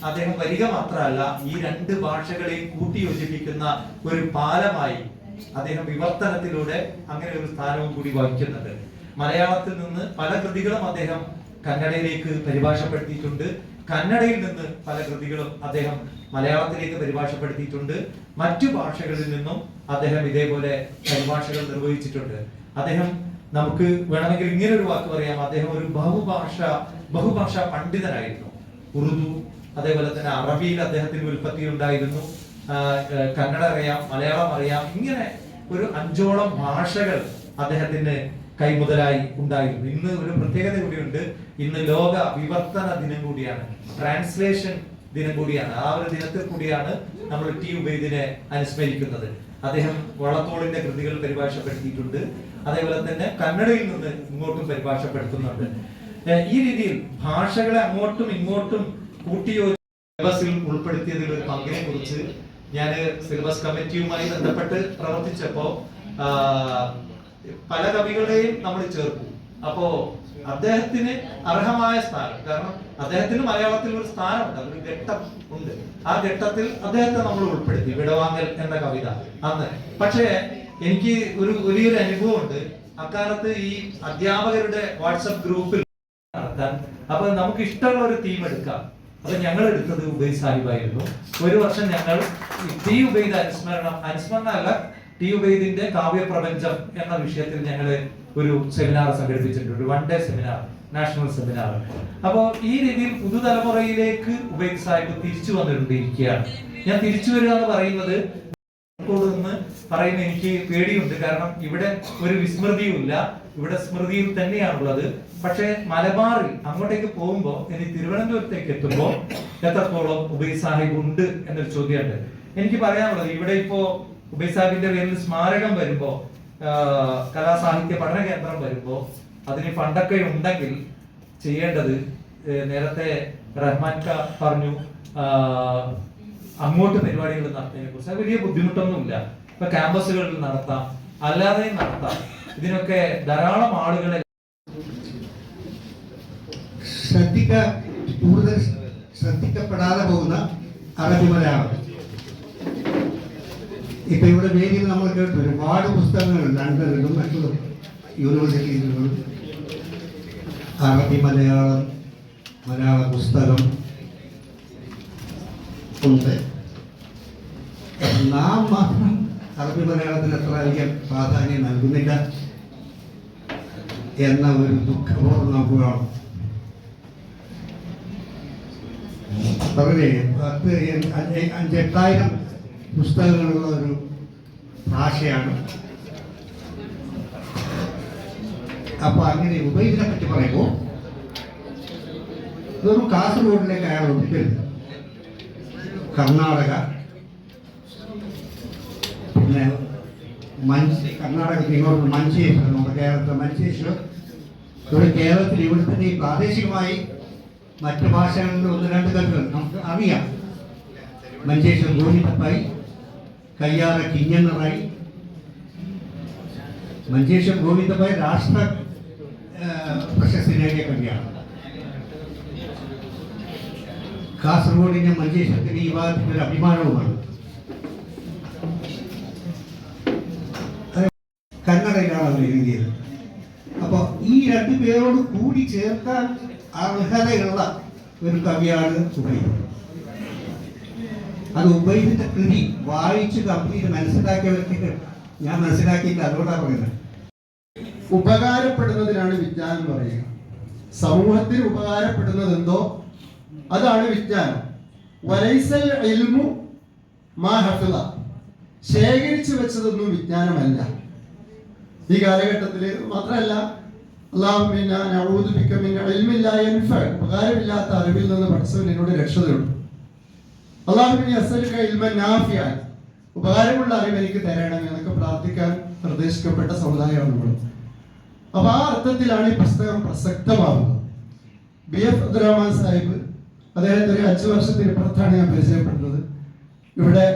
[SPEAKER 6] അദ്ദേഹം വരിക മാത്രമല്ല, ഈ രണ്ട് ഭാഷകളെയും കൂട്ടിയോജിപ്പിക്കുന്ന ഒരു പാലമായി അദ്ദേഹം വിവർത്തനത്തിലൂടെ അങ്ങനെ ഒരു സ്ഥാനവും കൂടി വഹിക്കുന്നുണ്ട്. മലയാളത്തിൽ നിന്ന് പല കൃതികളും അദ്ദേഹം കന്നഡയിലേക്ക് പരിഭാഷപ്പെടുത്തിയിട്ടുണ്ട്. കന്നഡയിൽ നിന്ന് പല കൃതികളും അദ്ദേഹം മലയാളത്തിലേക്ക് പരിഭാഷപ്പെടുത്തിയിട്ടുണ്ട്. മറ്റു ഭാഷകളിൽ നിന്നും അദ്ദേഹം ഇതേപോലെ പരിഭാഷകൾ നിർവഹിച്ചിട്ടുണ്ട്. അദ്ദേഹം നമുക്ക് വേണമെങ്കിൽ ഇങ്ങനെ ഒരു വാക്ക് പറയാം, അദ്ദേഹം ഒരു ബഹുഭാഷാ പണ്ഡിതനായിരുന്നു. ഉറുദു, അതേപോലെ തന്നെ അറബിയിൽ അദ്ദേഹത്തിന് ഉൽപ്പത്തി ഉണ്ടായിരുന്നു. കന്നഡ അറിയാം, മലയാളം അറിയാം. ഇങ്ങനെ ഒരു 5ഓളം ഭാഷകൾ അദ്ദേഹത്തിന് കൈമുതലായി ഉണ്ടായിരുന്നു. ഇന്ന് ഒരു പ്രത്യേകത കൂടിയുണ്ട്. ഇന്ന് ലോക വിവർത്തന ദിനം കൂടിയാണ്, ട്രാൻസ്ലേഷൻ ദിനം കൂടിയാണ്. ആ ഒരു ദിനത്തിൽ കൂടിയാണ് നമ്മൾ ടി ഉബൈദിനെ അനുസ്മരിക്കുന്നത്. അദ്ദേഹം വള്ളത്തോളിന്റെ കൃതികൾ പരിഭാഷപ്പെടുത്തിയിട്ടുണ്ട്. അതേപോലെ തന്നെ കന്നഡയിൽ നിന്ന് ഇങ്ങോട്ടും പരിഭാഷപ്പെടുത്തുന്നുണ്ട്. ഈ രീതിയിൽ ഭാഷകളെ അങ്ങോട്ടും ഇങ്ങോട്ടും സിലബസിൽ ഉൾപ്പെടുത്തിയതിൽ ഒരു പങ്കിനെ കുറിച്ച് ഞാൻ സിലബസ് കമ്മിറ്റിയുമായി ബന്ധപ്പെട്ട് പ്രവർത്തിച്ചപ്പോ പല കവികളെയും നമ്മൾ ചേർക്കും. അപ്പോ അദ്ദേഹത്തിന് അർഹമായ സ്ഥാനം, കാരണം അദ്ദേഹത്തിന് മലയാളത്തിൽ ഒരു സ്ഥാനമുണ്ട്, അതൊരു ഘട്ടം ഉണ്ട്. ആ ഘട്ടത്തിൽ അദ്ദേഹത്തെ നമ്മൾ ഉൾപ്പെടുത്തി, വിടവാങ്ങൽ എന്ന കവിത അന്ന്. പക്ഷേ എനിക്ക് ഒരു വലിയൊരു അനുഭവമുണ്ട്. അക്കാലത്ത് ഈ അധ്യാപകരുടെ വാട്സപ്പ് ഗ്രൂപ്പിൽ നടത്താൻ, അപ്പൊ നമുക്ക് ഇഷ്ടമുള്ള ഒരു തീം എടുക്കാം. അപ്പൊ ഞങ്ങൾ എടുത്തത് ഉബൈദ് സാഹിബായിരുന്നു. ഒരു വർഷം ഞങ്ങൾ ടി ഉബൈദ് അനുസ്മരണം അല്ല, ടി ഉബൈദിന്റെ കാവ്യപ്രപഞ്ചം എന്ന വിഷയത്തിൽ ഞങ്ങൾ ഒരു സെമിനാർ സംഘടിപ്പിച്ചിട്ടുണ്ട്, ഒരു 1 ഡേ സെമിനാർ, നാഷണൽ സെമിനാർ. അപ്പോ ഈ രീതിയിൽ പുതുതലമുറയിലേക്ക് ഉബൈദ് സാഹിബ് തിരിച്ചു വന്നിരിക്കുകയാണ്. ഞാൻ തിരിച്ചു വരിക എന്ന് പറയുന്നത് പറയുന്ന എനിക്ക് പേടിയുണ്ട്, കാരണം ഇവിടെ ഒരു വിസ്മൃതിയുമില്ല, ഇവിടെ സ്മൃതിയിൽ തന്നെയാണുള്ളത്. പക്ഷെ മലബാറിൽ അങ്ങോട്ടേക്ക് പോകുമ്പോൾ, ഇനി തിരുവനന്തപുരത്തേക്ക് എത്തുമ്പോൾ എത്രത്തോളം ഉബൈദ് സാഹിബ് ഉണ്ട് എന്നൊരു ചോദ്യമുണ്ട്. എനിക്ക് പറയാനുള്ളത്, ഇവിടെ ഇപ്പോ ഉബൈദ് സാഹിബിന്റെ പേരിൽ സ്മാരകം വരുമ്പോ, കലാസാഹിത്യ പഠന കേന്ദ്രം വരുമ്പോ അതിന് ഫണ്ടൊക്കെ ഉണ്ടെങ്കിൽ ചെയ്യേണ്ടത്, നേരത്തെ റഹ്മാൻ ക പറഞ്ഞു അങ്ങോട്ട് പരിപാടികൾ നടത്തുന്നതിനെ കുറിച്ച്, വലിയ ബുദ്ധിമുട്ടൊന്നുമില്ല. ഇപ്പൊ ക്യാമ്പസുകളിൽ നടത്താം, അല്ലാതെയും നടത്താം. ഇതിനൊക്കെ ധാരാളം ആളുകളെ
[SPEAKER 7] കൂടുതൽ ശ്രദ്ധിക്കപ്പെടാതെ പോകുന്ന അറബി മലയാളം. ഇപ്പൊ ഇവിടെ വേദിയിൽ നമ്മൾ കേട്ടു ഒരുപാട് പുസ്തകങ്ങൾ ലണ്ടനിലും മറ്റു യൂണിവേഴ്സിറ്റികളിലും അറബി മലയാള പുസ്തകം ഉണ്ട്. നാം മാത്രം അറബി മലയാളത്തിന് അത്ര അധികം പ്രാധാന്യം നൽകുന്നില്ല എന്ന ഒരു ദുഃഖബോധം നമുക്ക് വേണം. വളരെ 5,000-8,000 പുസ്തകങ്ങളുള്ള ഒരു ഭാഷയാണ്. അപ്പൊ അങ്ങനെ ഉബൈദിനെ പറ്റി പറയുമ്പോൾ ഇതൊരു കാസർഗോഡിലേക്ക് അയാൾ ഒതുക്കരുത്. കർണാടക, പിന്നെ കർണാടകത്തിൽ ഇങ്ങോട്ട് മഞ്ചേശ്വരം, നമ്മുടെ കേരളത്തിലെ മഞ്ചേശ്വരം, ഇവിടെ കേരളത്തിൽ ഇവിടെ തന്നെ പ്രാദേശികമായി മറ്റു ഭാഷകളിൽ 1-2 കഥകൾ നമുക്ക് അറിയാം. മഞ്ചേശ്വരം ഗോവിന്ദപ്പായി, കയ്യാറ കിഞ്ഞണ്ണറായി. മഞ്ചേശ്വരം ഗോവിന്ദപ്പായി രാഷ്ട്ര പ്രശസ്തി നേടിയ കവിയാണ്. കാസർഗോഡിന്റെ മഞ്ചേശ്വരത്തിന് ഈ ഭാഗത്തിന്റെ ഒരു അഭിമാനവുമാണ്. കന്നഡയിലാണ് അവർ എഴുതിയത്. അപ്പൊ ഈ 2 പേരോട് കൂടി ചേർക്കാൻ അർഹതയുള്ള ഒരു കവിയാണ് ഉബൈദ്. അത് ഉബൈദിന്റെ കൃതി വായിച്ച് കംപ്ലീറ്റ് മനസ്സിലാക്കിയവർക്ക് ഞാൻ മനസ്സിലാക്കിയില്ല, അതുകൊണ്ടാണ് പറയുന്നത്.
[SPEAKER 8] ഉപകാരപ്പെടുന്നതിനാണ് വിജ്ഞാനം എന്ന് പറയുക. സമൂഹത്തിന് ഉപകാരപ്പെടുന്നത് എന്തോ അതാണ് വിജ്ഞാനം. വലൈസൽ ഇൽമു മാ ഹഫിള, ശേഖരിച്ചു വെച്ചതൊന്നും വിജ്ഞാനമല്ല. ഈ കാലഘട്ടത്തിൽ മാത്രമല്ല, അല്ലാഹുമ്മ ഇന്നാ നഊദു ബിക മിൻ ഇൽമിൻ ലാ യൻഫഅ, ഉപകാരമില്ലാത്ത അറിവിൽ നിന്ന് പടച്ചവൻ എന്നോട് രക്ഷ തേടും. അല്ലാഹുമ്മ ഇന്നി അസ്അലുക ഇൽമൻ നാഫിഅൻ, ഉപകാരമുള്ള അറിവ് എനിക്ക് തരണം എന്നൊക്കെ പ്രാർത്ഥിക്കാൻ നിർദ്ദേശിക്കപ്പെട്ട സമുദായമാണ് നമ്മൾ. അപ്പൊ ആ അർത്ഥത്തിലാണ് ഈ പുസ്തകം പ്രസക്തമാവുന്നത്. BF അബ്ദുറഹ്മാൻ സാഹിബ്, അദ്ദേഹത്തെ ഒരു 5 വർഷത്തിന് ഇപ്പുറത്താണ് ഞാൻ പരിചയപ്പെടുന്നത്. ഇവിടെ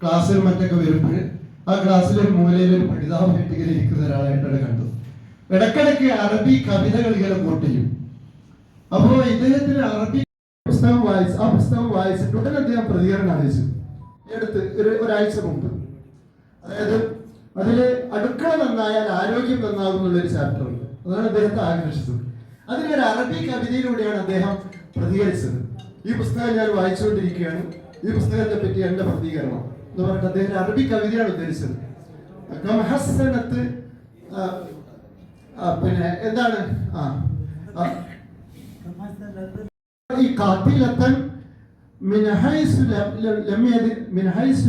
[SPEAKER 8] ക്ലാസ്സിൽ മറ്റൊക്കെ വരുമ്പോൾ ആ ക്ലാസ്സിൽ ഒരു മൂലയിൽ ഒരു പഠിതാവായിട്ട് ഇങ്ങനെ ഇരിക്കുന്ന ഒരാളായിട്ടാണ് കണ്ടത്. ഇടക്കിടയ്ക്ക് അറബി കവിതകൾ ഇങ്ങനെ കൂട്ടിയും. അപ്പോൾ ഇദ്ദേഹത്തിന് അറബി പുസ്തകം വായിച്ചു. ആ പുസ്തകം വായിച്ചിട്ട് ഉടനെ അദ്ദേഹം പ്രതികരണം അറിയിച്ചു. അടുത്ത് ഒരാഴ്ച മുമ്പ്, അതായത് അതില് അടുക്കള നന്നായാൽ ആരോഗ്യം നന്നാകും എന്നുള്ളൊരു ചാപ്റ്റർ ഉണ്ട്. അതാണ് അദ്ദേഹത്തെ ആകർഷിച്ചത്. അതിനൊരു അറബി കവിതയിലൂടെയാണ് അദ്ദേഹം പ്രതികരിച്ചത്. ഈ പുസ്തകം ഞാൻ വായിച്ചുകൊണ്ടിരിക്കുകയാണ്, ഈ പുസ്തകത്തെ പറ്റി എന്റെ പ്രതികരണം എന്ന് പറഞ്ഞിട്ട് അദ്ദേഹം അറബി കവിതയാണ് ഉദ്ധരിച്ചത്. പിന്നെ എന്താണ് ഈ കാത്തിലത്തൻ من حيث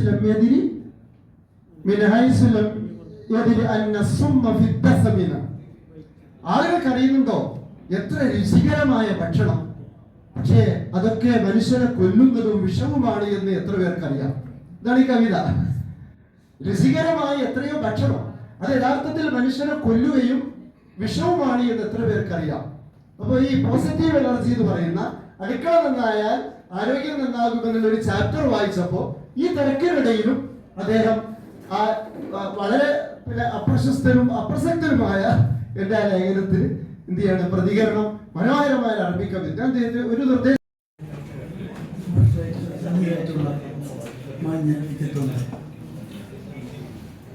[SPEAKER 8] لم يدري أن السم في الدسم. ആളുകൾക്ക് അറിയുന്നുണ്ടോ എത്ര രുചികരമായ ഭക്ഷണം, പക്ഷേ അതൊക്കെ മനുഷ്യനെ കൊല്ലുന്നതും വിഷവുമാണ് എന്ന് എത്ര പേർക്കറിയാം? ഇതാണ് ഈ കവിത. രുചികരമായ എത്രയോ ഭക്ഷണം അത് യഥാർത്ഥത്തിൽ മനുഷ്യനെ കൊല്ലുകയും വിഷവുമാണ് എന്ന് എത്ര പേർക്കറിയാം? അപ്പോൾ ഈ പോസിറ്റീവ് എനർജി എന്ന് പറയുന്ന അടുക്കള നന്നായാൽ ആരോഗ്യം നന്നാകുമെന്നുള്ള ഒരു ചാപ്റ്റർ വായിച്ചപ്പോൾ ഈ തിരക്കിനിടയിലും അദ്ദേഹം വളരെ അപ്രശസ്തരും അപ്രസക്തരുമായ എന്റെ ആ ലേഖനത്തിന് എന്ത് ചെയ്യാണ് പ്രതികരണം, മനോഹരമായ അറബി കവിത. അദ്ദേഹത്തിന് ഒരു നിർദ്ദേശം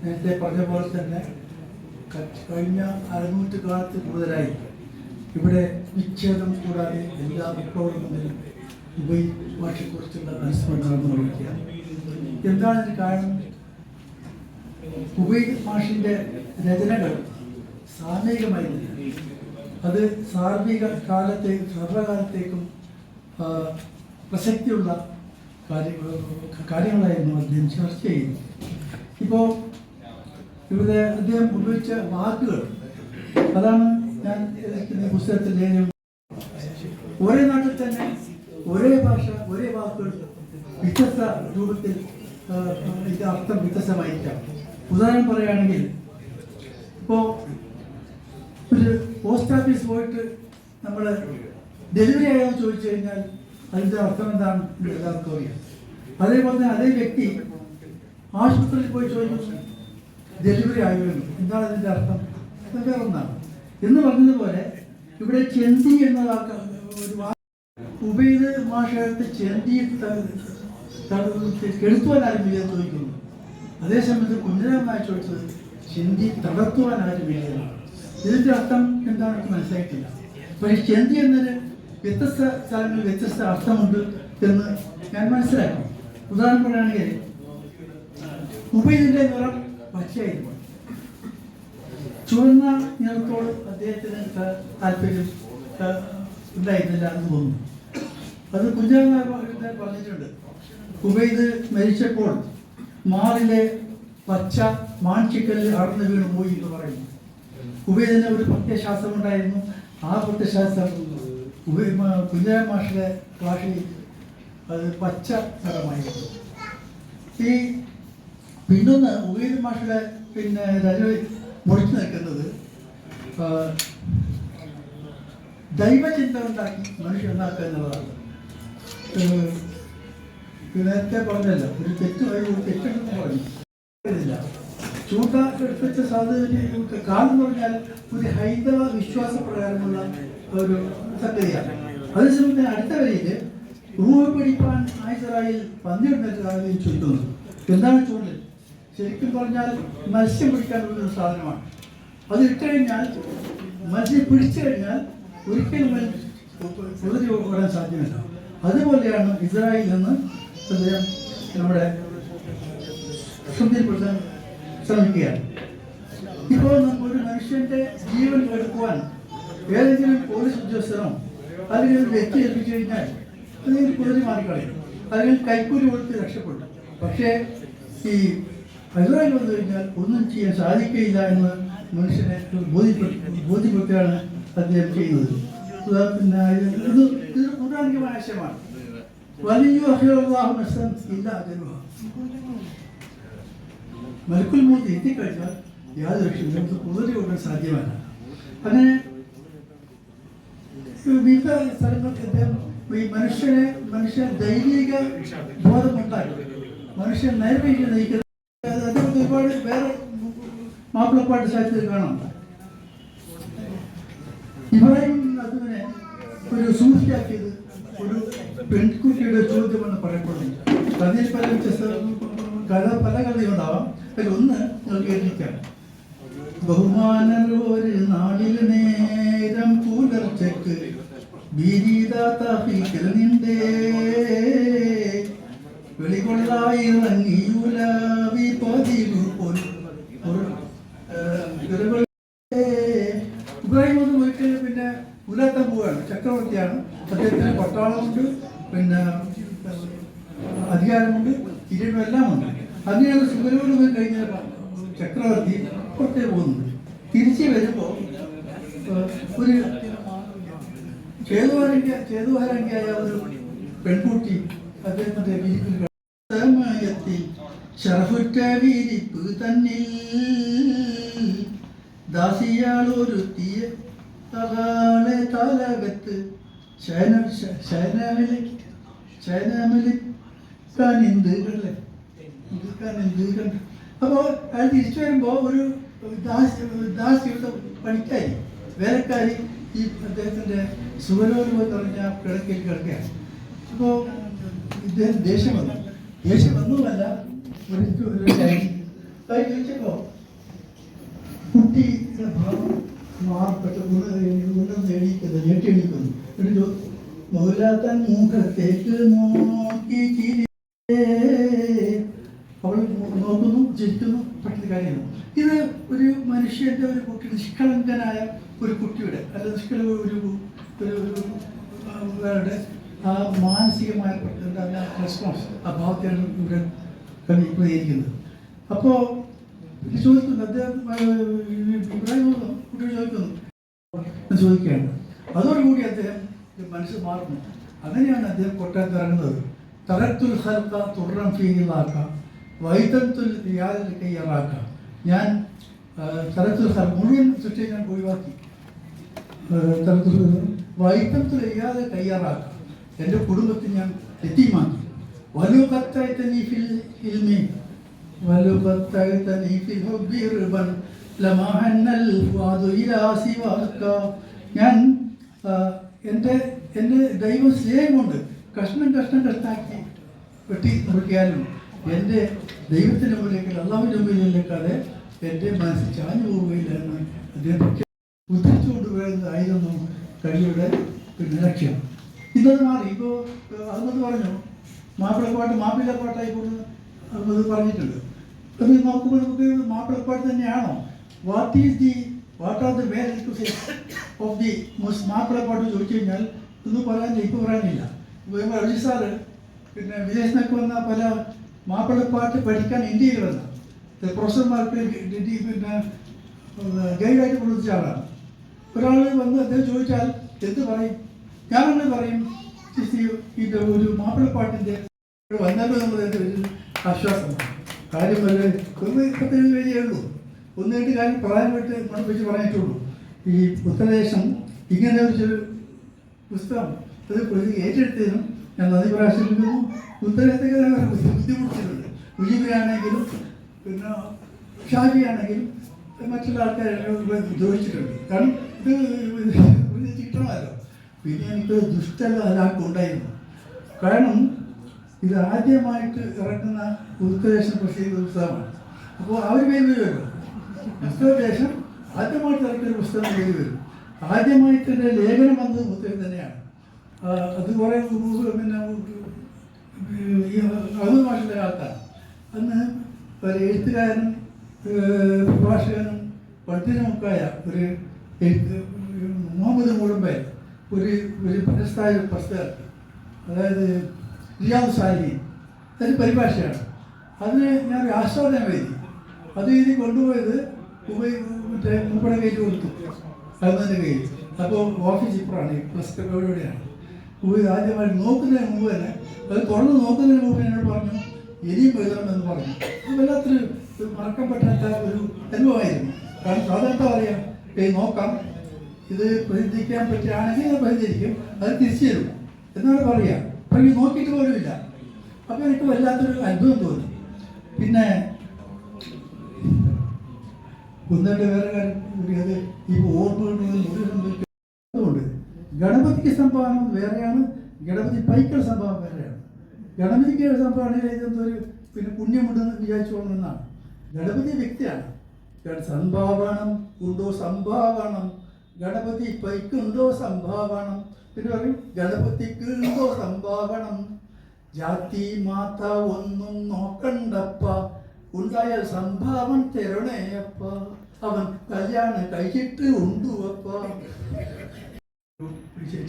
[SPEAKER 9] നേരത്തെ പറഞ്ഞ പോലെ തന്നെ കഴിഞ്ഞ 600 കാലത്ത് കൂടുതലായി ഇവിടെ വിച്ഛേദം കൂടാതെ എല്ലാ വിപ്ലവങ്ങളിലും ഉബൈദ് ഭാഷയെക്കുറിച്ചുള്ള അനുസ്മരണം നടന്നുകൊണ്ടിരിക്കുകയാണ്. എന്താണ് ഇതിന് കാരണം? ഉബൈദ് മാഷിൻ്റെ രചനകൾ സാമയികമായിരുന്നില്ല. അത് സാർവിക സർവകാലത്തേക്കും പ്രസക്തിയുള്ള കാര്യങ്ങളായിരുന്നു അദ്ദേഹം ചർച്ച ചെയ്യുന്നത്. ഇപ്പോൾ ഇവിടെ അദ്ദേഹം ഉപയോഗിച്ച വാക്കുകൾ, അതാണ് ഞാൻ പുസ്തകത്തിൽ ഒരേ നാട്ടിൽ തന്നെ ഒരേ ഭാഷ ഒരേ വാക്കുകൾ വ്യത്യസ്ത രൂപത്തിൽ ഇത് അർത്ഥം വ്യത്യസ്തമായിരിക്കാം. ഉദാഹരണം പറയുകയാണെങ്കിൽ, ഇപ്പോൾ ഒരു പോസ്റ്റ് ഓഫീസ് പോയിട്ട് നമ്മൾ ഡെലിവറി ആയെന്ന് ചോദിച്ചു കഴിഞ്ഞാൽ അതിൻ്റെ അർത്ഥം എന്താണ് എല്ലാവർക്കും അറിയാം. അതേപോലെ തന്നെ അതേ വ്യക്തി ആശുപത്രിയിൽ പോയി ചോദിച്ചു ഡെലിവറി ആയിരുന്നു, എന്താണ് അതിൻ്റെ അർത്ഥം? വേറെ ഒന്നാണ് എന്ന് പറഞ്ഞതുപോലെ ഇവിടെ ചെന്തി എന്ന ഒരു ഉബൈദ് മാഷത്തെ ചെന്തി കെടുത്തുവാൻ ആരംഭിക്കാൻ ചോദിക്കുന്നു. അതേസമയത്ത് കുഞ്ഞിരാമായി ചോദിച്ചത് ചെന്തി തളർത്തുവാൻ ആരംഭിക്കുന്നതാണ്. ഇതിൻ്റെ അർത്ഥം എന്താണെന്ന് മനസ്സിലായിട്ടില്ല. പക്ഷേ ചെന്തി എന്നൊരു വ്യത്യസ്ത സ്ഥലങ്ങളിൽ വ്യത്യസ്ത അർത്ഥമുണ്ട് എന്ന് ഞാൻ മനസ്സിലാക്കി. ഉദാഹരണം പറയുകയാണെങ്കിൽ, ഉബൈദിൻ്റെ നിറം പച്ചയായിരുന്നു. ചുവന്ന നിറത്തോട് അദ്ദേഹത്തിന് താല്പര്യം ഉണ്ടായിരുന്നില്ല എന്ന് തോന്നുന്നു. അത് കുഞ്ഞാമാർ പറഞ്ഞിട്ടുണ്ട്. ഉബൈദ് മരിച്ചപ്പോൾ മാറിലെ പച്ച മാൺചിക്കലിൽ അടർന്നു വീണ് പോയി എന്ന് പറയുന്നു. ഉബൈദിന് ഒരു പ്രത്യയശാസ്ത്രം ഉണ്ടായിരുന്നു. ആ പ്രത്യയശാസ്ത്രം കുഞ്ഞാമാഷിന്റെ ഭാഷയിൽ അത് പച്ച നിറമായിരുന്നു. ഈ പിന്നൊന്ന് ഉബൈദ് മാഷിയുടെ മുറിച്ചു നിൽക്കുന്നത് ദൈവചിന്ത ഉണ്ടാക്കി മനുഷ്യൻ ഉണ്ടാക്കുക എന്നുള്ളതാണ്. നേരത്തെ പറഞ്ഞല്ല, ഒരു തെറ്റുണ്ടെന്ന് പറഞ്ഞു ചൂണ്ട എടുത്ത സാധ്യത കാലം പറഞ്ഞാൽ ഒരു ഹൈന്ദവ വിശ്വാസപ്രകാരമുള്ള ഒരു സംഗതിയാണ്. അതേസമയത്ത് അടുത്ത വരിയിൽ റൂഹ് പിടിപ്പാൻ ആയിസറായിൽ പന്നിടുന്ന ചുറ്റുന്നു. എന്താണ് ചൂണ്ടൽ? ശരിക്കും പറഞ്ഞാൽ മത്സ്യം പിടിക്കാനുള്ള ഒരു സാധനമാണ്. അത് ഇട്ട് കഴിഞ്ഞാൽ മത്സ്യം പിടിച്ചു കഴിഞ്ഞാൽ ഒരിക്കലും കുതിരി ഓടാൻ സാധ്യമല്ല. അതുപോലെയാണ് ഇസ്രായേലിൽ നിന്ന് അദ്ദേഹം നമ്മുടെ ശ്രദ്ധയിൽപ്പെടുത്താൻ ശ്രമിക്കുകയാണ്. ഇപ്പോൾ ഒരു മനുഷ്യന്റെ ജീവൻ എടുക്കുവാൻ ഏതെങ്കിലും പോലീസ് ഉദ്യോഗസ്ഥനോ അല്ലെങ്കിൽ ഒരു വ്യക്തി ഏൽപ്പിച്ചു കഴിഞ്ഞാൽ അല്ലെങ്കിൽ കുതിരി മാറിക്കളയും, അല്ലെങ്കിൽ കൈക്കൂലി കൊടുത്ത് രക്ഷപ്പെട്ടു. പക്ഷേ ഈ ഇസ്രായേൽ വന്നു കഴിഞ്ഞാൽ ഒന്നും ചെയ്യാൻ സാധിക്കുകയില്ല എന്ന് മനുഷ്യനെ ബോധ്യപ്പെടുത്തുകയാണ് അദ്ദേഹം ചെയ്യുന്നത്. പിന്നെ ഇതൊരു പൗരാണികമായ ആശയമാണ്. വലിയ മലക്കുൽ മൗത്ത് എത്തിക്കഴിഞ്ഞാൽ യാതൊരു രക്ഷയും നമുക്ക് കുതിരി കൊണ്ടാൻ സാധ്യമല്ല. അങ്ങനെ വിവിധ സ്ഥലങ്ങൾക്ക് അദ്ദേഹം ഈ മനുഷ്യ ദൈവിക ബോധമുണ്ടാക്കി മനുഷ്യൻ നേർവഴിക്ക് നയിക്കുന്നത് അദ്ദേഹത്തെ ഒരുപാട് വേറെ മാപ്പിളപ്പാട്ട് സാഹിത്യത്തിൽ കാണാം. ഇബ്രാഹിം അതിനെ ഒരു സൂഫിയാക്കിയത് ഒരു പെൺകുട്ടിയുടെ ചോദ്യമെന്ന് പറയപ്പെടുന്നു. അതിൽ പല പല കഥയുണ്ടാവാം. അതിലൊന്ന് കേൾക്കാം. ബഹുമാനർ ഒരു നാളിൽ നേരം പുലർച്ചക്ക് ബീരീതാത്തീന്റെ വെളികൊള്ളായിറങ്ങിയുലവി പതിവ് ഇബ്രാഹിം ഒരിക്കൽ പിന്നെ ഉലാത്താൻ പോവുകയാണ്. ചക്രവർത്തിയാണ്. അദ്ദേഹത്തിന് പട്ടാളമുണ്ട്, പിന്നെ അധികാരമുണ്ട്, കിരീടം എല്ലാം ഉണ്ട്. അങ്ങനെയാണ് സുഗലോട് പോയി കഴിഞ്ഞ ചക്രവർത്തി പുറത്തേക്ക് പോകുന്നത്. തിരിച്ചു വരുമ്പോൾ ഒരു ചേതുവാരങ്കിയായ ഒരു പെൺകുട്ടി അദ്ദേഹത്തിന്റെ വിരിപ്പിൽ ഷറഫുറ്റ വിരിപ്പ് തന്നിൽ ദാസിയാളൊരുത്തിയ തലകത്ത് അപ്പോൾ അയാൾ തിരിച്ചു വരുമ്പോൾ ഒരു ദാസിയുടെ പണിക്കാരി വേലക്കാരി ഈ അദ്ദേഹത്തിൻ്റെ സുവരോട് എന്ന് പറഞ്ഞ കിടക്കയിൽ കിടക്കുകയാണ്. അപ്പോൾ ഇദ്ദേഹം ദേഷ്യം വന്നുമല്ല ചോദിച്ചപ്പോൾ കുട്ടിയുടെ ഭാവം മാറപ്പെട്ട നേടിയിരിക്കുന്നത് ഞെട്ടിയെണിക്കുന്നു. ഒരു മൗലാത്തൻ മുഖത്തേക്ക് നോക്കി അവൾ നോക്കുന്നു, ചിരിക്കുന്നു, പെട്ടെന്ന് കാര്യമാണ്. ഇത് ഒരു മനുഷ്യന്റെ ഒരു കുട്ടി, നിഷ്കളങ്കനായ ഒരു കുട്ടിയുടെ അല്ല നിഷ്കളരുടെ ആ മാനസികമായ റെസ്പോൺസ്, ആ ഭാവത്തെയാണ് ഇവിടെ പ്രതികരിക്കുന്നത്. അപ്പോൾ ചോദിക്കുന്നു, അദ്ദേഹം ഇബ്രാഹിം കുട്ടിയോട് ചോദിക്കുകയാണ്. അതോടുകൂടി അദ്ദേഹം മനസ്സ് മാറുന്നു. അങ്ങനെയാണ് അദ്ദേഹം കൊട്ടാരത്തിൽ ഇറങ്ങുന്നത്. തറത്തുൽ ഖൽഖ തുറം ഫീഹിലാക്ക വൈതത്തുൽ റിയാദിൽ കയ്യറാക്ക. ഞാൻ തറത്തുൽ ഖൽഖ മുഴുവൻ സൃഷ്ടിയെ ഞാൻ ഒഴിവാക്കി. വൈതത്തുൽ റിയാദിൽ കയ്യറാക്ക, എൻ്റെ കുടുംബത്തെ ഞാൻ എത്തിമാക്കി. വലുകത്തൈതനി ഫിൽ ഇൽമി വലുകത്തൈതനി ഫിൽ ഹുബ്ബി റിബൻ ലമഹന്നൽ ഫുഅദു ഇലാ സിവാക. ഞാൻ എൻ്റെ ദൈവ സ്നേഹം കൊണ്ട് കഷ്ണം കഷ്ടാക്കി വെട്ടി മുറിക്കാനും എൻ്റെ ദൈവത്തിൻ്റെ മുമ്പിലേക്ക് അള്ളാഹുവിൻ്റെ മുമ്പിലേക്കാതെ എൻ്റെ മനസ്സിൽ ചാഞ്ഞു പോവുകയില്ല എന്ന് അദ്ദേഹം ഉദ്ധരിച്ചു കൊണ്ടുപോയതായിരുന്നു കവിയുടെ പിന്നെ ലക്ഷ്യം. ഇന്നത് മാറി. ഇപ്പോൾ അഹമ്മദ് പറഞ്ഞു മാപ്പിളപ്പാട്ട് മാപ്പിളപ്പാട്ടായി കൊണ്ട് അഹമ്മദ് പറഞ്ഞിട്ടുണ്ട്. അത് നോക്കുമ്പോൾ നമുക്ക് മാപ്പിളപ്പാട്ട് തന്നെയാണോ? What are the ways to say of the Mappilappattu ചോദിച്ചു കഴിഞ്ഞാൽ ഒന്നും പറയാനില്ല, ഇപ്പോൾ പറയാനില്ല. ഇപ്പോൾ അഭിജിത് സാറ് പിന്നെ വിദേശത്തൊക്കെ വന്ന പല മാപ്പിളപ്പാട്ട് പഠിക്കാൻ ഇന്ത്യയിൽ വന്ന പ്രൊഫസർമാർക്ക് പിന്നെ ഗൈഡായിട്ട് പ്രവർത്തിച്ച ആളാണ്. ഒരാൾ വന്ന് അദ്ദേഹം ചോദിച്ചാൽ എന്ത് പറയും? ഞാനെന്ന് പറയും ഇത് ഒരു മാപ്പിളപ്പാട്ടിൻ്റെ വന്നാലും എന്നുള്ളത് എൻ്റെ വലിയ ആശ്വാസമാണ്. കാര്യം വരെ 27 വരെയേ ഉള്ളൂ. 1-2 കാര്യം പ്രധാനമായിട്ട് വെച്ച് പറഞ്ഞിട്ടുള്ളൂ. ഈ ഉത്തരദേശം ഇങ്ങനെ ഒരു പുസ്തകം അത് ഏറ്റെടുത്തതിനും ഞാൻ നന്ദി പ്രകാശിപ്പിക്കുന്നു. ഉത്തരദേശത്തേക്ക് ബുദ്ധിമുട്ടിയിട്ടുണ്ട്. മുജീബിയാണെങ്കിലും പിന്നെ ഷാജിയാണെങ്കിലും മറ്റുള്ള ആൾക്കാർ ചോദിച്ചിട്ടുണ്ട്. കാരണം ഇത് ചിത്രമല്ലോ. പിന്നെ എനിക്ക് ദുഷ്ടലാക്കുണ്ടായിരുന്നു. കാരണം ഇത് ആദ്യമായിട്ട് ഇറങ്ങുന്ന ഉത്തരദേശം പ്രസിദ്ധ പുസ്തകമാണ്. അപ്പോൾ അവർ പേര് വരുമല്ലോ. ഉത്തരദേശം ആദ്യമായിട്ട് ഇറക്കിയ പുസ്തകം പേര് വരും. ആദ്യമായിട്ട് എൻ്റെ ലേഖനം വന്നത് ഉത്തരം തന്നെയാണ്. അത് കുറേ പിന്നെ അത് ഭാഷയുടെ കാലത്താണ്. അന്ന് ഒരു എഴുത്തുകാരനും പ്രഭാഷകനും പണ്ഡിതനുമൊക്കെയായ ഒരു മുഹമ്മദ് മുഴുമ്പേ ഒരു പ്രശസ്തായ പുസ്തകം, അതായത് റിയാദ് സാലിഹീൻ, അതിന് പരിഭാഷയാണ്. അതിന് ഞാനൊരു ആസ്വാദനം എഴുതി. അത് എഴുതി കൊണ്ടുപോയത് മറ്റേ മുപ്പടെ കയ്യിൽ കൊടുത്തു, അത് തന്നെ കയ്യിൽ. അപ്പോൾ ഓഫീസ് ഇപ്പറാണ്, പ്ലസ് ആദ്യമായിട്ട് നോക്കുന്നതിന് മുമ്പ് തന്നെ അത് തുറന്ന് നോക്കുന്നതിന് മുമ്പ് എന്നോട് പറഞ്ഞു ഇനിയും എഴുതണമെന്ന് പറഞ്ഞു. അത് വല്ലാത്തൊരു മറക്കാൻ പറ്റാത്ത ഒരു അനുഭവമായിരുന്നു. കാരണം സാധാരണ പറയാം നോക്കാം, ഇത് പ്രസിദ്ധിക്കാൻ പറ്റുകയാണെങ്കിൽ ഞാൻ പ്രസിദ്ധീകരിക്കും, അത് തിരിച്ചു തരും എന്നാണ് പറയുക. അപ്പം ഈ നോക്കിയിട്ട് പോലും ഇല്ല. അപ്പോൾ എനിക്ക് വല്ലാത്തൊരു അത്ഭുതം തോന്നി. പിന്നെ ഒന്നിട്ട് വേറെ കാര്യം അത് ഈ ഓർമ്മകളുണ്ട്. ഗണപതിക്ക് സംഭാവന വേറെയാണ്, ഗണപതി പൈക്കൾ സംഭാവന വേറെയാണ്. ഗണപതിക്ക് സംഭാവന ഇതൊരു പിന്നെ പുണ്യമുണ്ടെന്ന് വിചാരിച്ചോണമെന്നാണ്. ഗണപതി വ്യക്തിയാണ്. സംഭാവനം ഉണ്ടോ സംഭാവനം, ഗണപതി പൈക്കുണ്ടോ സംഭാവനം. പിന്നെ പറയും ഗണപതിക്ക് ഉണ്ടോ സംഭാവനം, ജാതി മാത ഒന്നും നോക്കണ്ടപ്പ, ഉണ്ടായാൽ സംഭാവന തരണേയപ്പ, അവൻ കല്യാണം കഴിച്ചിട്ട് ഉണ്ടു അപ്പ.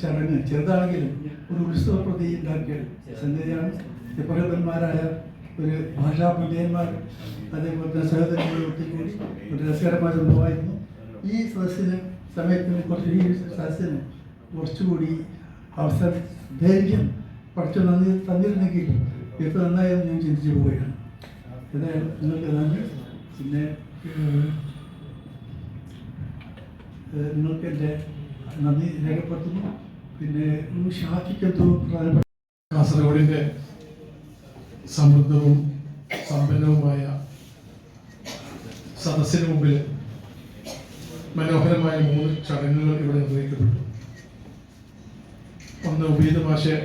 [SPEAKER 9] ചടങ്ങ് ചെറുതാണെങ്കിലും ഒരു ഉത്സവ പ്രതി ഉണ്ടാക്കിയ സംഗതിയാണ്. പ്രഗത്ഭന്മാരായ ഒരു ഭാഷാ പണ്ഡിതന്മാർ അതേപോലെ തന്നെ സഹോദരങ്ങൾ ഒത്തുകൂടി ഒരു രസകരമായ സംഭവമായിരുന്നു. ഈ സദസ്സിന് സമയത്തിന് കുറച്ച് ഈ സദസ്സിന് കുറച്ചുകൂടി അവസരം ധൈര്യം കുറച്ച് തന്നിരുന്നെങ്കിൽ എത്ര നന്നായെന്ന് ഞാൻ ചിന്തിച്ചു പോവുകയാണ്. ഏതായാലും നിങ്ങൾക്ക് നന്ദി. പിന്നെ നിങ്ങൾക്ക് എൻ്റെ നന്ദി രേഖപ്പെടുത്തുന്നു. പിന്നെ ഷാഫിക്കെന്തോ പ്രധാനപ്പെട്ട
[SPEAKER 10] കാസർഗോഡിൻ്റെ സമൃദ്ധവും സമ്പന്നവുമായ സദസ്സിന് മുമ്പിൽ മനോഹരമായ 3 ചടങ്ങുകൾ ഇവിടെ നിർവഹിക്കപ്പെട്ടു. ഒന്ന്, ഉബൈദ് മാഷെ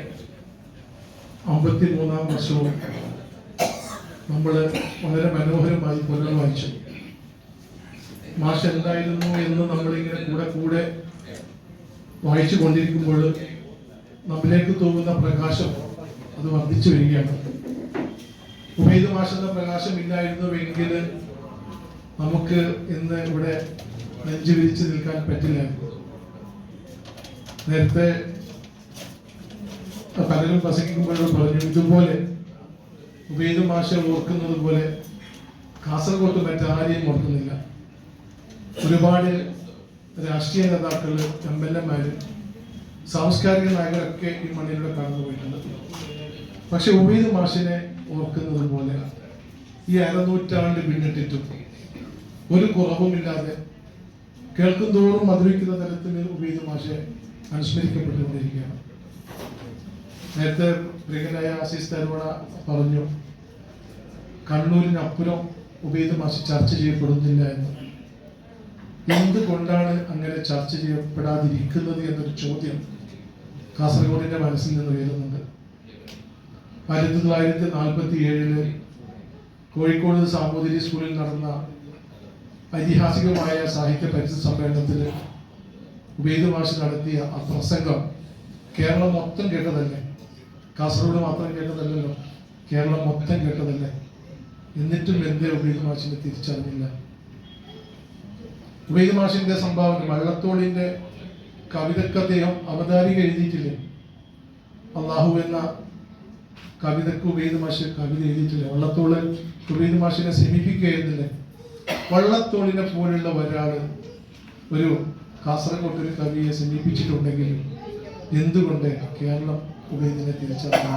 [SPEAKER 10] 53-ാം വർഷവും നമ്മൾ വളരെ മനോഹരമായി പുനർവായിച്ചു. മാഷ് എന്തായിരുന്നു എന്ന് നമ്മളിങ്ങനെ കൂടെ വായിച്ചു കൊണ്ടിരിക്കുമ്പോൾ നമ്മിലേക്ക് തൂങ്ങുന്ന പ്രകാശം അത് വർദ്ധിച്ചു വരികയാണ്. ഉബൈദ് മാഷ് എന്ന പ്രകാശം ഇല്ലായിരുന്നുവെങ്കിൽ നമുക്ക് ഇന്ന് ഇവിടെ നെഞ്ചു വിരിച്ച് നിൽക്കാൻ പറ്റില്ലായിരുന്നു. നേരത്തെ പലരും പ്രസംഗിക്കുമ്പോഴും പറഞ്ഞു, ഇതുപോലെ ഉബൈദ് മാഷെ ഓർക്കുന്നത് പോലെ കാസർഗോഡ് മറ്റാരെയും ഓർക്കുന്നില്ല. ഒരുപാട് രാഷ്ട്രീയ നേതാക്കൾ, എംഎൽഎമാര്, സാംസ്കാരിക നായകരൊക്കെ ഈ മണ്ണിലൂടെ കടന്നുപോയിട്ടുണ്ട്. പക്ഷെ ഉബൈദ് മാഷിനെ ഓർക്കുന്നത് പോലെ ഈ അരനൂറ്റാണ്ട് പിന്നിട്ടിട്ടും ഒരു കുറവുമില്ലാതെ കേൾക്കും തോറും മധുരിക്കുന്ന തരത്തിൽ ഉബൈദ് മാഷെ അനുസ്മരിക്കപ്പെട്ടുകൊണ്ടിരിക്കുകയാണ്. നേരത്തെ പ്രിയനായ ആസീസ് തരുവണ പറഞ്ഞു, കണ്ണൂരിനപ്പുറം ഉബൈദ് മാഷ് ചർച്ച ചെയ്യപ്പെടുന്നില്ല എന്ന്. എന്തുകൊണ്ടാണ് അങ്ങനെ ചർച്ച ചെയ്യപ്പെടാതിരിക്കുന്നത് എന്നൊരു ചോദ്യം കാസർഗോഡിന്റെ മനസ്സിൽ നിന്ന് ഉയരുന്നുണ്ട്. 1947 കോഴിക്കോട് സാമൂതിരി സ്കൂളിൽ നടന്ന ഐതിഹാസികമായ സാഹിത്യ പരിസ്ഥിതി സമ്മേളനത്തിൽ ഉബൈദ് മാഷ് നടത്തിയ ആ പ്രസംഗം കേരളം മൊത്തം കേട്ടതല്ലേ? കാസർഗോഡ് മാത്രം കേട്ടതല്ലല്ലോ, കേരളം മൊത്തം കേട്ടതല്ലേ? എന്നിട്ടും എന്തേ ഉബൈദ് മാഷിനെ തിരിച്ചറിഞ്ഞില്ല? ഉബൈദ് മാഷിന്റെ സംഭാവന, വള്ളത്തോളിന്റെ കവിതയ്ക്ക് അദ്ദേഹം അവതാരിക എഴുതിയിട്ടില്ലേ? അള്ളാഹു എന്ന കവിതയ്ക്ക് ഉബൈദ് മാഷ് കവിത എഴുതിയിട്ടില്ലേ? വള്ളത്തോള് ഉബൈദ് മാഷിനെ സമീപിക്കുകയായിരുന്നില്ലേ? വള്ളത്തോളിനെ പോലുള്ള ഒരാള് ഒരു കാസർഗോഡ് ഒരു കവിയെ സമീപിച്ചിട്ടുണ്ടെങ്കിൽ എന്തുകൊണ്ട് കേരളം ഉബൈദിനെ തിരിച്ചറിഞ്ഞു?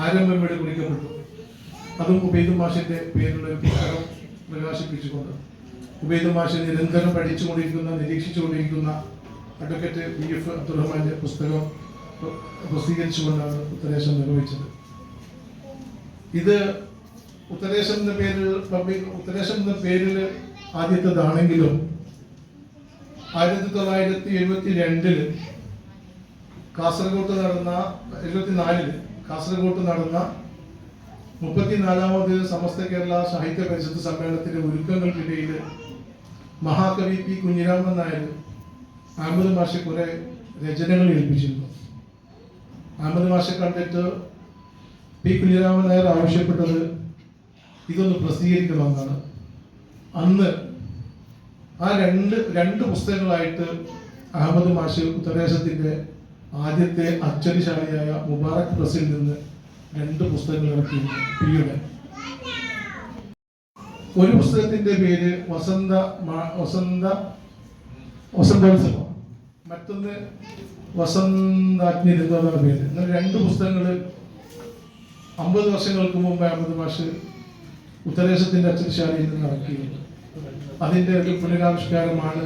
[SPEAKER 10] ആരംഭം ഇവിടെ കുറിക്കപ്പെട്ടു. അതും ഉബൈദ് മാഷിന്റെ പേരിലുള്ള ഒരു പുസ്തകം പ്രകാശിപ്പിച്ചുകൊണ്ട് ഉബൈദ് മാഷ് നിരന്തരം പഠിച്ചുകൊണ്ടിരിക്കുന്ന, നിരീക്ഷിച്ചുകൊണ്ടിരിക്കുന്ന അഡ്വക്കേറ്റ് BF അബ്ദുറഹ്മാന്റെ പുസ്തകം പ്രസിദ്ധീകരിച്ചുകൊണ്ടാണ് ഉത്തരേശം നിർവഹിച്ചത്. ഇത് ഉത്തരേശം എന്ന പേരിൽ ആദ്യത്തേതാണെങ്കിലും 1972 കാസർഗോഡ് നടന്ന 74 കാസർഗോഡ് നടന്ന 34ാമത് സമസ്ത കേരള സാഹിത്യ പരിഷത്ത് സമ്മേളനത്തിന്റെ ഒരുക്കങ്ങൾക്കിടയിൽ മഹാകവി P. കുഞ്ഞിരാമൻ നായർ അഹമ്മദ് മാഷെ കുറെ രചനകൾ ഏൽപ്പിച്ചിരുന്നു. അഹമ്മദ് മാഷെ കണ്ടിട്ട് P. കുഞ്ഞിരാമൻ നായർ ആവശ്യപ്പെട്ടത് ഇതൊന്ന് പ്രസിദ്ധീകരിക്കണമെന്നാണ്. അന്ന് ആ രണ്ട് പുസ്തകങ്ങളായിട്ട് അഹമ്മദ് മാഷ് ഉത്തരേശത്തിന്റെ ആദ്യത്തെ അച്ചടിശാലയായ മുബാറക് പ്രസിൽ നിന്ന് 2 പുസ്തകങ്ങൾ ഇറക്കിയിരുന്നു. പിയുടെ ഒരു പുസ്തകത്തിന്റെ പേര് വസന്തോത്സവം, മറ്റൊന്ന് വസന്താഗ്നി എന്നാണ് പേര്. ഇങ്ങനെ 2 പുസ്തകങ്ങൾ 50 വർഷങ്ങൾക്ക് മുമ്പ് അഹമ്മദ് മാഷ് ഉത്തരേന്ത്യത്തിന്റെ അച്ചടിശാലയിൽ നിന്ന് ഇറക്കിയിരുന്നു. അതിന്റെ ഒരു പുനരാവിഷ്കാരമാണ്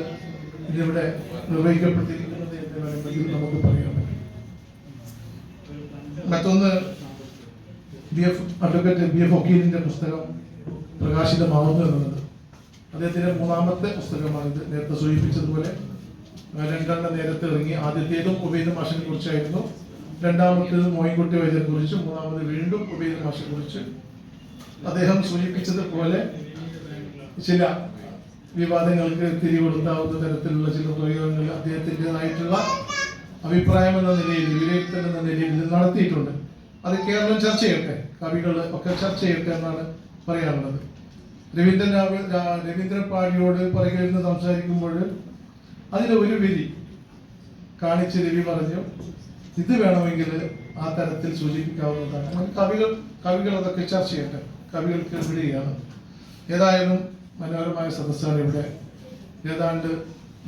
[SPEAKER 10] ഇതിവിടെ നിർവഹിക്കപ്പെട്ടിരിക്കുന്നത് എന്ന് വേണമെങ്കിൽ നമുക്ക് പറയാൻ പറ്റും. മറ്റൊന്ന് അഡ്വക്കേറ്റ് BF വക്കീലിന്റെ പുസ്തകം പ്രകാശിതമാവുന്നു എന്നുള്ളത് അദ്ദേഹത്തിന്റെ 3ാമത്തെ പുസ്തകമാണിത്. നേരത്തെ സൂചിപ്പിച്ചതുപോലെ 2 നേരത്തെ ഇറങ്ങി. ആദ്യത്തേതും ഉബൈദ് മാഷിനെ കുറിച്ചായിരുന്നു, 2ാമത്തേത് മോയിൻകുട്ടി വൈദ്യരെ കുറിച്ച്, 3ാമത് വീണ്ടും ഉബൈദ് മാഷിനെ കുറിച്ച്. അദ്ദേഹം സൂചിപ്പിച്ചതുപോലെ ചില വിവാദങ്ങൾക്ക് തിരികൊടുത്താവുന്ന തരത്തിലുള്ള ചില പ്രയോഗങ്ങൾ അദ്ദേഹത്തിൻ്റെതായിട്ടുള്ള അഭിപ്രായം എന്ന നിലയിൽ, വിലയിരുത്തൽ എന്ന നിലയിൽ ഇത് നടത്തിയിട്ടുണ്ട്. അത് കേരളം ചർച്ച ചെയ്യട്ടെ, കവികൾ ഒക്കെ ചർച്ച ചെയ്യട്ടെ എന്നാണ് പറയാനുള്ളത്. രവീന്ദ്രൻ പാടിയോട് പറയുകയെന്ന് സംസാരിക്കുമ്പോൾ അതിലെ ഒരു വരി കാണിച്ച് രവി പറഞ്ഞു, ഇത് വേണമെങ്കിൽ ആ തരത്തിൽ സൂചിപ്പിക്കാവുന്നതാണ്. കവികൾ അതൊക്കെ ചർച്ച ചെയ്യട്ടെ, കവികൾക്ക് വിടുകയാണ്. ഏതായാലും മനോഹരമായ സദസ്സാണ് ഇവിടെ. ഏതാണ്ട്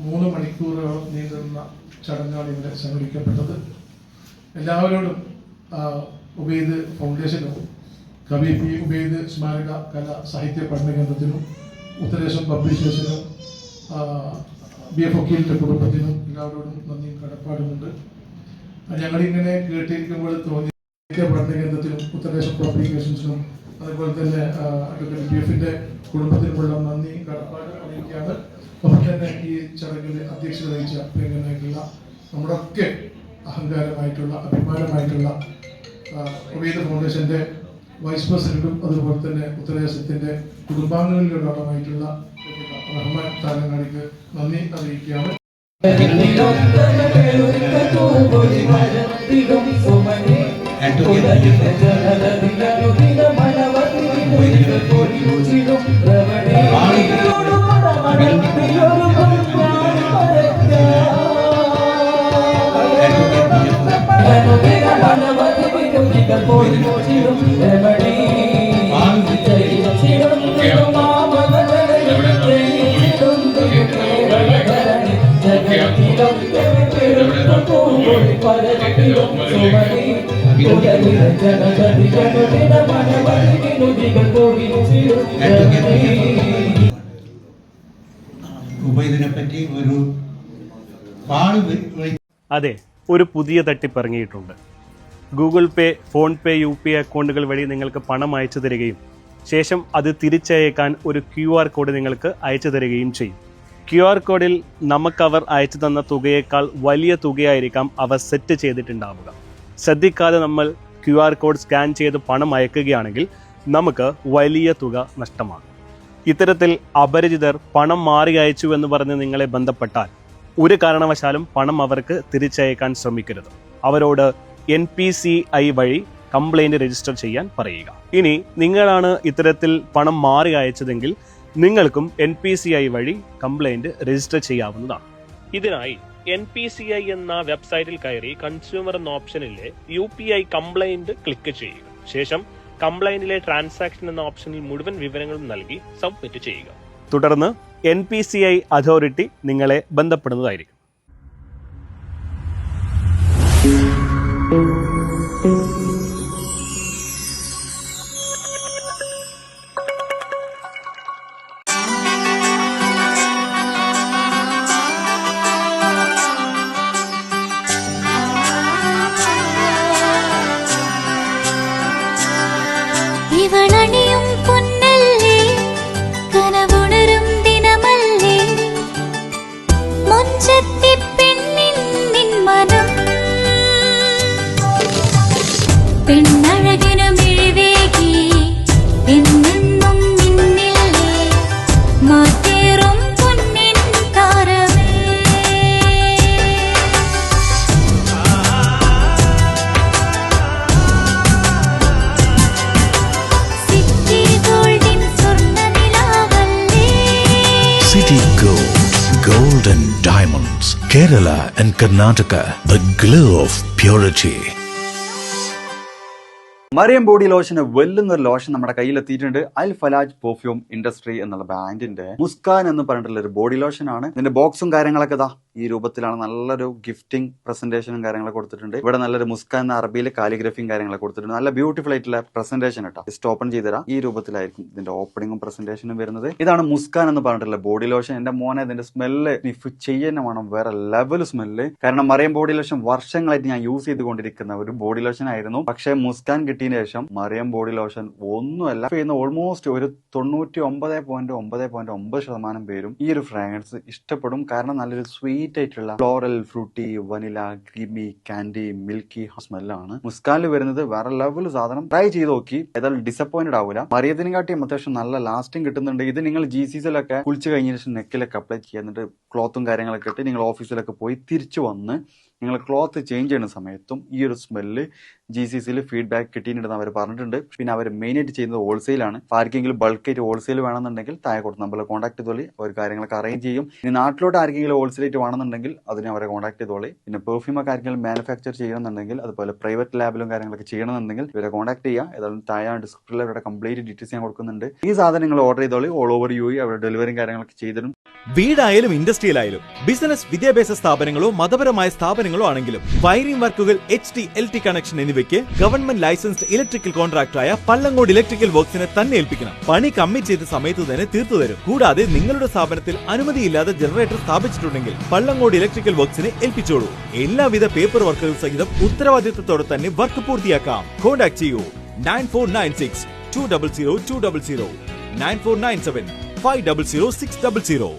[SPEAKER 10] 3 മണിക്കൂറോളം നീണ്ടുന്ന ചടങ്ങാണ് ഇവിടെ സംഘടിപ്പിക്കപ്പെട്ടത്. എല്ലാവരോടും ഉബൈദ് ഫൗണ്ടേഷനും കവി പി ഉബൈദ് സ്മാരക കലാ സാഹിത്യ പഠന കേന്ദ്രത്തിനും ഉത്തരേന്ത്യൻ പബ്ലിഷേഴ്സിനും BF വക്കീലിൻ്റെ കുടുംബത്തിനും എല്ലാവരോടും നന്ദിയും കടപ്പാടുമുണ്ട്. ഞങ്ങളിങ്ങനെ കേട്ടിരിക്കുമ്പോൾ തോന്നി പഠന കേന്ദ്രത്തിനും ഉത്തരേന്ത്യൻ പബ്ലിക്കേഷൻസിനും അതുപോലെ തന്നെ അഡ്വക്കേറ്റ് BF-ന്റെ കുടുംബത്തിനുമുള്ള നന്ദി കടപ്പാട് അറിയിക്കുകയാണ്. ഒപ്പം തന്നെ ഈ ചടങ്ങിൽ അധ്യക്ഷത വഹിച്ച പ്രിയങ്കരനായിട്ടുള്ള നമ്മുടെ ഒക്കെ അഹങ്കാരമായിട്ടുള്ള അഭിമാനമായിട്ടുള്ള ഉബൈദ് ഫൗണ്ടേഷന്റെ വൈസ് പ്രസിഡന്റും അതുപോലെ തന്നെ ഉത്തരേന്ത്യത്തിന്റെ കുടുംബാംഗങ്ങളിലൊരാളുമായിട്ടുള്ള റഹ്മാൻ താരങ്ങാടിക്ക് നന്ദി അറിയിക്കുകയാണ്.
[SPEAKER 11] അതെ, ഒരു പുതിയ തട്ടിപ്പ് ഇറങ്ങിയിട്ടുണ്ട്. ഗൂഗിൾ പേ, ഫോൺ പേ, UPI അക്കൗണ്ടുകൾ വഴി നിങ്ങൾക്ക് പണം അയച്ചു തരികയും ശേഷം അത് തിരിച്ചയക്കാൻ ഒരു QR കോഡ് നിങ്ങൾക്ക് അയച്ചു തരികയും ചെയ്യും. QR കോഡിൽ നമുക്കവർ അയച്ചു തന്ന തുകയേക്കാൾ വലിയ തുകയായിരിക്കാം അവർ സെറ്റ് ചെയ്തിട്ടുണ്ടാവുക. ശ്രദ്ധിക്കാതെ നമ്മൾ QR കോഡ് സ്കാൻ ചെയ്ത് പണം അയക്കുകയാണെങ്കിൽ നമുക്ക് വലിയ തുക നഷ്ടമാകും. ഇത്തരത്തിൽ അപരിചിതർ പണം മാറി അയച്ചു എന്ന് പറഞ്ഞ് നിങ്ങളെ ബന്ധപ്പെട്ടാൽ ഒരു കാരണവശാലും പണം അവർക്ക് തിരിച്ചയക്കാൻ ശ്രമിക്കരുത്. അവരോട് NPCI വഴി കംപ്ലൈൻറ്റ് രജിസ്റ്റർ ചെയ്യാൻ പറയുക. ഇനി നിങ്ങളാണ് ഇത്തരത്തിൽ പണം മാറി അയച്ചതെങ്കിൽ നിങ്ങൾക്കും NPCI വഴി കംപ്ലൈൻറ്റ് രജിസ്റ്റർ ചെയ്യാവുന്നതാണ്. ഇതിനായി NPCI എന്ന വെബ്സൈറ്റിൽ കയറി കൺസ്യൂമർ എന്ന ഓപ്ഷനിലെ UPI കംപ്ലൈൻറ്റ് ക്ലിക്ക് ചെയ്യുക. ശേഷം കംപ്ലൈൻറ്റിലെ ട്രാൻസാക്ഷൻ എന്ന ഓപ്ഷനിൽ മുഴുവൻ വിവരങ്ങളും നൽകി സബ്മിറ്റ് ചെയ്യുക. തുടർന്ന് NPCI അതോറിറ്റി നിങ്ങളെ ബന്ധപ്പെടുന്നതായിരിക്കും.
[SPEAKER 12] ഇവളണിയും പൊന്നല്ലേ, കനവുണരും ദിനമല്ലേ, മൊഞ്ചത്തി പെണ്ണിൻ നിൻ മനം, പെണ്ണഴകിനു മിഴിവേകി എന്നെന്നും നിന്നില്ലേ, മാറ്റേറും പൊന്നിൻ താരമേ.
[SPEAKER 13] City Gold, Gold and Diamonds, Kerala and Karnataka, the glow of purity.
[SPEAKER 14] Mariyam body ലോഷന് വെല്ലുന്ന ഒരു ലോഷൻ നമ്മുടെ കയ്യിലെത്തിയിട്ടുണ്ട്. അൽ ഫലാജ് പെർഫ്യൂം ഇൻഡസ്ട്രി എന്നുള്ള ബ്രാൻഡിന്റെ മുസ്കാൻ എന്ന് പറഞ്ഞിട്ടുള്ള ഒരു ബോഡി ലോഷൻ ആണ്. ഇതിന്റെ ബോക്സും കാര്യങ്ങളൊക്കെ ഇതാ ഈ രൂപത്തിലാണ്. നല്ലൊരു ഗിഫ്റ്റിംഗ് പ്രസന്റേഷനും കാര്യങ്ങളൊക്കെ കൊടുത്തിട്ടുണ്ട്. ഇവിടെ നല്ലൊരു മുസ്കാൻ എന്ന അറബിയിൽ കാലിഗ്രഫിയും കാര്യങ്ങളൊക്കെ കൊടുത്തിട്ടുണ്ട്. നല്ല ബ്യൂട്ടിഫുൾ ആയിട്ടുള്ള പ്രസന്റേഷൻ കേട്ടോ. ജസ്റ്റ് ഓപ്പൺ ചെയ്തുതരാം. ഈ രൂപത്തിലായിരിക്കും ഇതിന്റെ ഓപ്പണിംഗും പ്രസന്റേഷനും വരുന്നത്. ഇതാണ് മുസ്കാൻ എന്ന് പറഞ്ഞിട്ടുള്ള ബോഡി ലോഷൻ. എന്റെ മോനെ ഇതിന്റെ സ്മെല്ല് സ്നിഫ് ചെയ്യുന്ന വേണം, വേറെ ലെവൽ സ്മെല്ല്. കാരണം മറിയം ബോഡി ലോഷൻ വർഷങ്ങളായിട്ട് ഞാൻ യൂസ് ചെയ്തുകൊണ്ടിരിക്കുന്ന ഒരു ബോഡി ലോഷൻ ആയിരുന്നു. പക്ഷെ മുസ്കാൻ കിട്ടിയതിന് ശേഷം മറിയം ബോഡി ലോഷൻ ഒന്നുമല്ല ചെയ്യുന്ന ഓൾമോസ്റ്റ് ഒരു 99.9% പേരും ഈ ഒരു ഫ്രാഗ്രൻസ് ഇഷ്ടപ്പെടും. കാരണം നല്ലൊരു സ്വീറ്റ് ആയിട്ടുള്ള floral, fruity, vanilla, creamy, candy, milky സ്മെല്ലാണ് മുസ്കാനിൽ വരുന്നത്. വേറെ ലെവൽ സാധനം. ട്രൈ ചെയ്ത് നോക്കി, ഏതായാലും ഡിസപ്പോയിന്റഡ് ആവില്ല. മറിയത്തിനെക്കാട്ടിയും അത്യാവശ്യം നല്ല ലാസ്റ്റിംഗ് കിട്ടുന്നുണ്ട്. ഇത് നിങ്ങൾ GCCയിലൊക്കെ കുളിച്ച് കഴിഞ്ഞ ശേഷം നെക്കിലൊക്കെ അപ്ലൈ ചെയ്യുക. എന്നിട്ട് ക്ലോത്തും കാര്യങ്ങളൊക്കെ ഇട്ട് നിങ്ങൾ ഓഫീസിലൊക്കെ പോയി തിരിച്ചു വന്ന് നിങ്ങൾ ക്ലോത്ത് ചേഞ്ച് ചെയ്യുന്ന സമയത്തും ഈ ഒരു സ്മെല്ല് GCCയിൽ ഫീഡ്ബാക്ക് കിട്ടിയിട്ടുണ്ടെന്ന് അവർ പറഞ്ഞിട്ടുണ്ട്. പിന്നെ അവർ മെയിനായിട്ട് ചെയ്യുന്നത് ഹോൾസെയിലാണ്. ആർക്കെങ്കിലും ബൾക്കായിട്ട് ഹോൾസെയിൽ വേണമെന്നുണ്ടെങ്കിൽ താഴെ കൊടുത്ത് നമ്മളെ കോൺടാക്ട് ചെയ്തോളി. അവർ കാര്യങ്ങളൊക്കെ അറേഞ്ച് ചെയ്യും. ഇനി നാട്ടിലോട്ട് ആർക്കെങ്കിലും ഹോൾസെയിലായിട്ട് വേണമെന്നുണ്ടെങ്കിൽ അതിനെ അവരെ കോൺടാക്ട് ചെയ്തോളി. പിന്നെ പെർഫ്യൂമൊക്കെ ആർക്കെങ്കിലും മാനുഫാക്ചർ ചെയ്യണമെന്നുണ്ടെങ്കിൽ അതുപോലെ പ്രൈവറ്റ് ലാബിലും കാര്യങ്ങളൊക്കെ ചെയ്യണമെന്നുണ്ടെങ്കിൽ ഇവരെ കോൺടാക്ട് ചെയ്യുക. ഏതായാലും താഴെ ഡിസ്ക്രിപ്ഷനിൽ അവരുടെ കംപ്ലീറ്റ് ഡീറ്റെയിൽസ് ഞാൻ കൊടുക്കുന്നുണ്ട്. ഈ സാധനം നിങ്ങൾ ഓർഡർ ചെയ്തോളി. ഓൾ ഓവർ UAE അവരുടെ ഡെലിവറിയും കാര്യങ്ങളൊക്കെ ചെയ്തിടും.
[SPEAKER 15] വീടായാലും ഇൻഡസ്ട്രിയിലായാലും ബിസിനസ്, വിദ്യാഭ്യാസ സ്ഥാപനങ്ങളോ മതപരമായ സ്ഥാപനങ്ങളോ ആണെങ്കിലും വയറിംഗ് വർക്കുകൾ, HT, LT കണക്ഷൻ എന്നിവയ്ക്ക് ഗവൺമെന്റ് ലൈസൻസ്ഡ് ഇലക്ട്രിക്കൽ കോൺട്രാക്ടറായ പള്ളങ്കോട് ഇലക്ട്രിക്കൽ വർക്സിനെ തന്നെ ഏൽപ്പിക്കണം. പണി കമ്മിറ്റ് ചെയ്ത സമയത്ത് തന്നെ തീർത്തു തരും. കൂടാതെ നിങ്ങളുടെ സ്ഥാപനത്തിൽ അനുമതിയില്ലാതെ ജനറേറ്റർ സ്ഥാപിച്ചിട്ടുണ്ടെങ്കിൽ പള്ളങ്കോട് ഇലക്ട്രിക്കൽ വർക്സിനെ ഏൽപ്പിച്ചോളൂ. എല്ലാവിധ പേപ്പർ വർക്കുകൾ സഹിതം ഉത്തരവാദിത്തത്തോടെ തന്നെ വർക്ക് പൂർത്തിയാക്കാം. കോൺടാക്ട് ചെയ്യൂ 9496 200 200 9497 500 600.